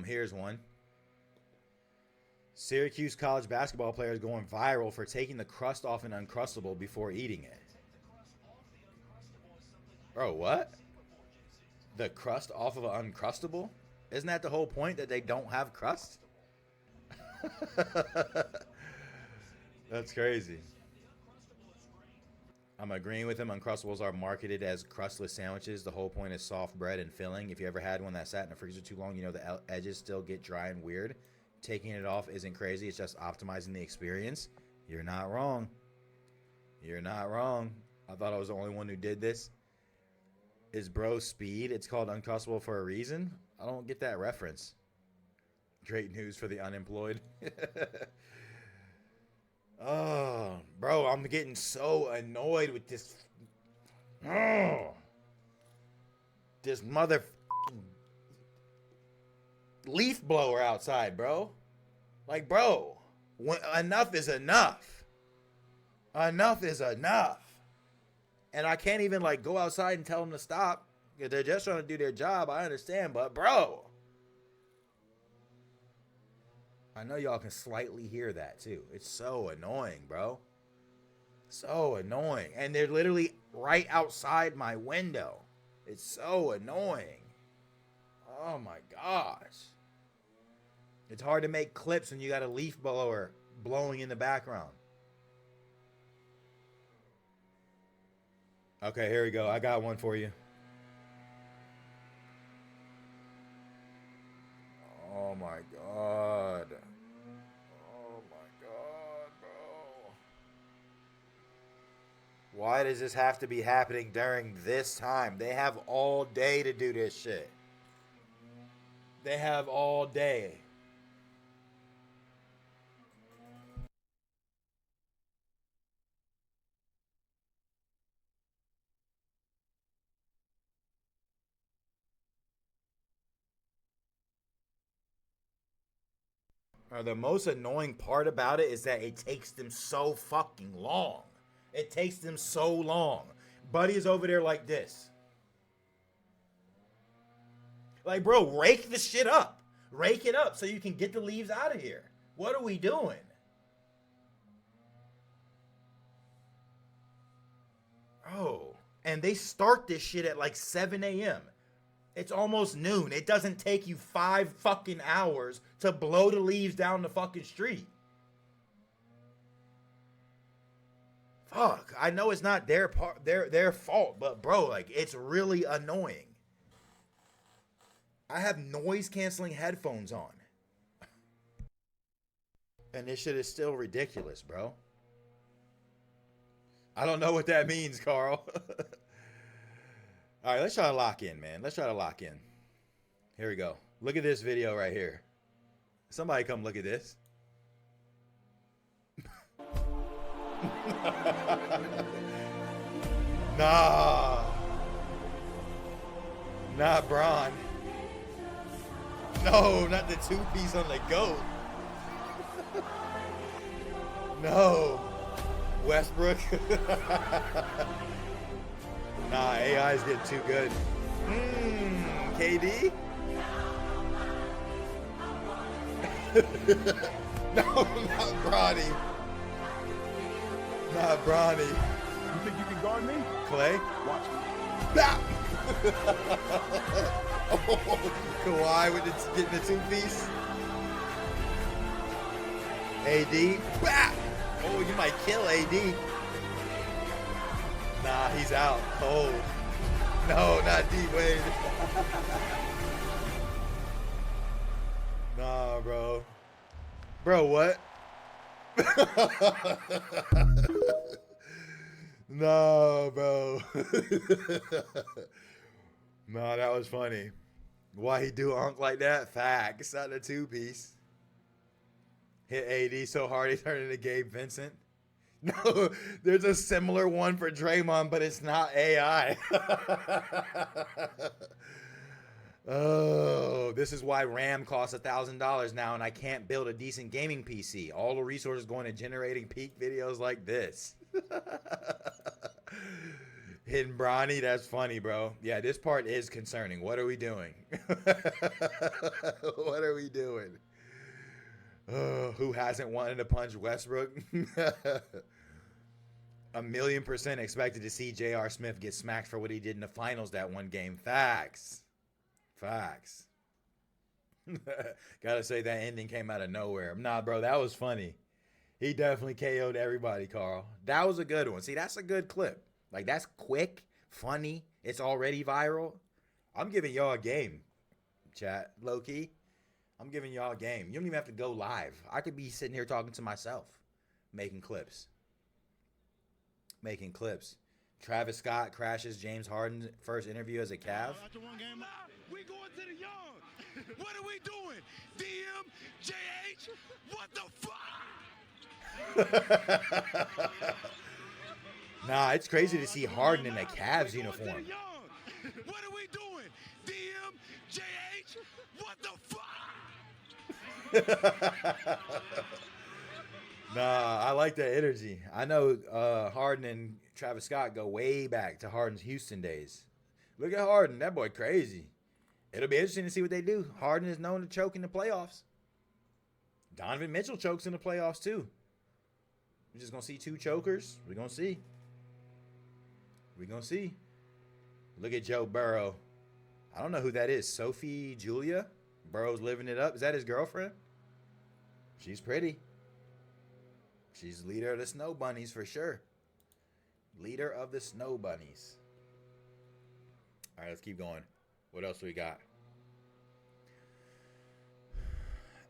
Here's one. Syracuse college basketball players going viral for taking the crust off an Uncrustable before eating it. Bro, what? The crust off of an Uncrustable? Isn't that the whole point, that they don't have crust? That's crazy. I'm agreeing with him. Uncrustables are marketed as crustless sandwiches. The whole point is soft bread and filling. If you ever had one that sat in the freezer too long, you know the edges still get dry and weird. Taking it off isn't crazy. It's just optimizing the experience. You're not wrong. You're not wrong. I thought I was the only one who did this. Is bro speed? It's called Uncrustable for a reason? I don't get that reference. Great news for the unemployed. Oh, bro, I'm getting so annoyed with this. Oh, this mother leaf blower outside, bro. Like, bro, enough is enough. Enough is enough. And I can't even, like, go outside and tell them to stop. They're just trying to do their job. I understand, but, bro, I know y'all can slightly hear that, too. It's so annoying, bro. So annoying. And they're literally right outside my window. It's so annoying. Oh, my gosh. It's hard to make clips when you got a leaf blower blowing in the background. Okay, here we go. I got one for you. Oh, my God. Oh, my God, bro. Why does this have to be happening during this time? They have all day to do this shit. They have all day. The most annoying part about it is that it takes them so fucking long. It takes them so long. Buddy is over there like this. Like, bro, rake the shit up. Rake it up so you can get the leaves out of here. What are we doing? Oh, and they start this shit at like 7 a.m. It's almost noon. It doesn't take you 5 fucking hours to blow the leaves down the fucking street. Fuck. I know it's not their fault, but bro, like, it's really annoying. I have noise canceling headphones on. And this shit is still ridiculous, bro. I don't know what that means, Carl. All right, let's try to lock in, man. Let's try to lock in. Here we go. Look at this video right here. Somebody come look at this. Nah. Not Braun. No, not the 2-piece on the goat. No. Westbrook. Nah, AI's getting too good. KD? No, not Bronny. Not Bronny. You think you can guard me? Clay? Watch me. Bah! Oh, Kawhi with getting the 2-piece. AD? Bah! Oh, you might kill AD. Nah, he's out. Oh. No, not D-Wade. Nah, bro. Bro, what? No, bro. Nah, that was funny. Why he do Unc like that? Facts. Not a 2-piece. Hit AD so hard he turned into Gabe Vincent. No, there's a similar one for Draymond, but it's not AI. Oh, this is why RAM costs $1,000 now, and I can't build a decent gaming PC. All the resources going to generating peak videos like this. Hidden Bronny, that's funny, bro. Yeah, this part is concerning. What are we doing? What are we doing? Who hasn't wanted to punch Westbrook? 1,000,000% expected to see J.R. Smith get smacked for what he did in the finals that one game. Facts. Gotta say that ending came out of nowhere. Nah, bro, that was funny. He definitely KO'd everybody, Carl. That was a good one. See, that's a good clip. Like, that's quick, funny. It's already viral. I'm giving y'all a game, chat, low-key. I'm giving y'all a game. You don't even have to go live. I could be sitting here talking to myself, making clips. Travis Scott crashes James Harden's first interview as a Cav. We going to the yard. What are we doing? DM, JH, what the fuck? Nah, it's crazy to see Harden in a Cavs uniform. What are we doing? DM, JH, what the fuck? Nah, I like that energy. I know Harden and Travis Scott go way back to Harden's Houston days. Look at Harden. That boy crazy. It'll be interesting to see what they do. Harden is known to choke in the playoffs. Donovan Mitchell chokes in the playoffs too. We're just going to see two chokers. We're going to see. Look at Joe Burrow. I don't know who that is. Sophie Julia? Burrow's living it up. Is that his girlfriend? She's pretty. She's leader of the Snow Bunnies for sure. Leader of the Snow Bunnies. All right, let's keep going. What else do we got?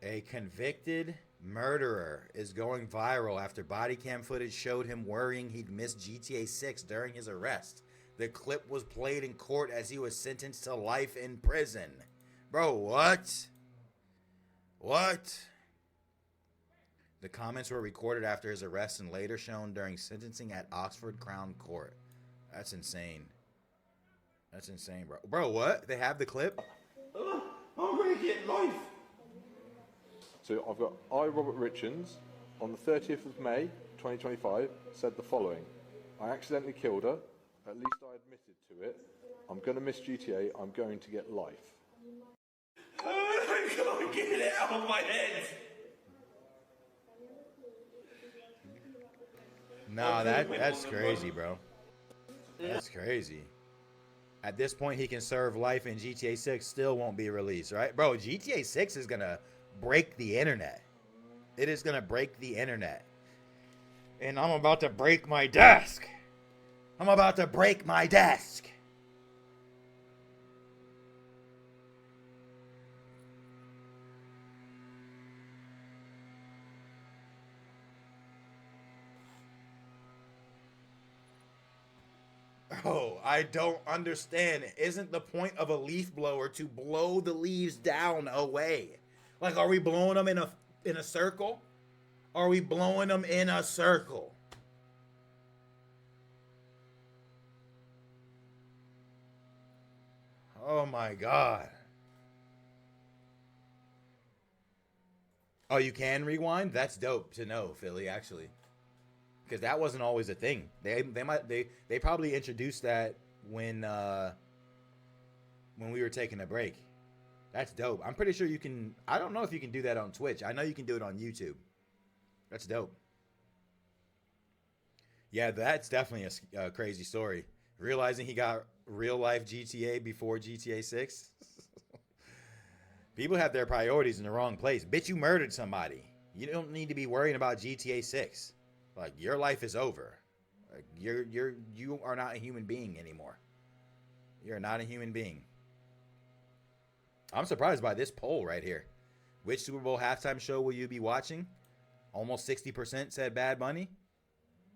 A convicted murderer is going viral after body cam footage showed him worrying he'd missed GTA 6 during his arrest. The clip was played in court as he was sentenced to life in prison. Bro, what? The comments were recorded after his arrest and later shown during sentencing at Oxford Crown Court. That's insane. Bro. Bro, what? They have the clip? I'm gonna get life. So I've got Robert Richards, on the 30th of May, 2025, said the following. I accidentally killed her. At least I admitted to it. I'm gonna miss GTA. I'm going to get life. I'm gonna get it out of my head. Nah, that's crazy, bro. That's crazy. At this point, he can serve life in GTA 6, still won't be released, right? Bro, GTA 6 is going to break the internet. It is going to break the internet. And I'm about to break my desk. Oh, I don't understand. Isn't the point of a leaf blower to blow the leaves down away? Like, are we blowing them in a circle? Oh my God. Oh, you can rewind? That's dope to know, Philly, actually. Because that wasn't always a thing. They probably introduced that when we were taking a break. That's dope. I'm pretty sure you can. I don't know if you can do that on Twitch. I know you can do it on YouTube. That's dope. Yeah, that's definitely a crazy story. Realizing he got real life GTA before GTA 6. People have their priorities in the wrong place. Bitch, you murdered somebody. You don't need to be worrying about GTA 6. Like, your life is over. Like, you are not a human being anymore. You're not a human being. I'm surprised by this poll right here. Which Super Bowl halftime show will you be watching? Almost 60% said Bad Bunny.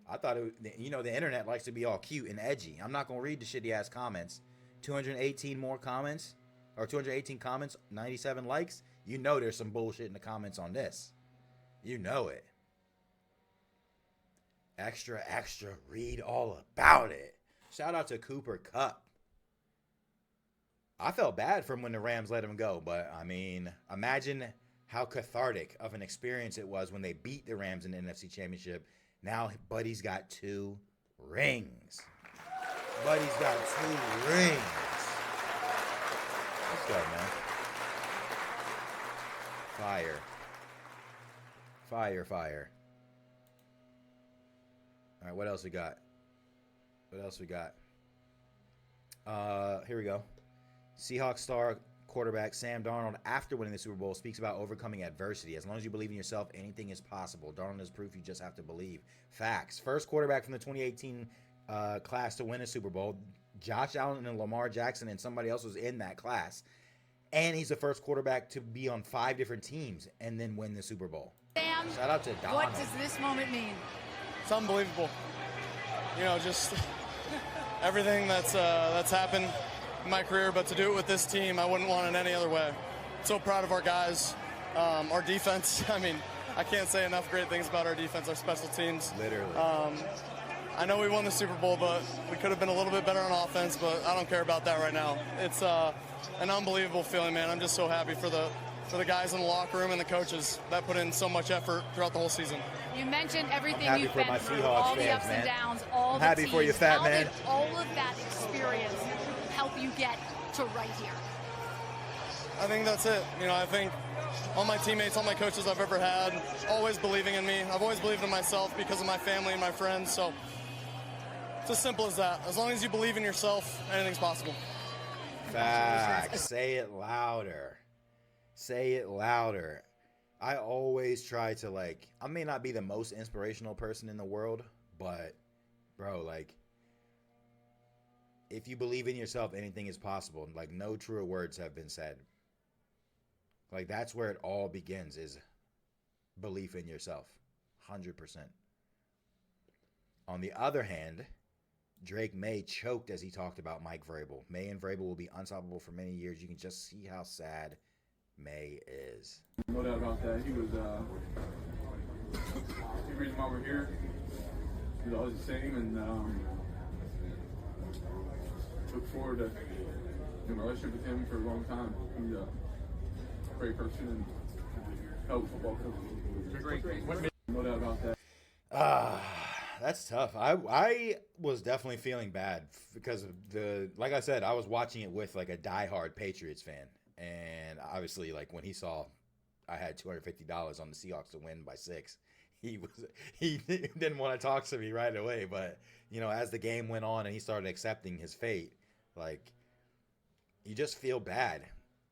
I thought the internet likes to be all cute and edgy. I'm not gonna read the shitty ass comments. 218 more comments, or 218 comments, 97 likes. You know there's some bullshit in the comments on this. You know it. Extra, read all about it. Shout out to Cooper Kupp. I felt bad for him when the Rams let him go, but I mean, imagine how cathartic of an experience it was when they beat the Rams in the NFC Championship. Now, Buddy's got 2 rings. Let's go, man. Fire. Fire, fire. All right, what else we got? What else we got? Here we go. Seahawks star quarterback Sam Darnold, after winning the Super Bowl, speaks about overcoming adversity. As long as you believe in yourself, anything is possible. Darnold is proof you just have to believe. Facts. First quarterback from the 2018 class to win a Super Bowl. Josh Allen and Lamar Jackson and somebody else was in that class. And he's the first quarterback to be on 5 different teams and then win the Super Bowl. Sam, shout out to Donald. what does this moment mean? It's unbelievable. You know, just everything that's happened in my career, but to do it with this team, I wouldn't want it any other way. So proud of our guys, our defense. I mean, I can't say enough great things about our defense, our special teams. Literally. I know we won the Super Bowl, but we could have been a little bit better on offense, but I don't care about that right now. It's an unbelievable feeling, man. I'm just so happy for the guys in the locker room and the coaches that put in so much effort throughout the whole season. You mentioned everything happy you've for been my through, Seahawks all the fans, ups man. and downs, all I'm the happy teams. for you, fat How man. did all of that experience help you get to right here? I think that's it. You know, I think all my teammates, all my coaches I've ever had, always believing in me. I've always believed in myself because of my family and my friends. So it's as simple as that. As long as you believe in yourself, anything's possible. Facts. Say it louder. Say it louder. I always try to, like, I may not be the most inspirational person in the world, but, bro, like, if you believe in yourself, anything is possible. Like, no truer words have been said. Like, that's where it all begins, is belief in yourself. 100%. On the other hand, Drake Maye choked as he talked about Mike Vrabel. Maye and Vrabel will be unstoppable for many years. You can just see how sad Maye is. No doubt about that. He was the reason why we're here. He's always the same, and look forward to my relationship with him for a long time. He's a great person and hell of a football coach. No doubt about that. That's tough. I was definitely feeling bad because of like I said, I was watching it with like a diehard Patriots fan. And obviously, like, when he saw I had $250 on the Seahawks to win by 6, he didn't want to talk to me right away. But, you know, as the game went on and he started accepting his fate, like, you just feel bad.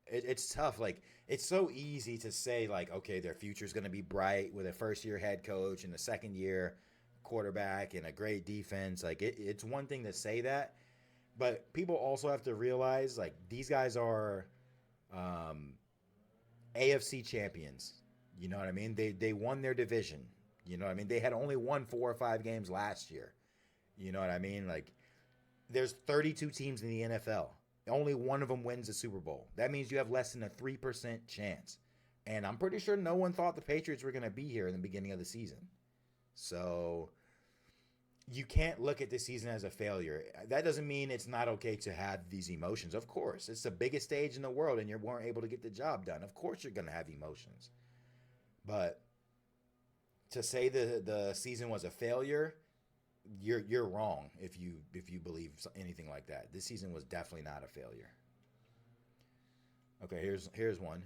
It's tough. Like, it's so easy to say, like, okay, their future's going to be bright with a first-year head coach and a second-year quarterback and a great defense. Like, it's one thing to say that, but people also have to realize, like, these guys are AFC champions. You know what I mean? They won their division. You know what I mean? They had only won 4 or 5 games last year. You know what I mean? Like, there's 32 teams in the NFL. Only one of them wins the Super Bowl. That means you have less than a 3% chance. And I'm pretty sure no one thought the Patriots were going to be here in the beginning of the season. So you can't look at this season as a failure. That doesn't mean it's not okay to have these emotions. Of course, it's the biggest stage in the world and you weren't able to get the job done. Of course you're going to have emotions. But to say the season was a failure, you're wrong if you believe anything like that. This season was definitely not a failure. Okay, here's one.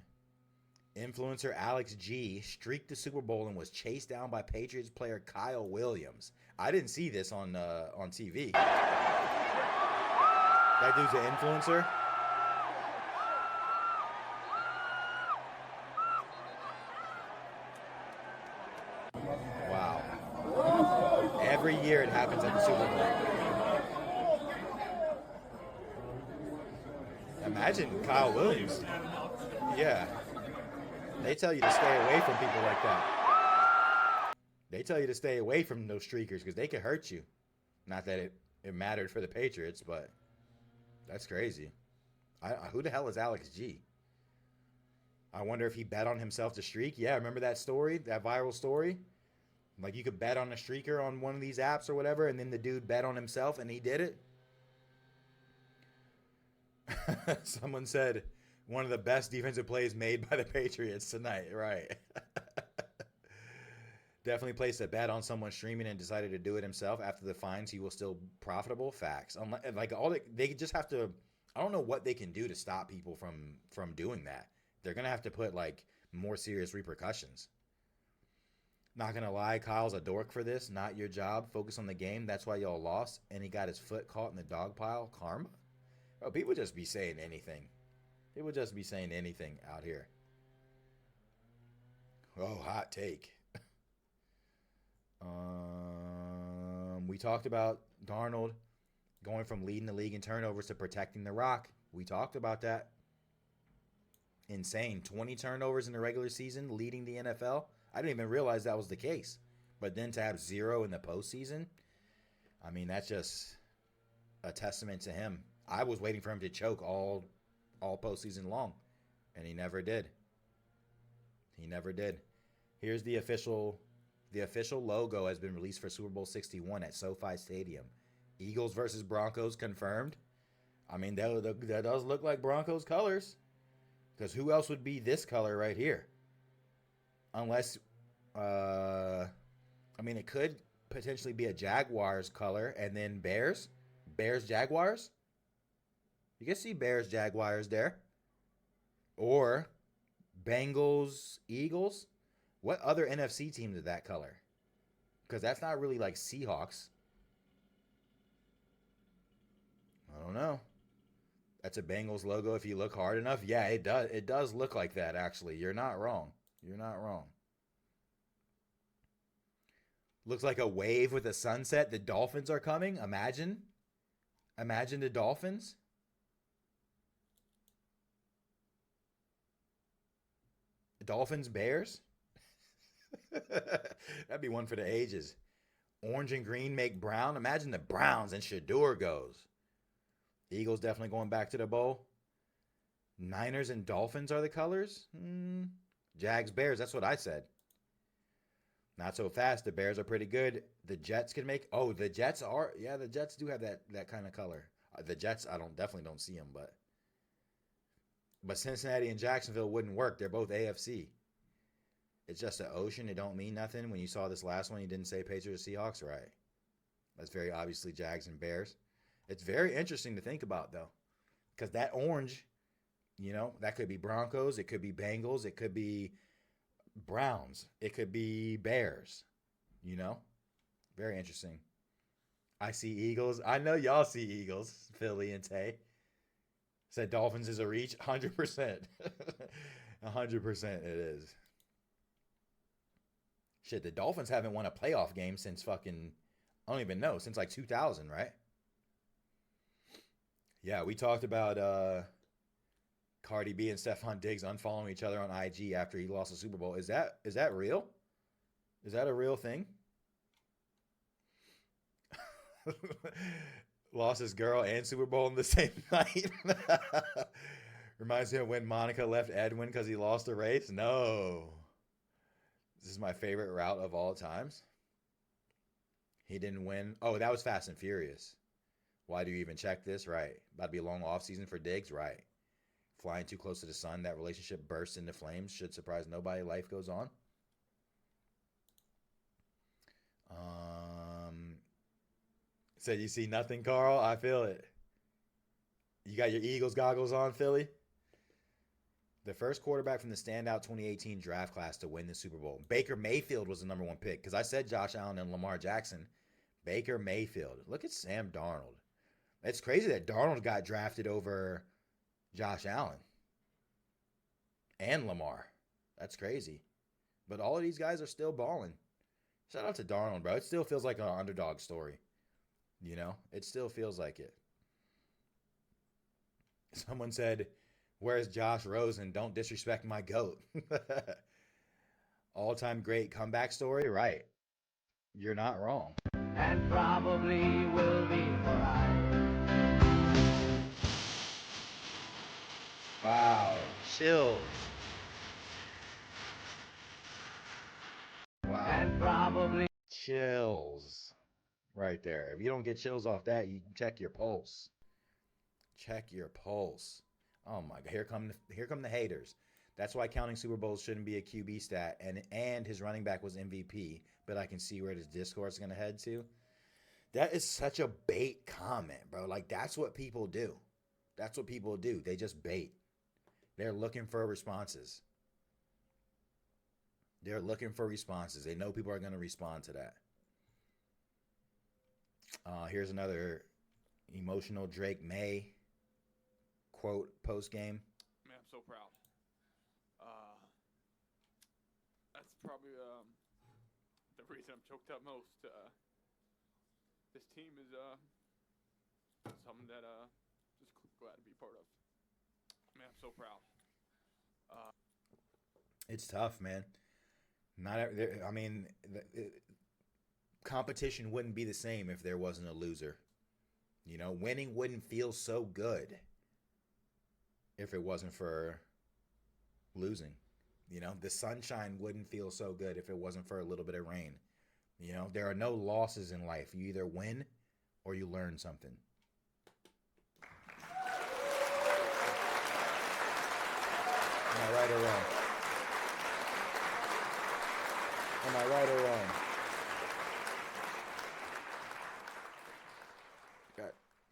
Influencer Alex G streaked the Super Bowl and was chased down by Patriots player Kyle Williams. I didn't see this on TV. That dude's an influencer. Wow. Every year it happens at the Super Bowl. Imagine Kyle Williams. Yeah. They tell you to stay away from people like that. They tell you to stay away from those streakers because they can hurt you. Not that it mattered for the Patriots, but that's crazy. Who the hell is Alex G? I wonder if he bet on himself to streak. Yeah, remember that story, that viral story? Like, you could bet on a streaker on one of these apps or whatever, and then the dude bet on himself and he did it. Someone said one of the best defensive plays made by the Patriots tonight. Right. Definitely placed a bet on someone streaming and decided to do it himself. After the fines, he will still profitable. Facts. Like, they just have to. I don't know what they can do to stop people from doing that. They're gonna have to put like more serious repercussions. Not gonna lie, Kyle's a dork for this. Not your job. Focus on the game. That's why y'all lost. And he got his foot caught in the dog pile. Karma? Bro, people just be saying anything. People just be saying anything out here. Oh, hot take. We talked about Darnold going from leading the league in turnovers to protecting the rock. We talked about that. Insane. 20 turnovers in the regular season, leading the NFL. I didn't even realize that was the case. But then to have 0 in the postseason, I mean, that's just a testament to him. I was waiting for him to choke all postseason long, and he never did. He never did. Here's the official logo has been released for Super Bowl 61 at SoFi Stadium. Eagles versus Broncos confirmed. I mean, that does look like Broncos colors. Because who else would be this color right here? Unless, I mean, it could potentially be a Jaguars color and then Bears. Bears, Jaguars. You can see Bears, Jaguars there. Or Bengals, Eagles. What other NFC teams are that color? Because that's not really like Seahawks. I don't know. That's a Bengals logo if you look hard enough. Yeah, it does. It does look like that, actually. You're not wrong. You're not wrong. Looks like a wave with a sunset. The Dolphins are coming. Imagine. Imagine the Dolphins. Dolphins, Bears. That'd be one for the ages. Orange and green make brown. Imagine the Browns and Shador goes. Eagles definitely going back to the bowl. Niners and Dolphins are the colors. Jags, Bears. That's what I said. Not so fast. The Bears are pretty good. The Jets can make. Oh, the Jets are. Yeah, the Jets do have that kind of color. The Jets, I definitely don't see them, but Cincinnati and Jacksonville wouldn't work. They're both AFC. It's just an ocean. It don't mean nothing. When you saw this last one, you didn't say Patriots or Seahawks, right? That's very obviously Jags and Bears. It's very interesting to think about, though, because that orange, that could be Broncos. It could be Bengals. It could be Browns. It could be Bears. Very interesting. I see Eagles. I know y'all see Eagles. Philly and Tay. Said Dolphins is a reach. 100%. 100% it is. Shit, the Dolphins haven't won a playoff game since fucking, I don't even know, since like 2000, right? Yeah, we talked about Cardi B and Stephon Diggs unfollowing each other on IG after he lost the Super Bowl. Is that real? Is that a real thing? Lost his girl and Super Bowl in the same night. Reminds me of when Monica left Edwin because he lost a race. No. This is my favorite route of all times. He didn't win. Oh, that was Fast and Furious. Why do you even check this? Right. About to be a long offseason for Diggs? Right. Flying too close to the sun. That relationship bursts into flames. Should surprise nobody. Life goes on. Said you see nothing, Carl? I feel it. You got your Eagles goggles on, Philly? The first quarterback from the standout 2018 draft class to win the Super Bowl. Baker Mayfield was the number one pick because I said Josh Allen and Lamar Jackson. Baker Mayfield. Look at Sam Darnold. It's crazy that Darnold got drafted over Josh Allen and Lamar. That's crazy. But all of these guys are still balling. Shout out to Darnold, bro. It still feels like an underdog story. It still feels like it. Someone said, where's Josh Rosen? Don't disrespect my GOAT. All-time great comeback story? Right. You're not wrong. And probably will be for Wow. Chills. Wow. And probably Chills. Right there. If you don't get chills off that, you check your pulse. Check your pulse. Oh my God. Here come the haters. That's why counting Super Bowls shouldn't be a QB stat. And his running back was MVP. But I can see where this discourse is going to head to. That is such a bait comment, bro. Like, that's what people do. That's what people do. They just bait. They're looking for responses. They're looking for responses. They know people are going to respond to that. Here's another emotional Drake Maye quote post game. Man, I'm so proud. That's probably the reason I'm choked up most. This team is something that just glad to be part of. Man, I'm so proud. It's tough, man. I mean, competition wouldn't be the same if there wasn't a loser. You know, winning wouldn't feel so good if it wasn't for losing. You know, the sunshine wouldn't feel so good if it wasn't for a little bit of rain. You know, there are no losses in life. You either win or you learn something. Am I right or wrong? Am I right or wrong?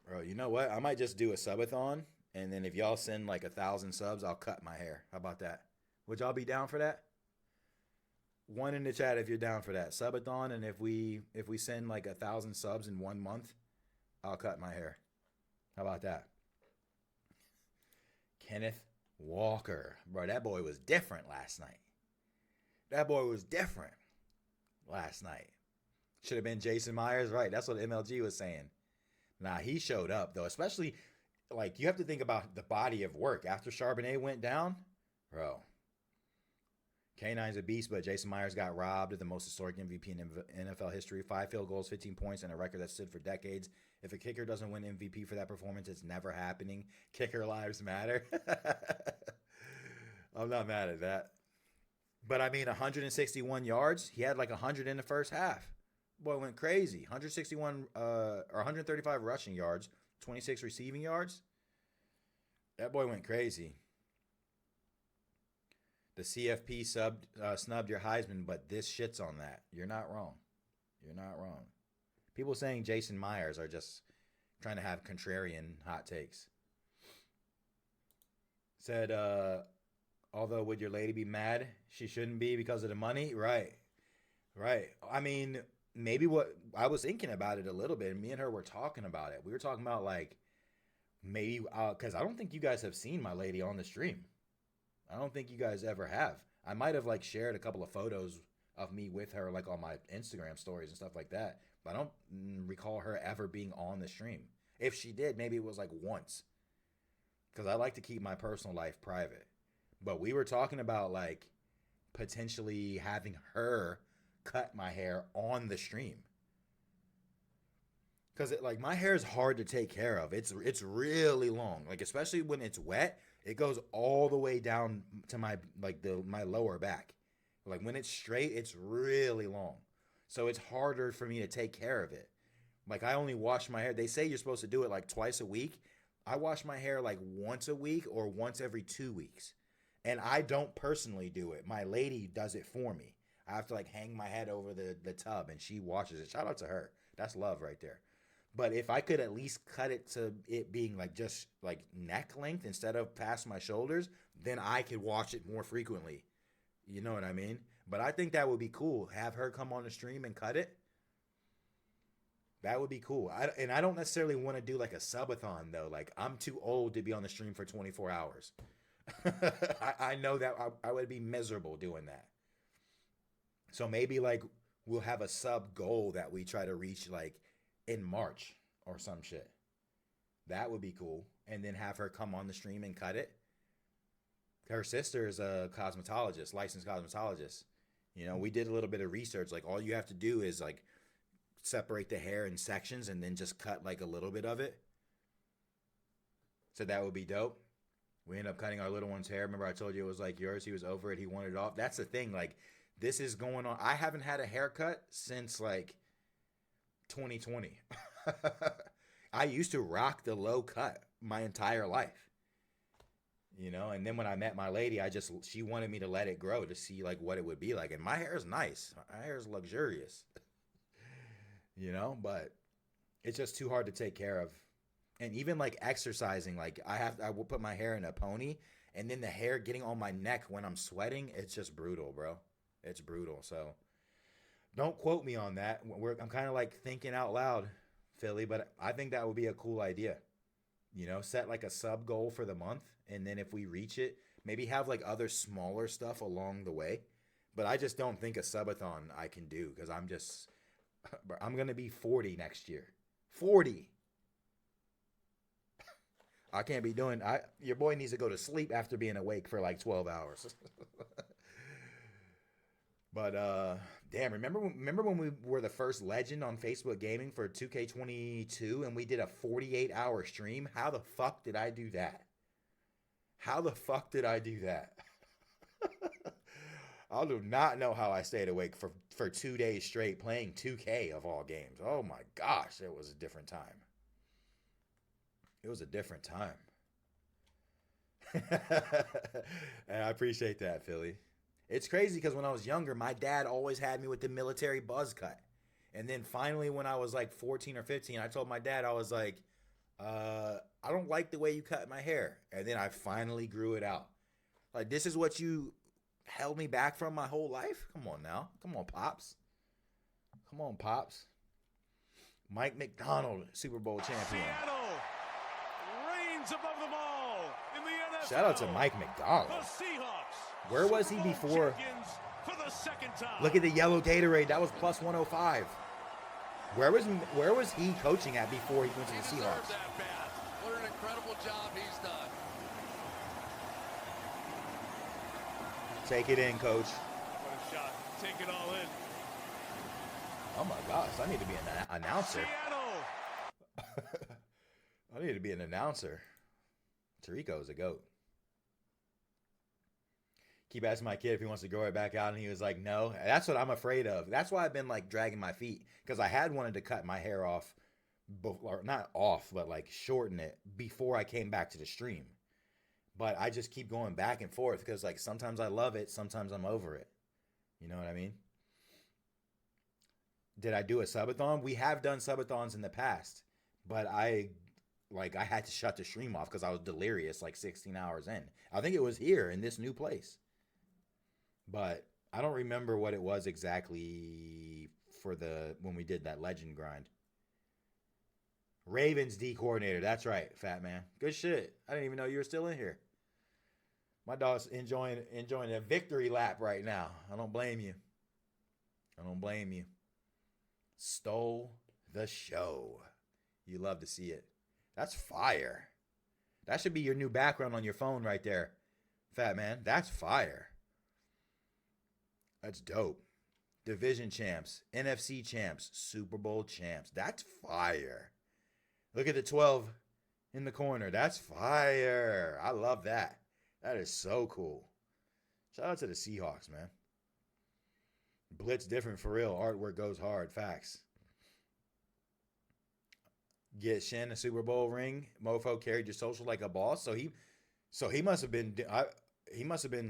Bro, you know what? I might just do a subathon, and then if y'all send like 1,000 subs, I'll cut my hair. How about that? Would y'all be down for that? One in the chat if you're down for that. Subathon, and if we send like 1,000 subs in 1 month, I'll cut my hair. How about that? Kenneth Walker. Bro, that boy was different last night. That boy was different last night. Should have been Jason Myers, right? That's what MLG was saying. Nah, he showed up, though. Especially, like, you have to think about the body of work. After Charbonnet went down, bro. K9's a beast, but Jason Myers got robbed of the most historic MVP in NFL history. 5 field goals, 15 points, and a record that stood for decades. If a kicker doesn't win MVP for that performance, it's never happening. Kicker lives matter. I'm not mad at that. But, I mean, 161 yards. He had like 100 in the first half. Boy went crazy. 161 or 135 rushing yards, 26 receiving yards. That boy went crazy. The CFP snubbed your Heisman, but this shits on that. You're not wrong. You're not wrong. People saying Jason Myers are just trying to have contrarian hot takes. Said, although would your lady be mad? She shouldn't be because of the money? Right. Right. I mean, maybe what I was thinking about it a little bit. Me and her were talking about it. We were talking about like maybe because I don't think you guys have seen my lady on the stream. I don't think you guys ever have. I might have like shared a couple of photos of me with her like on my Instagram stories and stuff like that. But I don't recall her ever being on the stream. If she did, maybe it was like once. Because I like to keep my personal life private. But we were talking about like potentially having her cut my hair on the stream. Because like my hair is hard to take care of. It's really long. Like especially when it's wet, it goes all the way down to my my lower back. Like when it's straight, it's really long. So it's harder for me to take care of it. Like I only wash my hair. They say you're supposed to do it like twice a week. I wash my hair like once a week or once every 2 weeks. And I don't personally do it. My lady does it for me. I have to like hang my head over the tub and she washes it. Shout out to her. That's love right there. But if I could at least cut it to it being like just like neck length instead of past my shoulders, then I could wash it more frequently. You know what I mean? But I think that would be cool. Have her come on the stream and cut it. That would be cool. And I don't necessarily want to do like a subathon though. Like I'm too old to be on the stream for 24 hours. I know that I would be miserable doing that. So maybe like we'll have a sub goal that we try to reach like in March or some shit. That would be cool. And then have her come on the stream and cut it. Her sister is a cosmetologist, licensed cosmetologist. You know, we did a little bit of research. Like all you have to do is like separate the hair in sections and then just cut like a little bit of it. So that would be dope. We end up cutting our little one's hair. Remember I told you it was like yours. He was over it. He wanted it off. That's the thing. Like this is going on. I haven't had a haircut since like 2020. I used to rock the low cut my entire life. You know, and then when I met my lady, she wanted me to let it grow to see like what it would be like. And my hair is nice. My hair is luxurious. You know, but it's just too hard to take care of. And even like exercising, like I will put my hair in a pony and then the hair getting on my neck when I'm sweating, it's just brutal, bro. It's brutal. So don't quote me on that. I'm kind of like thinking out loud, Philly, but I think that would be a cool idea. You know, set like a sub goal for the month, and then if we reach it, maybe have like other smaller stuff along the way. But I just don't think a subathon I can do because I'm going to be 40 next year. 40. I can't be doing, your boy needs to go to sleep after being awake for like 12 hours. But, damn, remember when we were the first legend on Facebook Gaming for 2K22 and we did a 48-hour stream? How the fuck did I do that? How the fuck did I do that? I do not know how I stayed awake for 2 days straight playing 2K of all games. Oh my gosh, it was a different time. It was a different time. And I appreciate that, Philly. It's crazy because when I was younger, my dad always had me with the military buzz cut. And then finally when I was like 14 or 15, I told my dad, I was like, I don't like the way you cut my hair. And then I finally grew it out. Like, this is what you held me back from my whole life? Come on now. Come on, Pops. Come on, Pops. Mike McDonald, Super Bowl champion. Seattle reigns above them all in the NFL. Shout out to Mike McDonald. The Seahawks. Where was he before? For the second time. Look at the yellow Gatorade. That was plus 105. Where was he coaching at before he went to the Seahawks? That bat. What an incredible job he's done. Take it in, coach. What a shot. Take it all in. Oh my gosh, I need to be an announcer. Seattle. I need to be an announcer. Tarico's a goat. Keep asking my kid if he wants to grow it back out, and he was like, no. That's what I'm afraid of. That's why I've been like dragging my feet, because I had wanted to cut my hair off, or not off, but like shorten it before I came back to the stream. But I just keep going back and forth because like sometimes I love it, sometimes I'm over it. You know what I mean? Did I do a subathon? We have done subathons in the past, but I had to shut the stream off because I was delirious like 16 hours in. I think it was here in this new place. But I don't remember what it was exactly for when we did that legend grind. Ravens D coordinator. That's right, fat man. Good shit. I didn't even know you were still in here. My dog's enjoying a victory lap right now. I don't blame you. I don't blame you. Stole the show. You love to see it. That's fire. That should be your new background on your phone right there, fat man. That's fire. That's dope. Division champs, NFC champs, Super Bowl champs. That's fire. Look at the 12 in the corner. That's fire. I love that. That is so cool. Shout out to the Seahawks, man. Blitz different for real. Artwork goes hard. Facts. Get Shen a Super Bowl ring. Mofo carried your social like a boss. So he must have been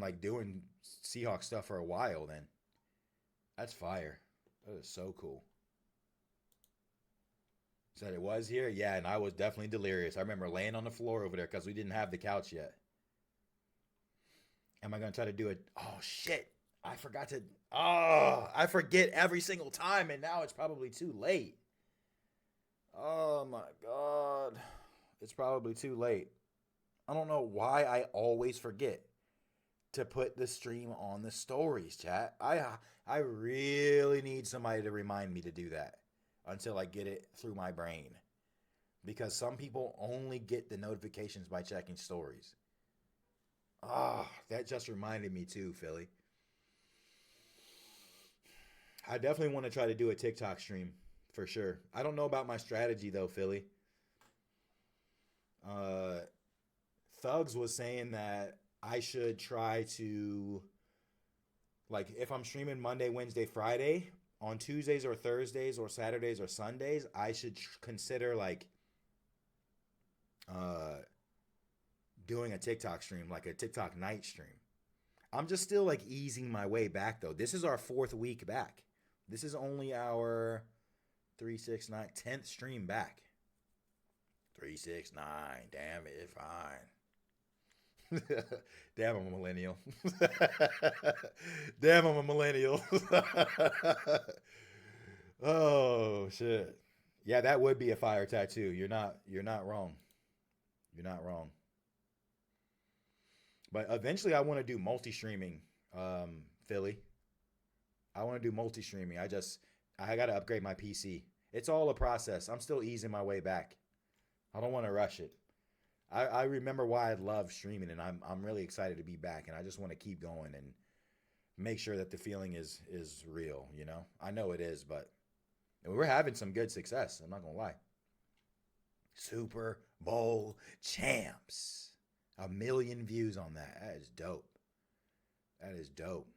like doing Seahawks stuff for a while then. That's fire. That is so cool. Said it was here? Yeah, and I was definitely delirious. I remember laying on the floor over there because we didn't have the couch yet. Am I going to try to do it? Oh, shit. I forgot to. Oh, I forget every single time, and now it's probably too late. Oh, my God. It's probably too late. I don't know why I always forget to put the stream on the stories, chat. I really need somebody to remind me to do that until I get it through my brain. Because some people only get the notifications by checking stories. Ah, that just reminded me too, Philly. I definitely want to try to do a TikTok stream for sure. I don't know about my strategy though, Philly. Thugs was saying that I should try to, like, if I'm streaming Monday, Wednesday, Friday, on Tuesdays or Thursdays or Saturdays or Sundays, I should consider like doing a TikTok stream, like a TikTok night stream. I'm just still like easing my way back though. This is our 4th week back. This is only our 10th stream back. 369. Damn it, it's fine. Damn, I'm a millennial. Damn, I'm a millennial. Oh shit. Yeah, that would be a fire tattoo. You're not wrong. You're not wrong. But eventually I want to do multi-streaming, Philly. I want to do multi-streaming. I got to upgrade my PC. It's all a process. I'm still easing my way back. I don't want to rush it. I remember why I love streaming, and I'm really excited to be back, and I just want to keep going and make sure that the feeling is real, you know? I know it is, but we're having some good success. I'm not going to lie. Super Bowl champs. 1 million views on that. That is dope. That is dope.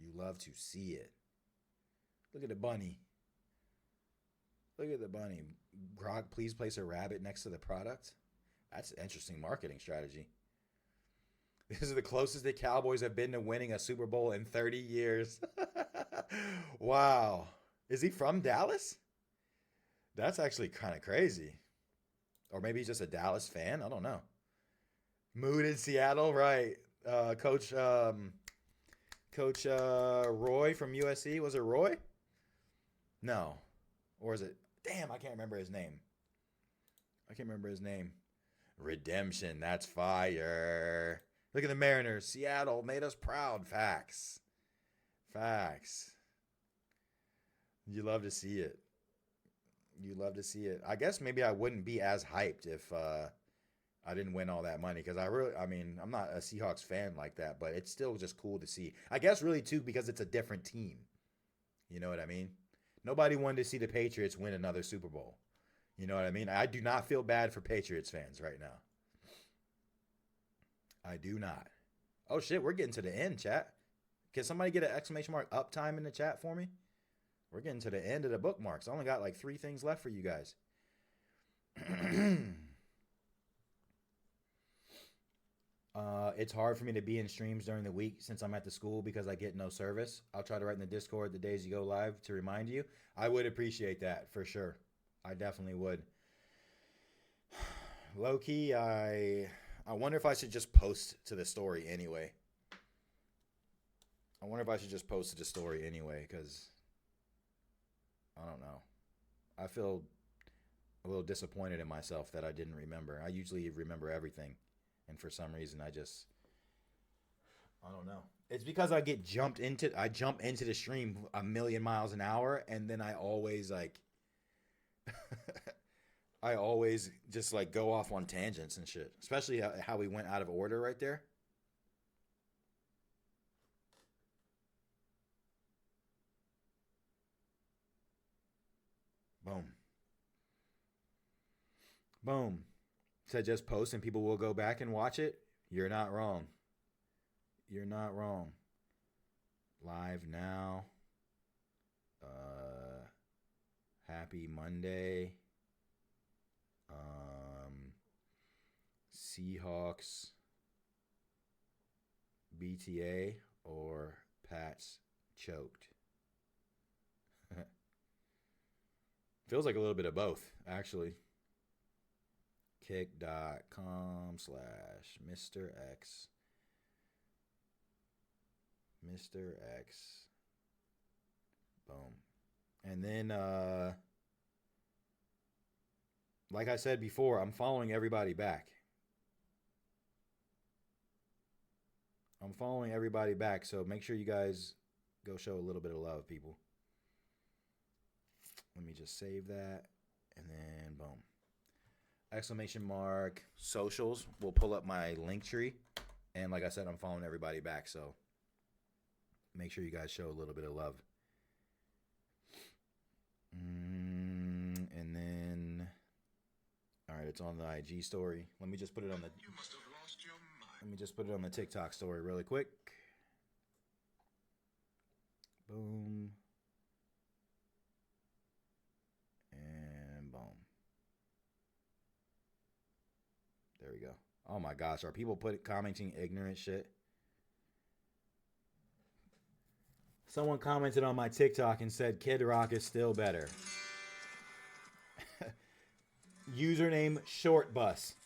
You love to see it. Look at the bunny. Look at the bunny. Grog, please place a rabbit next to the product. That's an interesting marketing strategy. This is the closest the Cowboys have been to winning a Super Bowl in 30 years. Wow. Is he from Dallas? That's actually kind of crazy. Or maybe he's just a Dallas fan. I don't know. Mood in Seattle, right. Coach Roy from USC. Was it Roy? No. Or is it? Damn, I can't remember his name. Redemption. That's fire. Look at the Mariners. Seattle made us proud. Facts. You love to see it. I guess maybe I wouldn't be as hyped if I didn't win all that money, because I'm not a Seahawks fan like that, but it's still just cool to see. I guess really too because it's a different team. You know what I mean? Nobody wanted to see the Patriots win another Super Bowl. You know what I mean? I do not feel bad for Patriots fans right now. I do not. Oh shit, we're getting to the end, chat. Can somebody get an exclamation mark uptime in the chat for me? We're getting to the end of the bookmarks. I only got like 3 things left for you guys. It's hard for me to be in streams during the week since I'm at the school because I get no service. I'll try to write in the Discord the days you go live to remind you. I would appreciate that for sure. I definitely would. Low key, I wonder if I should just post to the story anyway. Because I don't know. I feel a little disappointed in myself that I didn't remember. I usually remember everything. And for some reason, I don't know. It's because I jump into the stream 1,000,000 miles an hour, and then I always just like go off on tangents and shit. Especially how we went out of order right there. Boom. Said just post and people will go back and watch it. You're not wrong. Live now. Happy Monday. Seahawks. BTA or Pats choked. Feels like a little bit of both, actually. Kick.com/Mr. X. Mr. X. Boom. And then, like I said before, I'm following everybody back. So make sure you guys go show a little bit of love, people. Let me just save that. And then, boom. Exclamation mark socials will pull up my link tree. And like I said, I'm following everybody back. So make sure you guys show a little bit of love. And then, all right, it's on the IG story. Let me just put it on the TikTok story really quick. Boom. And boom. There we go. Oh my gosh, are people commenting ignorant shit? Someone commented on my TikTok and said Kid Rock is still better. Username Short Bus.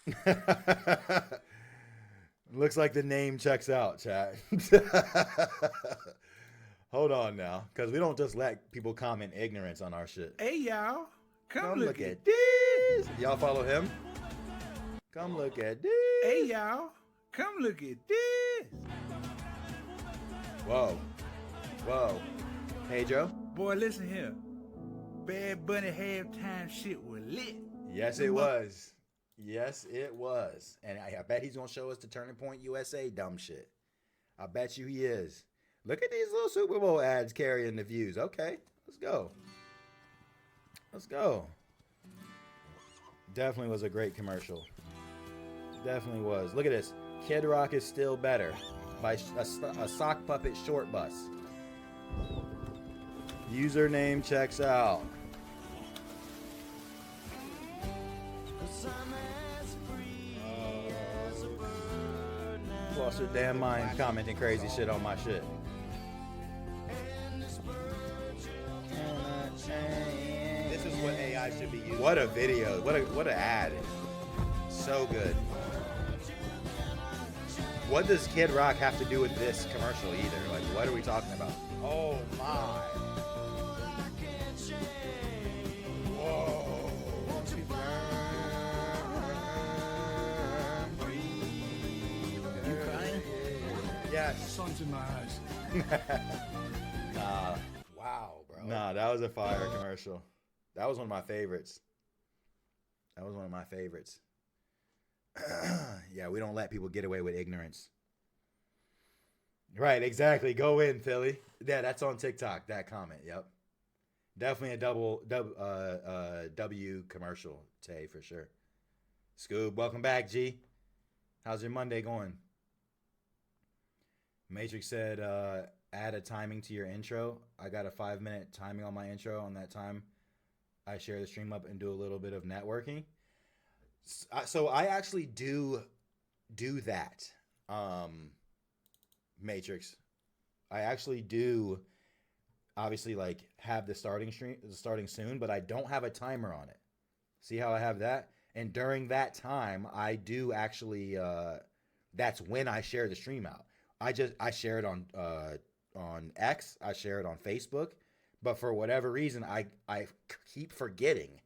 Looks like the name checks out, chat. Hold on now, because we don't just let people comment ignorance on our shit. Hey, y'all. Come look at this. Y'all follow him? Come look at this. Hey, y'all. Come look at this. Whoa. Whoa. Hey, Joe. Boy, listen here. Bad Bunny halftime shit was lit. Yes, it was. Yes, it was. And I bet he's going to show us the Turning Point USA dumb shit. I bet you he is. Look at these little Super Bowl ads carrying the views. Okay, let's go. Let's go. Definitely was a great commercial. Definitely was. Look at this. Kid Rock is still better by a sock puppet short bus. Username checks out. Lost her damn mind commenting crazy shit on my shit. This is what AI should be using. What a video. What an ad. So good. What does Kid Rock have to do with this commercial either? Like, what are we talking about? Oh my. Whoa. You crying? Yes. Sun's in my eyes. Nah. Wow, bro. Nah, that was a fire commercial. That was one of my favorites. Yeah, we don't let people get away with ignorance. Right, exactly. Go in, Philly. Yeah, that's on TikTok, that comment. Yep. Definitely a W commercial, Tay, for sure. Scoob, welcome back, G. How's your Monday going? Matrix said, add a timing to your intro. I got a 5-minute timing on my intro. On that time, I share the stream up and do a little bit of networking. So I actually do that, Matrix. I actually do, obviously, like, have the starting soon, but I don't have a timer on it. See how I have that? And during that time, I do actually. That's when I share the stream out. I share it on X. I share it on Facebook, but for whatever reason, I keep forgetting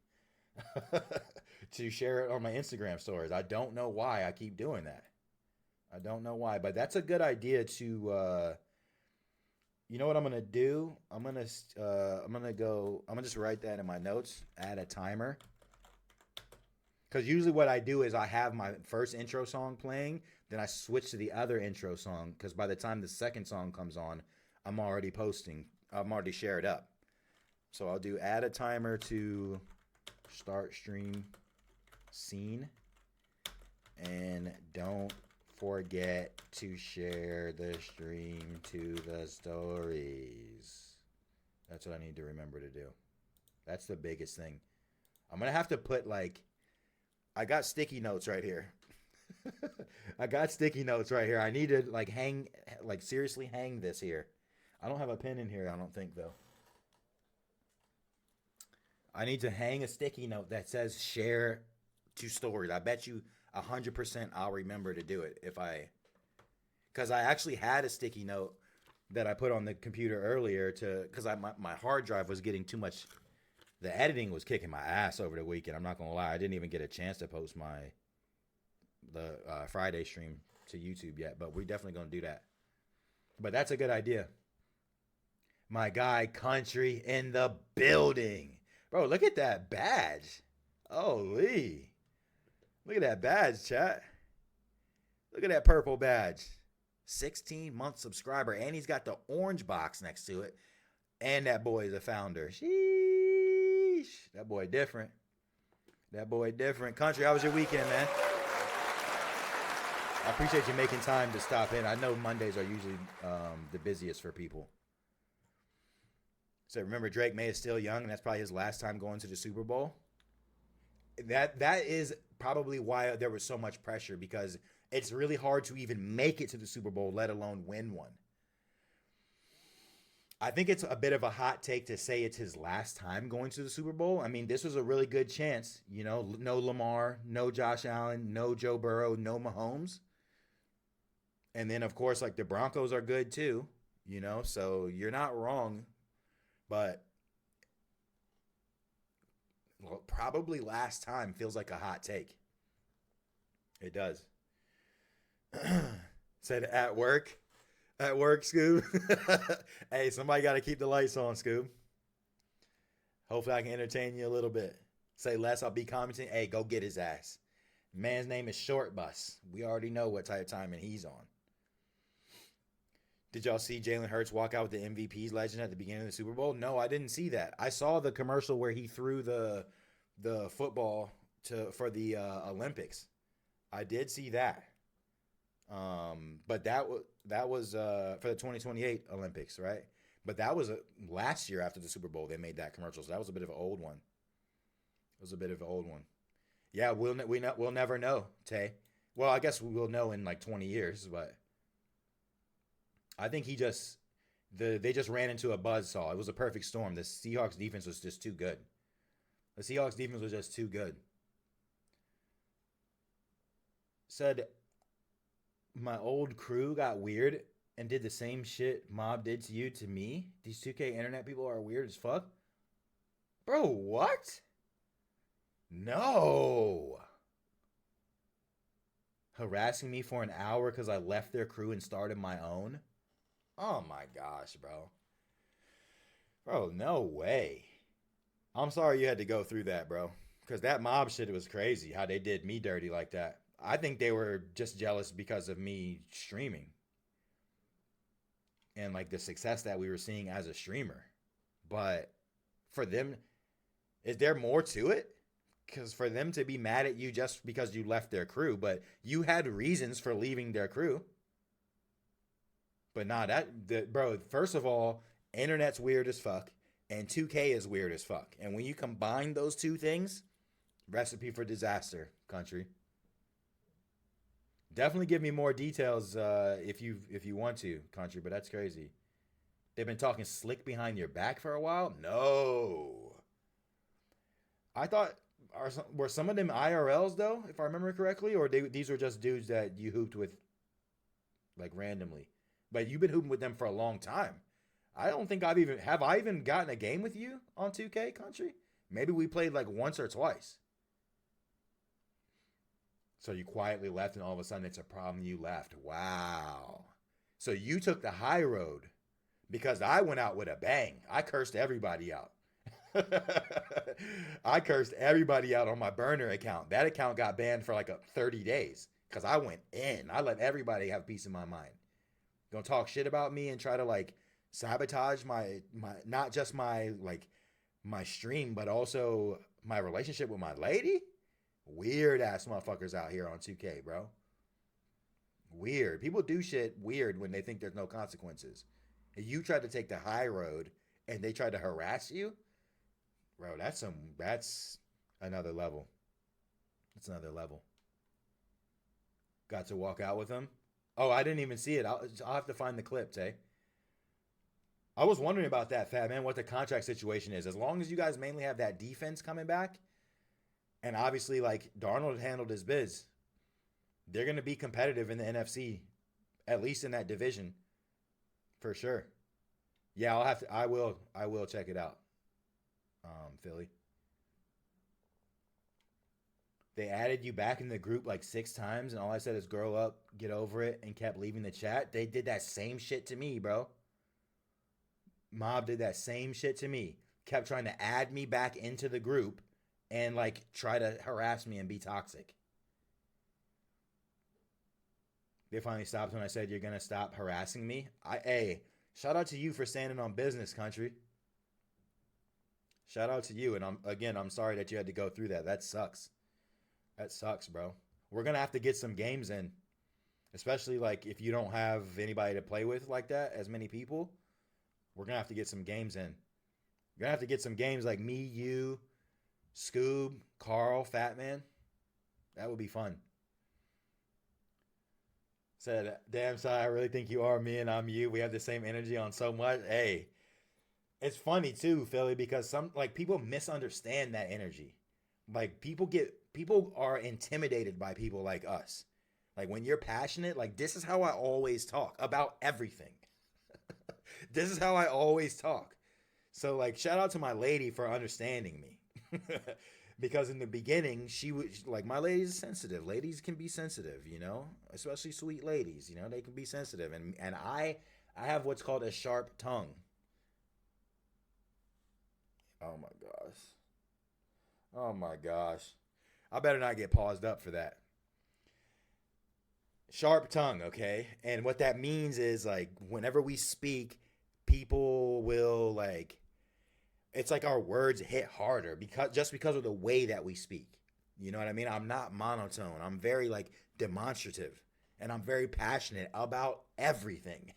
to share it on my Instagram stories. I don't know why I keep doing that. I don't know why, but that's a good idea to. You know what I'm gonna do? I'm gonna just write that in my notes. Add a timer. Because usually what I do is I have my first intro song playing, then I switch to the other intro song. Because by the time the second song comes on, I'm already posting. I'm already shared up. So I'll do add a timer to start stream scene. And don't forget to share the stream to the stories. That's what I need to remember to do. That's the biggest thing. I'm going to have to put, like, I got sticky notes right here. I need to, like, seriously hang this here. I don't have a pen in here, I don't think, though. I need to hang a sticky note that says share to stories. I bet you 100% I'll remember to do it because I actually had a sticky note that I put on the computer earlier because my hard drive was getting too much. The editing was kicking my ass over the weekend. I'm not gonna lie, I didn't even get a chance to post the Friday stream to YouTube yet, but we're definitely gonna do that. But that's a good idea. My guy Country in the building, bro. Look at that badge. Holy. Look at that badge, chat. Look at that purple badge. 16-month subscriber, and he's got the orange box next to it. And that boy is a founder. Sheesh. That boy different. Country, how was your weekend, man? I appreciate you making time to stop in. I know Mondays are usually the busiest for people. So remember, Drake Maye is still young, and that's probably his last time going to the Super Bowl. That is probably why there was so much pressure, because it's really hard to even make it to the Super Bowl, let alone win one. I think it's a bit of a hot take to say it's his last time going to the Super Bowl. I mean, this was a really good chance. You know, no Lamar, no Josh Allen, no Joe Burrow, no Mahomes. And then, of course, like the Broncos are good too, you know, so you're not wrong. But well, probably last time feels like a hot take. It does. Said at work. At work, Scoob. Hey, somebody got to keep the lights on, Scoob. Hopefully I can entertain you a little bit. Say less, I'll be commenting. Hey, go get his ass. Man's name is Short Bus. We already know what type of timing he's on. Did y'all see Jalen Hurts walk out with the MVP's legend at the beginning of the Super Bowl? No, I didn't see that. I saw the commercial where he threw the football for the Olympics. I did see that. But that was for the 2028 Olympics, right? But that was last year after the Super Bowl they made that commercial. So that was a bit of an old one. Yeah, we'll never know, Tay. Well, I guess we'll know in like 20 years, but I think they just ran into a buzzsaw. It was a perfect storm. The Seahawks defense was just too good. Said my old crew got weird and did the same shit Mob did to you to me. These 2K internet people are weird as fuck. Bro, what? No. Harassing me for an hour because I left their crew and started my own? Oh my gosh, bro. Bro, no way. I'm sorry you had to go through that, bro. Because that mob shit was crazy, how they did me dirty like that. I think they were just jealous because of me streaming. And like the success that we were seeing as a streamer. But for them, is there more to it? Because for them to be mad at you just because you left their crew, but you had reasons for leaving their crew. But nah, bro, first of all, internet's weird as fuck, and 2K is weird as fuck. And when you combine those two things, recipe for disaster, country. Definitely give me more details if you want to, country, but that's crazy. They've been talking slick behind your back for a while? No. I thought, were some of them IRLs, though, if I remember correctly? Or these were just dudes that you hooped with, like, randomly? But you've been hooping with them for a long time. I don't think I even gotten a game with you on 2K, country? Maybe we played, like, once or twice. So you quietly left, and all of a sudden it's a problem you left. Wow. So you took the high road because I went out with a bang. I cursed everybody out. I cursed everybody out on my burner account. That account got banned for like 30 days because I went in. I let everybody have peace in my mind. Gonna talk shit about me and try to like sabotage my not just my stream, but also my relationship with my lady? Weird ass motherfuckers out here on 2K, bro. Weird. People do shit weird when they think there's no consequences. You tried to take the high road and they tried to harass you? Bro, that's another level. That's another level. Got to walk out with them? Oh, I didn't even see it. I'll have to find the clip, Tay. I was wondering about that, Fat Man, what the contract situation is. As long as you guys mainly have that defense coming back, and obviously, like, Darnold handled his biz, they're going to be competitive in the NFC, at least in that division, for sure. Yeah, I will check it out, Philly. They added you back in the group like 6 times, and all I said is grow up, get over it, and kept leaving the chat. They did that same shit to me, bro. Mob did that same shit to me. Kept trying to add me back into the group and like try to harass me and be toxic. They finally stopped when I said, you're going to stop harassing me. Hey, shout out to you for standing on business, country. Shout out to you. And I'm sorry that you had to go through that. That sucks. That sucks, bro. We're going to have to get some games in, especially like if you don't have anybody to play with like that, as many people. We're going to have to get some games in. We're going to have to get some games like me, you, Scoob, Carl, Fat Man. That would be fun. Said, damn, Si, I really think you are me and I'm you. We have the same energy on so much. Hey, it's funny too, Philly, because some like people misunderstand that energy. Like people are intimidated by people like us. Like when you're passionate, like this is how I always talk about everything. This is how I always talk. So like shout out to my lady for understanding me. Because in the beginning, she was like, my lady's sensitive. Ladies can be sensitive, you know, especially sweet ladies, you know, they can be sensitive. And I have what's called a sharp tongue. Oh my gosh. Oh my gosh. I better not get paused up for that. Sharp tongue, okay? And what that means is like whenever we speak, people will like, it's like our words hit harder because of the way that we speak. You know what I mean? I'm not monotone. I'm very like demonstrative, and I'm very passionate about everything.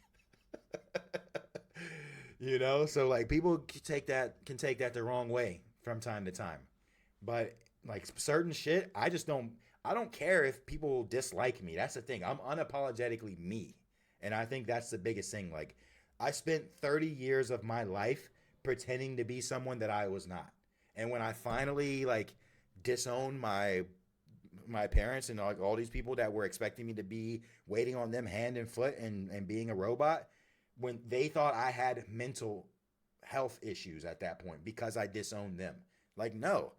You know, so like people can take that the wrong way from time to time. But like certain shit, I don't care if people dislike me. That's the thing. I'm unapologetically me. And I think that's the biggest thing. Like I spent 30 years of my life pretending to be someone that I was not. And when I finally like disowned my parents and like all these people that were expecting me to be waiting on them hand and foot and being a robot, when they thought I had mental health issues at that point because I disowned them. Like, no,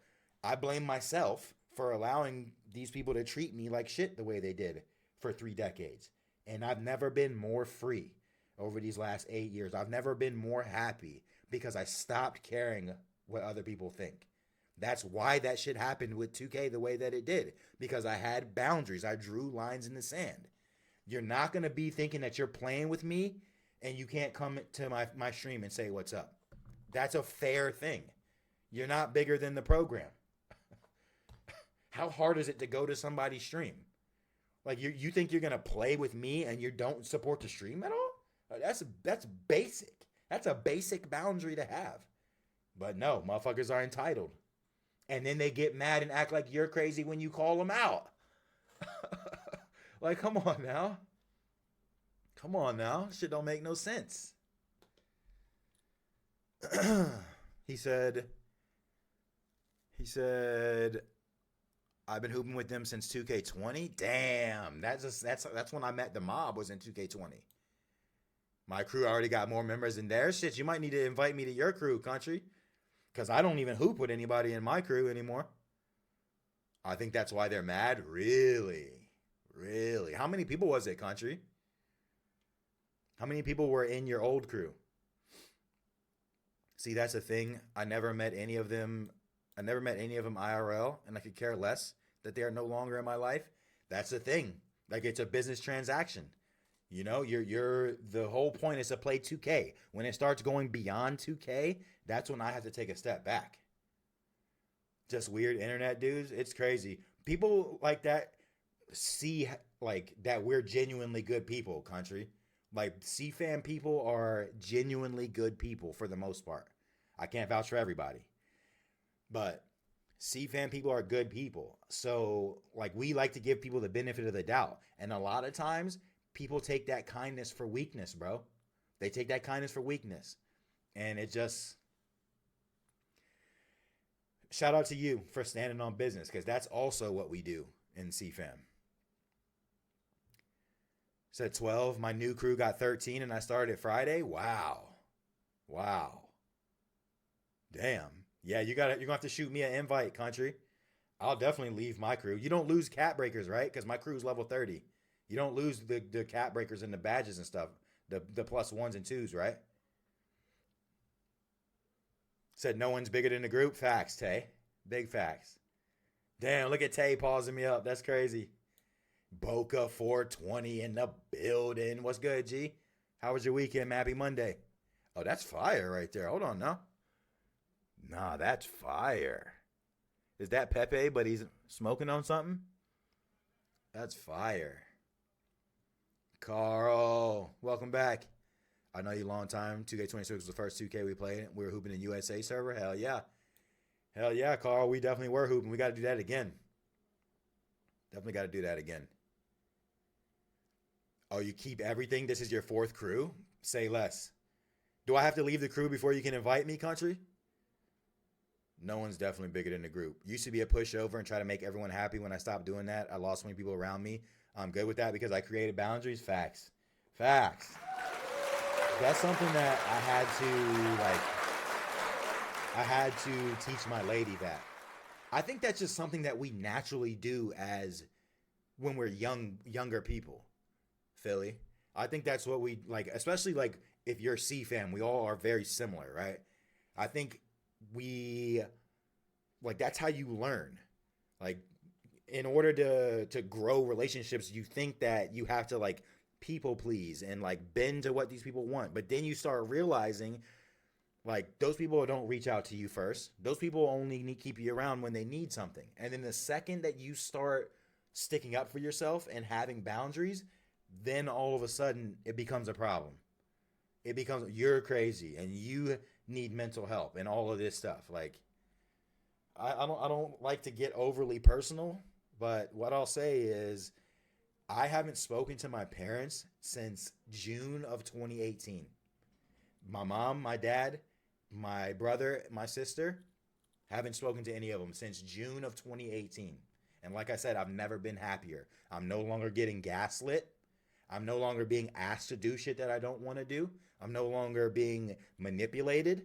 I blame myself for allowing these people to treat me like shit the way they did for 3 decades. And I've never been more free over these last 8 years. I've never been more happy because I stopped caring what other people think. That's why that shit happened with 2K the way that it did. Because I had boundaries. I drew lines in the sand. You're not going to be thinking that you're playing with me and you can't come to my stream and say what's up. That's a fair thing. You're not bigger than the program. How hard is it to go to somebody's stream? Like you think you're going to play with me and you don't support the stream at all? That's basic. That's a basic boundary to have. But no, motherfuckers are entitled. And then they get mad and act like you're crazy when you call them out. Like, come on now. Come on now. Shit don't make no sense. He said, I've been hooping with them since 2K20. Damn, that's when I met the mob, was in 2K20. My crew already got more members than theirs. Shit, you might need to invite me to your crew, country. Because I don't even hoop with anybody in my crew anymore. I think that's why they're mad. Really? Really? How many people was it, country? How many people were in your old crew? See, that's the thing. I never met any of them IRL, and I could care less that they are no longer in my life. That's the thing. Like, it's a business transaction. You know, the whole point is to play 2K. When it starts going beyond 2K, that's when I have to take a step back. Just weird internet dudes. It's crazy. People like that see like that we're genuinely good people, country. Like CFam people are genuinely good people for the most part. I can't vouch for everybody. But CFam people are good people. So like we like to give people the benefit of the doubt. And a lot of times people take that kindness for weakness, bro. They take that kindness for weakness. And it just... Shout out to you for standing on business, because that's also what we do in CFam. Said 12. My new crew got 13 and I started Friday. Wow. Damn. Yeah, you're going to have to shoot me an invite, country. I'll definitely leave my crew. You don't lose cat breakers, right? Because my crew's level 30. You don't lose the cat breakers and the badges and stuff. The +1s and 2s, right? Said no one's bigger than the group. Facts, Tay. Big facts. Damn, look at Tay pausing me up. That's crazy. Boca 420 in the building. What's good, G? How was your weekend? Happy Monday. Oh, that's fire right there. Hold on now. Nah, that's fire. Is that Pepe, but he's smoking on something? That's fire. Carl, welcome back. I know you a long time. 2K26 was the first 2K we played. We were hooping in USA server. Hell yeah. Hell yeah, Carl. We definitely were hooping. We got to do that again. Definitely got to do that again. Oh, you keep everything? This is your 4th crew? Say less. Do I have to leave the crew before you can invite me, country? No one's definitely bigger than the group. Used to be a pushover and try to make everyone happy. When I stopped doing that, I lost so many people around me. I'm good with that because I created boundaries. Facts. Facts. That's something that I had to teach my lady that. I think that's just something that we naturally do as when we're younger people. Philly. I think that's what we like, especially like if you're CFam, we all are very similar, right? I think we like that's how you learn. Like in order to grow relationships, you think that you have to like people please and like bend to what these people want. But then you start realizing like those people don't reach out to you first. Those people only keep you around when they need something. And then the second that you start sticking up for yourself and having boundaries, then all of a sudden it becomes a problem. It becomes you're crazy and you need mental help and all of this stuff. Like I don't like to get overly personal, but what I'll say is I haven't spoken to my parents since June of 2018. My mom, my dad, my brother, my sister, haven't spoken to any of them since June of 2018. And like I said, I've never been happier. I'm no longer getting gaslit. I'm no longer being asked to do shit that I don't want to do. I'm no longer being manipulated.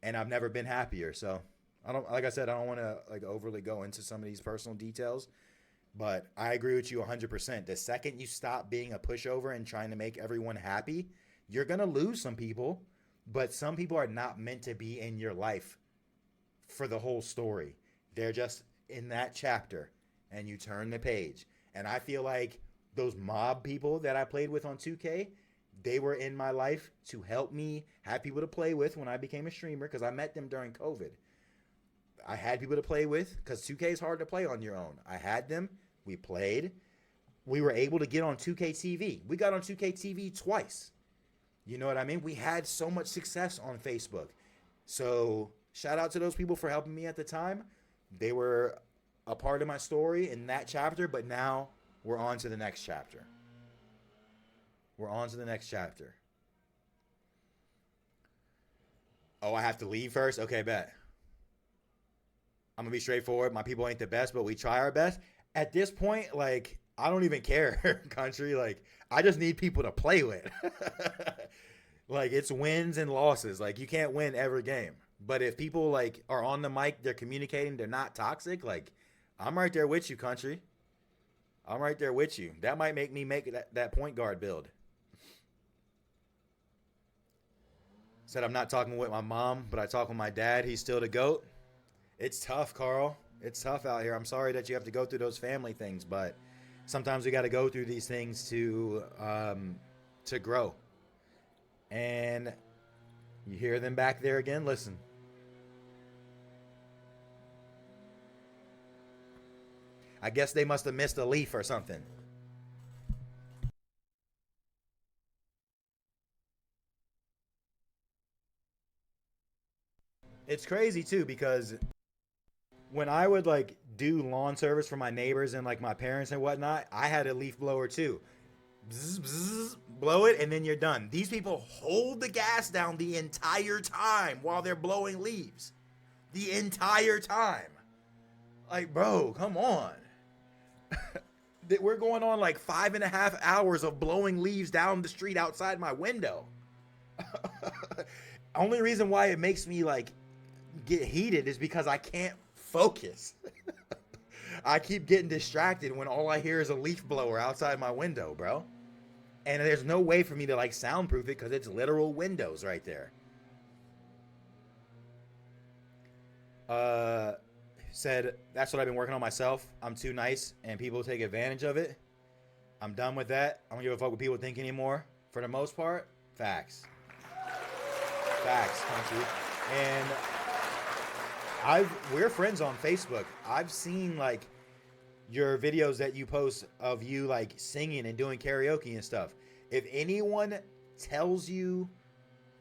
And I've never been happier. So I don't want to like overly go into some of these personal details, but I agree with you 100%. The second you stop being a pushover and trying to make everyone happy, you're going to lose some people, but some people are not meant to be in your life for the whole story. They're just in that chapter and you turn the page. And I feel like those mob people that I played with on 2K, they were in my life to help me have people to play with when I became a streamer because I met them during COVID. I had people to play with because 2K is hard to play on your own. I had them. We played. We were able to get on 2K TV. We got on 2K TV twice. You know what I mean? We had so much success on Facebook. So shout out to those people for helping me at the time. They were a part of my story in that chapter, but now we're on to the next chapter. We're on to the next chapter. Oh, I have to leave first? Okay, bet. I'm going to be straightforward. My people ain't the best, but we try our best. At this point, like, I don't even care, country. Like, I just need people to play with. Like, it's wins and losses. Like, you can't win every game. But if people, like, are on the mic, they're communicating, they're not toxic, like, I'm right there with you, country. I'm right there with you. That might make me make that point guard build. Said I'm not talking with my mom, but I talk with my dad. He's still the GOAT. It's tough, Carl. It's tough out here. I'm sorry that you have to go through those family things, but sometimes we got to go through these things to grow. And you hear them back there again? Listen. I guess they must have missed a leaf or something. It's crazy too because when I would like do lawn service for my neighbors and like my parents and whatnot, I had a leaf blower too. Bzz, bzz, blow it and then you're done. These people hold the gas down the entire time while they're blowing leaves. The entire time. Like, bro, come on. We're going on like 5.5 hours of blowing leaves down the street outside my window. Only reason why it makes me like get heated is because I can't focus. I keep getting distracted when all I hear is a leaf blower outside my window, bro. And there's no way for me to like soundproof it because it's literal windows right there. Said, that's what I've been working on myself. I'm too nice and people take advantage of it. I'm done with that. I don't give a fuck what people think anymore. For the most part, facts. Facts, country. And we're friends on Facebook. I've seen like your videos that you post of you like singing and doing karaoke and stuff. If anyone tells you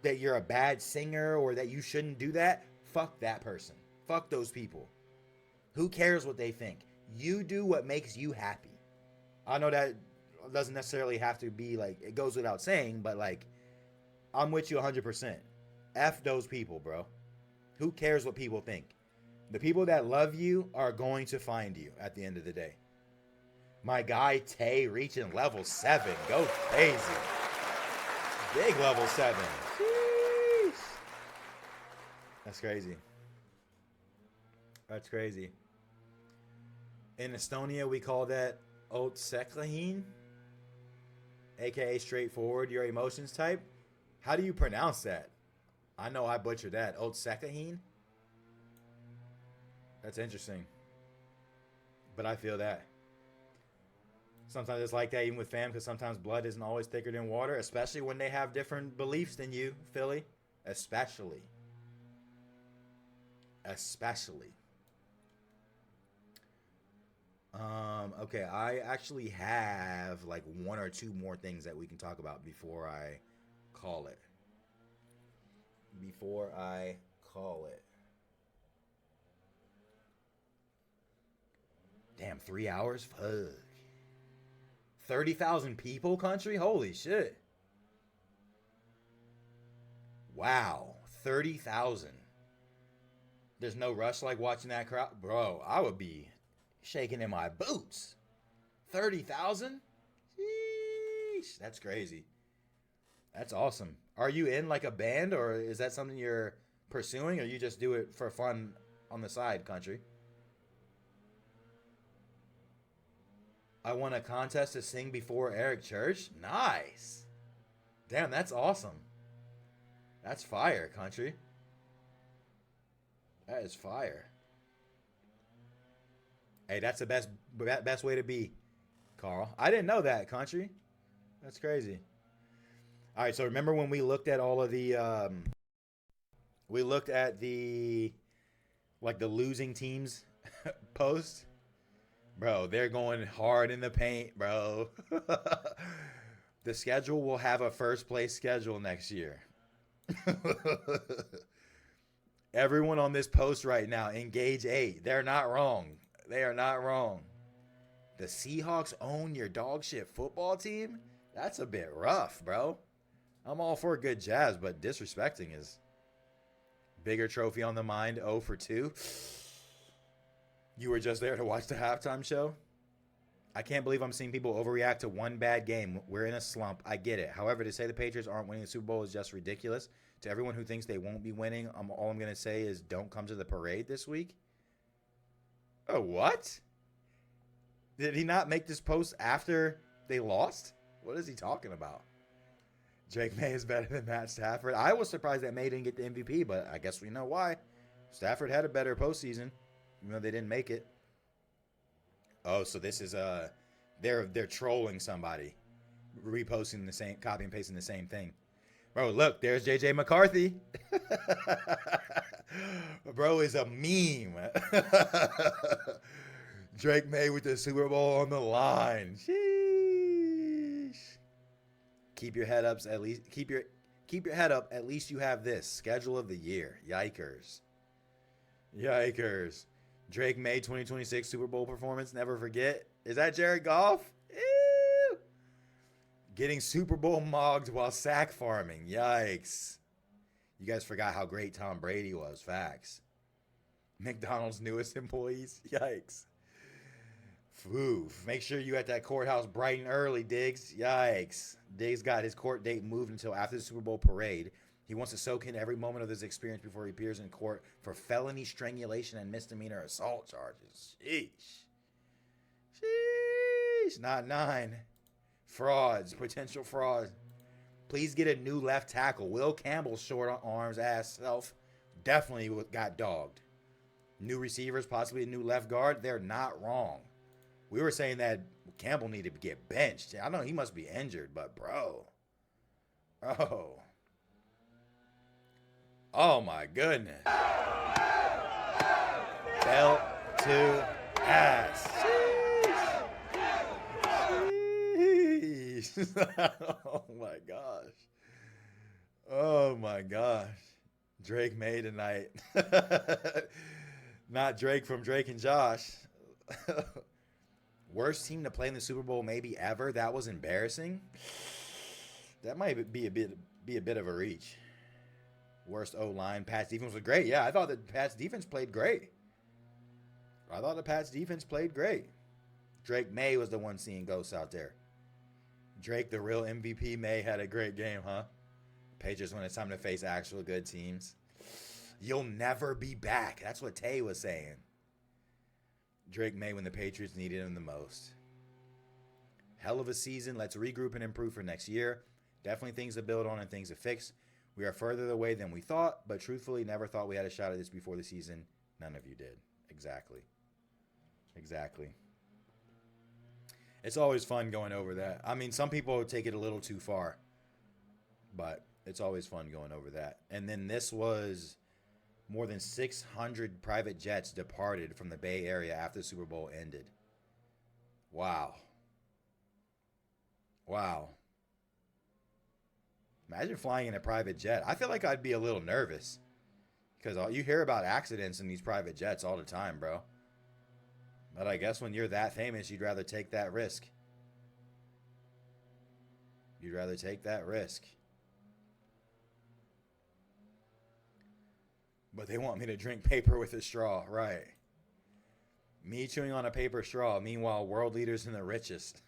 that you're a bad singer or that you shouldn't do that, fuck that person. Fuck those people. Who cares what they think? You do what makes you happy. I know that doesn't necessarily have to be like, it goes without saying, but like, I'm with you 100%. F those people, bro. Who cares what people think? The people that love you are going to find you at the end of the day. My guy Tay reaching level 7. Go crazy. Big level 7. Sheesh. That's crazy. That's crazy. In Estonia, we call that Otseklahin, aka straightforward, your emotions type. How do you pronounce that? I know I butchered that. Otseklahin? That's interesting. But I feel that. Sometimes it's like that even with fam, because sometimes blood isn't always thicker than water, especially when they have different beliefs than you, Philly. Especially. Okay, I actually have like 1 or 2 more things that we can talk about before I call it. Damn, 3 hours? Fuck. 30,000 people, country? Holy shit. Wow. 30,000. There's no rush like watching that crowd. Bro, I would be shaking in my boots. 30,000? Sheesh. That's crazy. That's awesome. Are you in like a band, or is that something you're pursuing, or you just do it for fun on the side, country? I won a contest to sing before Eric Church. Nice. Damn, that's awesome. That's fire, country. That is fire. Hey, that's the best way to be, Carl. I didn't know that, country. That's crazy. All right, so remember when we looked at all of the like the losing teams post? Bro, they're going hard in the paint, bro. The schedule will have a first place schedule next year. Everyone on this post right now, engage 8. They're not wrong. They are not wrong. The Seahawks own your dog shit football team? That's a bit rough, bro. I'm all for good jazz, but disrespecting is bigger trophy on the mind. 0 for 2. You were just there to watch the halftime show? I can't believe I'm seeing people overreact to one bad game. We're in a slump. I get it. However, to say the Patriots aren't winning the Super Bowl is just ridiculous. To everyone who thinks they won't be winning, all I'm going to say is don't come to the parade this week. Oh, what? Did he not make this post after they lost? What is he talking about? Drake Maye is better than Matt Stafford. I was surprised that Maye didn't get the MVP, but I guess we know why. Stafford had a better postseason, even though they didn't make it. Oh, so this is they're trolling somebody, reposting the same, copy and pasting the same thing. Bro, look, there's JJ MCCarthy. Bro is a meme. Drake Maye with the Super Bowl on the line. Sheesh. Keep your head up. At least keep your head up. At least you have this schedule of the year. Yikers. Drake Maye 2026 Super Bowl performance. Never forget. Is that Jared Goff? Ew. Getting Super Bowl mogged while sack farming. Yikes. You guys forgot how great Tom Brady was. Facts. McDonald's newest employees. Yikes. Foof. Make sure you at that courthouse bright and early, Diggs. Yikes. Diggs got his court date moved until after the Super Bowl parade. He wants to soak in every moment of this experience before he appears in court for felony strangulation and misdemeanor assault charges. Sheesh. Not 9. Frauds. Potential frauds. Please get a new left tackle. Will Campbell's short arms ass self definitely got dogged. New receivers, possibly a new left guard. They're not wrong. We were saying that Campbell needed to get benched. I know he must be injured, but bro. Oh my goodness. Belt to ass. Sheesh. Oh my gosh. Drake Maye tonight. Not Drake from Drake and Josh. Worst team to play in the Super Bowl maybe ever. That was embarrassing. That might be a bit of a reach. Worst O-line. Pats defense was great. Yeah, I thought the Pats defense played great. Drake Maye was the one seeing ghosts out there. Drake, the real MVP. Maye had a great game, huh? Patriots when it's time to face actual good teams. You'll never be back. That's what Tay was saying. Drake Maye when the Patriots needed him the most. Hell of a season. Let's regroup and improve for next year. Definitely things to build on and things to fix. We are further away than we thought, but truthfully, never thought we had a shot at this before the season. None of you did. Exactly. Exactly. It's always fun going over that. I mean, some people take it a little too far, but it's always fun going over that. And then this was more than 600 private jets departed from the Bay Area after the Super Bowl ended. Wow. Wow. Imagine flying in a private jet. I feel like I'd be a little nervous because you hear about accidents in these private jets all the time, bro. But I guess when you're that famous, you'd rather take that risk. You'd rather take that risk. But they want me to drink paper with a straw, right? Me chewing on a paper straw. Meanwhile, world leaders and the richest.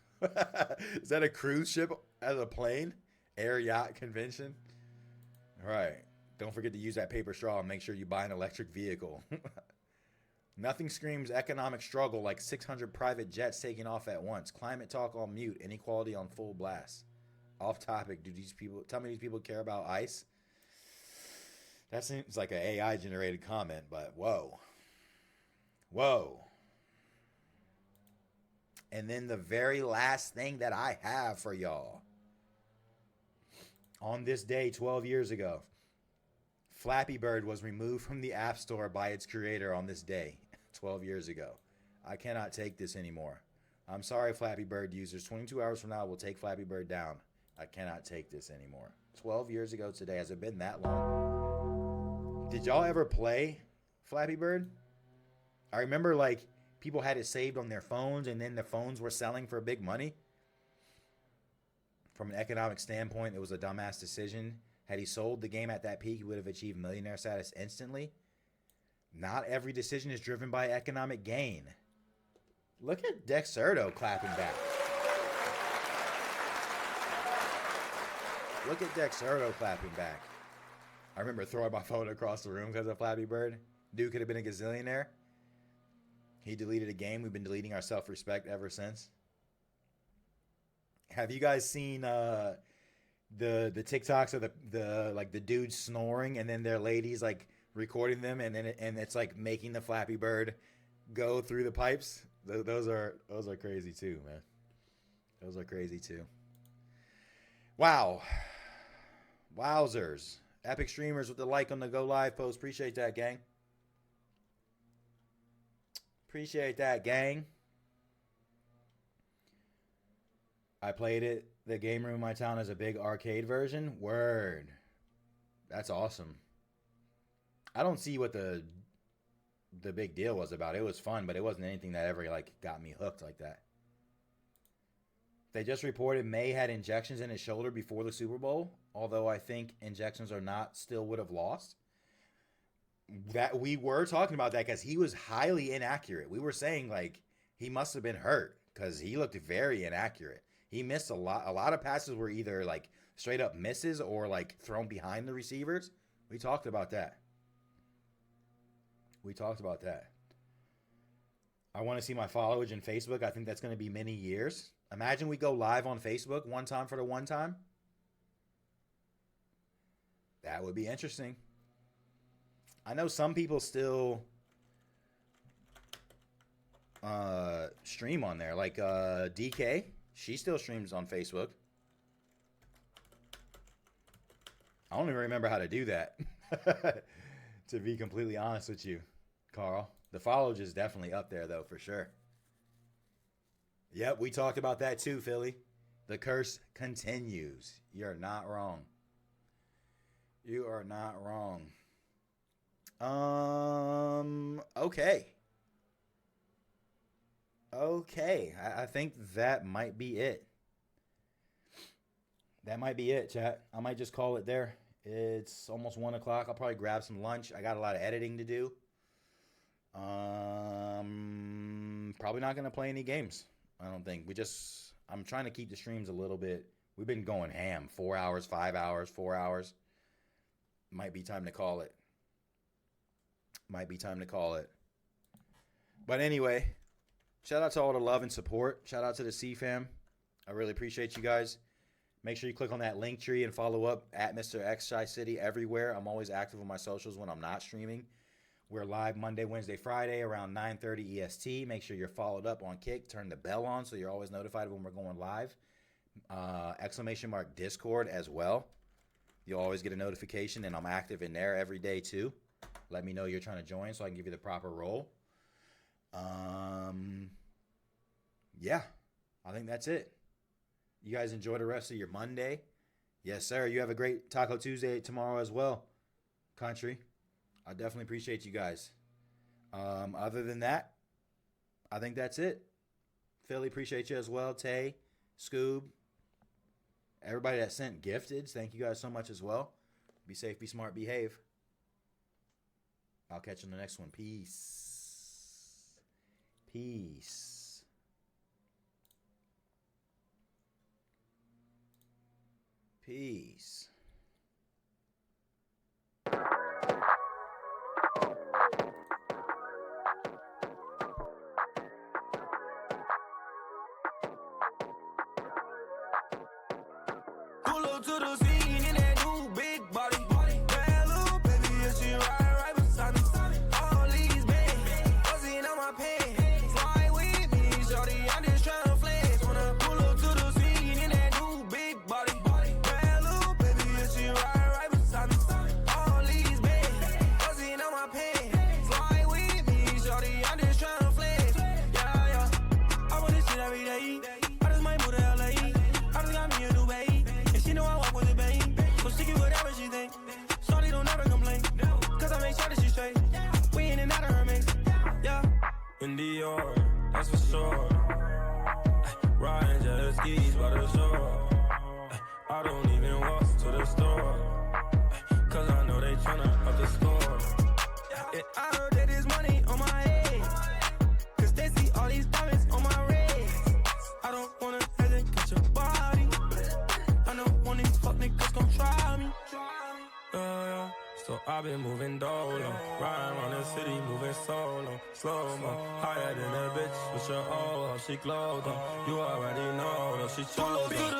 Is that a cruise ship as a plane? Air yacht convention? Right. Don't forget to use that paper straw and make sure you buy an electric vehicle. Nothing screams economic struggle like 600 private jets taking off at once. Climate talk on mute. Inequality on full blast. Off topic. Do these people tell me these people care about ICE? That seems like an AI generated comment, but whoa. Whoa. And then the very last thing that I have for y'all. On this day 12 years ago, Flappy Bird was removed from the App Store by its creator on this day 12 years ago. I cannot take this anymore. I'm sorry, Flappy Bird users. 22 hours from now, we'll take Flappy Bird down. I cannot take this anymore. 12 years ago today. Has it been that long? Did y'all ever play Flappy Bird? I remember like people had it saved on their phones and then the phones were selling for big money. From an economic standpoint, it was a dumbass decision. Had he sold the game at that peak, he would have achieved millionaire status instantly. Not every decision is driven by economic gain. Look at Dexerto clapping back. Look at Dexerto clapping back. I remember throwing my phone across the room because of Flappy Bird. Dude could have been a gazillionaire. He deleted a game. We've been deleting our self-respect ever since. Have you guys seen the TikToks of the dudes snoring and then their ladies like recording them and it's like making the Flappy Bird go through the pipes? Those are crazy too, man. Those are crazy too. Wow. Wowzers. Epic streamers with the like on the go live post. Appreciate that, gang. Appreciate that, gang. I played it. The game room in my town has a big arcade version. Word. That's awesome. I don't see what the big deal was about it. It was fun, but it wasn't anything that ever like got me hooked like that. They just reported Maye had injections in his shoulder before the Super Bowl, although I think injections or not still would have lost. That we were talking about that because he was highly inaccurate. We were saying like he must have been hurt because he looked very inaccurate. He missed a lot. A lot of passes were either like straight up misses or like thrown behind the receivers. We talked about that. We talked about that. I want to see my followage in Facebook. I think that's going to be many years. Imagine we go live on Facebook one time for the one time. That would be interesting. I know some people still stream on there. Like DK, she still streams on Facebook. I don't even remember how to do that. To be completely honest with you, Carl. The followage is definitely up there, though, for sure. Yep, we talked about that too, Philly. The curse continues. You're not wrong. You are not wrong. Okay. Okay. I think that might be it. That might be it, chat. I might just call it there. It's almost 1 o'clock. I'll probably grab some lunch. I got a lot of editing to do. Probably not going to play any games. I don't think. I'm trying to keep the streams a little bit. We've been going ham. 4 hours, 5 hours, 4 hours. Might be time to call it. But anyway, shout out to all the love and support. Shout out to the CFam. I really appreciate you guys. Make sure you click on that link tree and follow up at MRxCHICITY everywhere. I'm always active on my socials when I'm not streaming. We're live Monday, Wednesday, Friday around 9:30 EST. Make sure you're followed up on Kick. Turn the bell on so you're always notified when we're going live. ! Discord as well. You'll always get a notification, and I'm active in there every day too. Let me know you're trying to join so I can give you the proper role. Yeah, I think that's it. You guys enjoy the rest of your Monday. Yes, sir. You have a great Taco Tuesday tomorrow as well, country. I definitely appreciate you guys. Other than that, I think that's it. Philly, appreciate you as well. Tay, Scoob, everybody that sent gifteds, thank you guys so much as well. Be safe, be smart, behave. I'll catch you on the next one. Peace. Peace. Peace. Pull up to the scene in that new big body. Bad little baby, yeah, she right beside me. All these bands, buzzing on my pants. Fly with me, shorty, I'm just tryna flex. Wanna pull up to the scene in that new big body. Bad little baby, yeah, she right beside me. All these bands, buzzing on my pants. Fly with me, shorty, I'm just tryna flex. Yeah. I want this shit every day. I just might move to LA. I just got me a new babe. She know I walk with a bang, so she get whatever she think. Shorty don't ever complain, cause I make sure that she straight. We in and out of her mix, yeah. In Dior, that's for sure. Riding jet skis by the shore. I don't even walk to the store, cause I know they tryna up the score. And I heard that there's money on my head, cause they see all these diamonds on my wrist. I don't wanna hesitate, catch your body. I know one of these fuck niggas gon' try me. So I've been moving dolo, riding around the city, moving solo, slow-mo, higher than a bitch with your O, she glowed on. You already know, though she chose.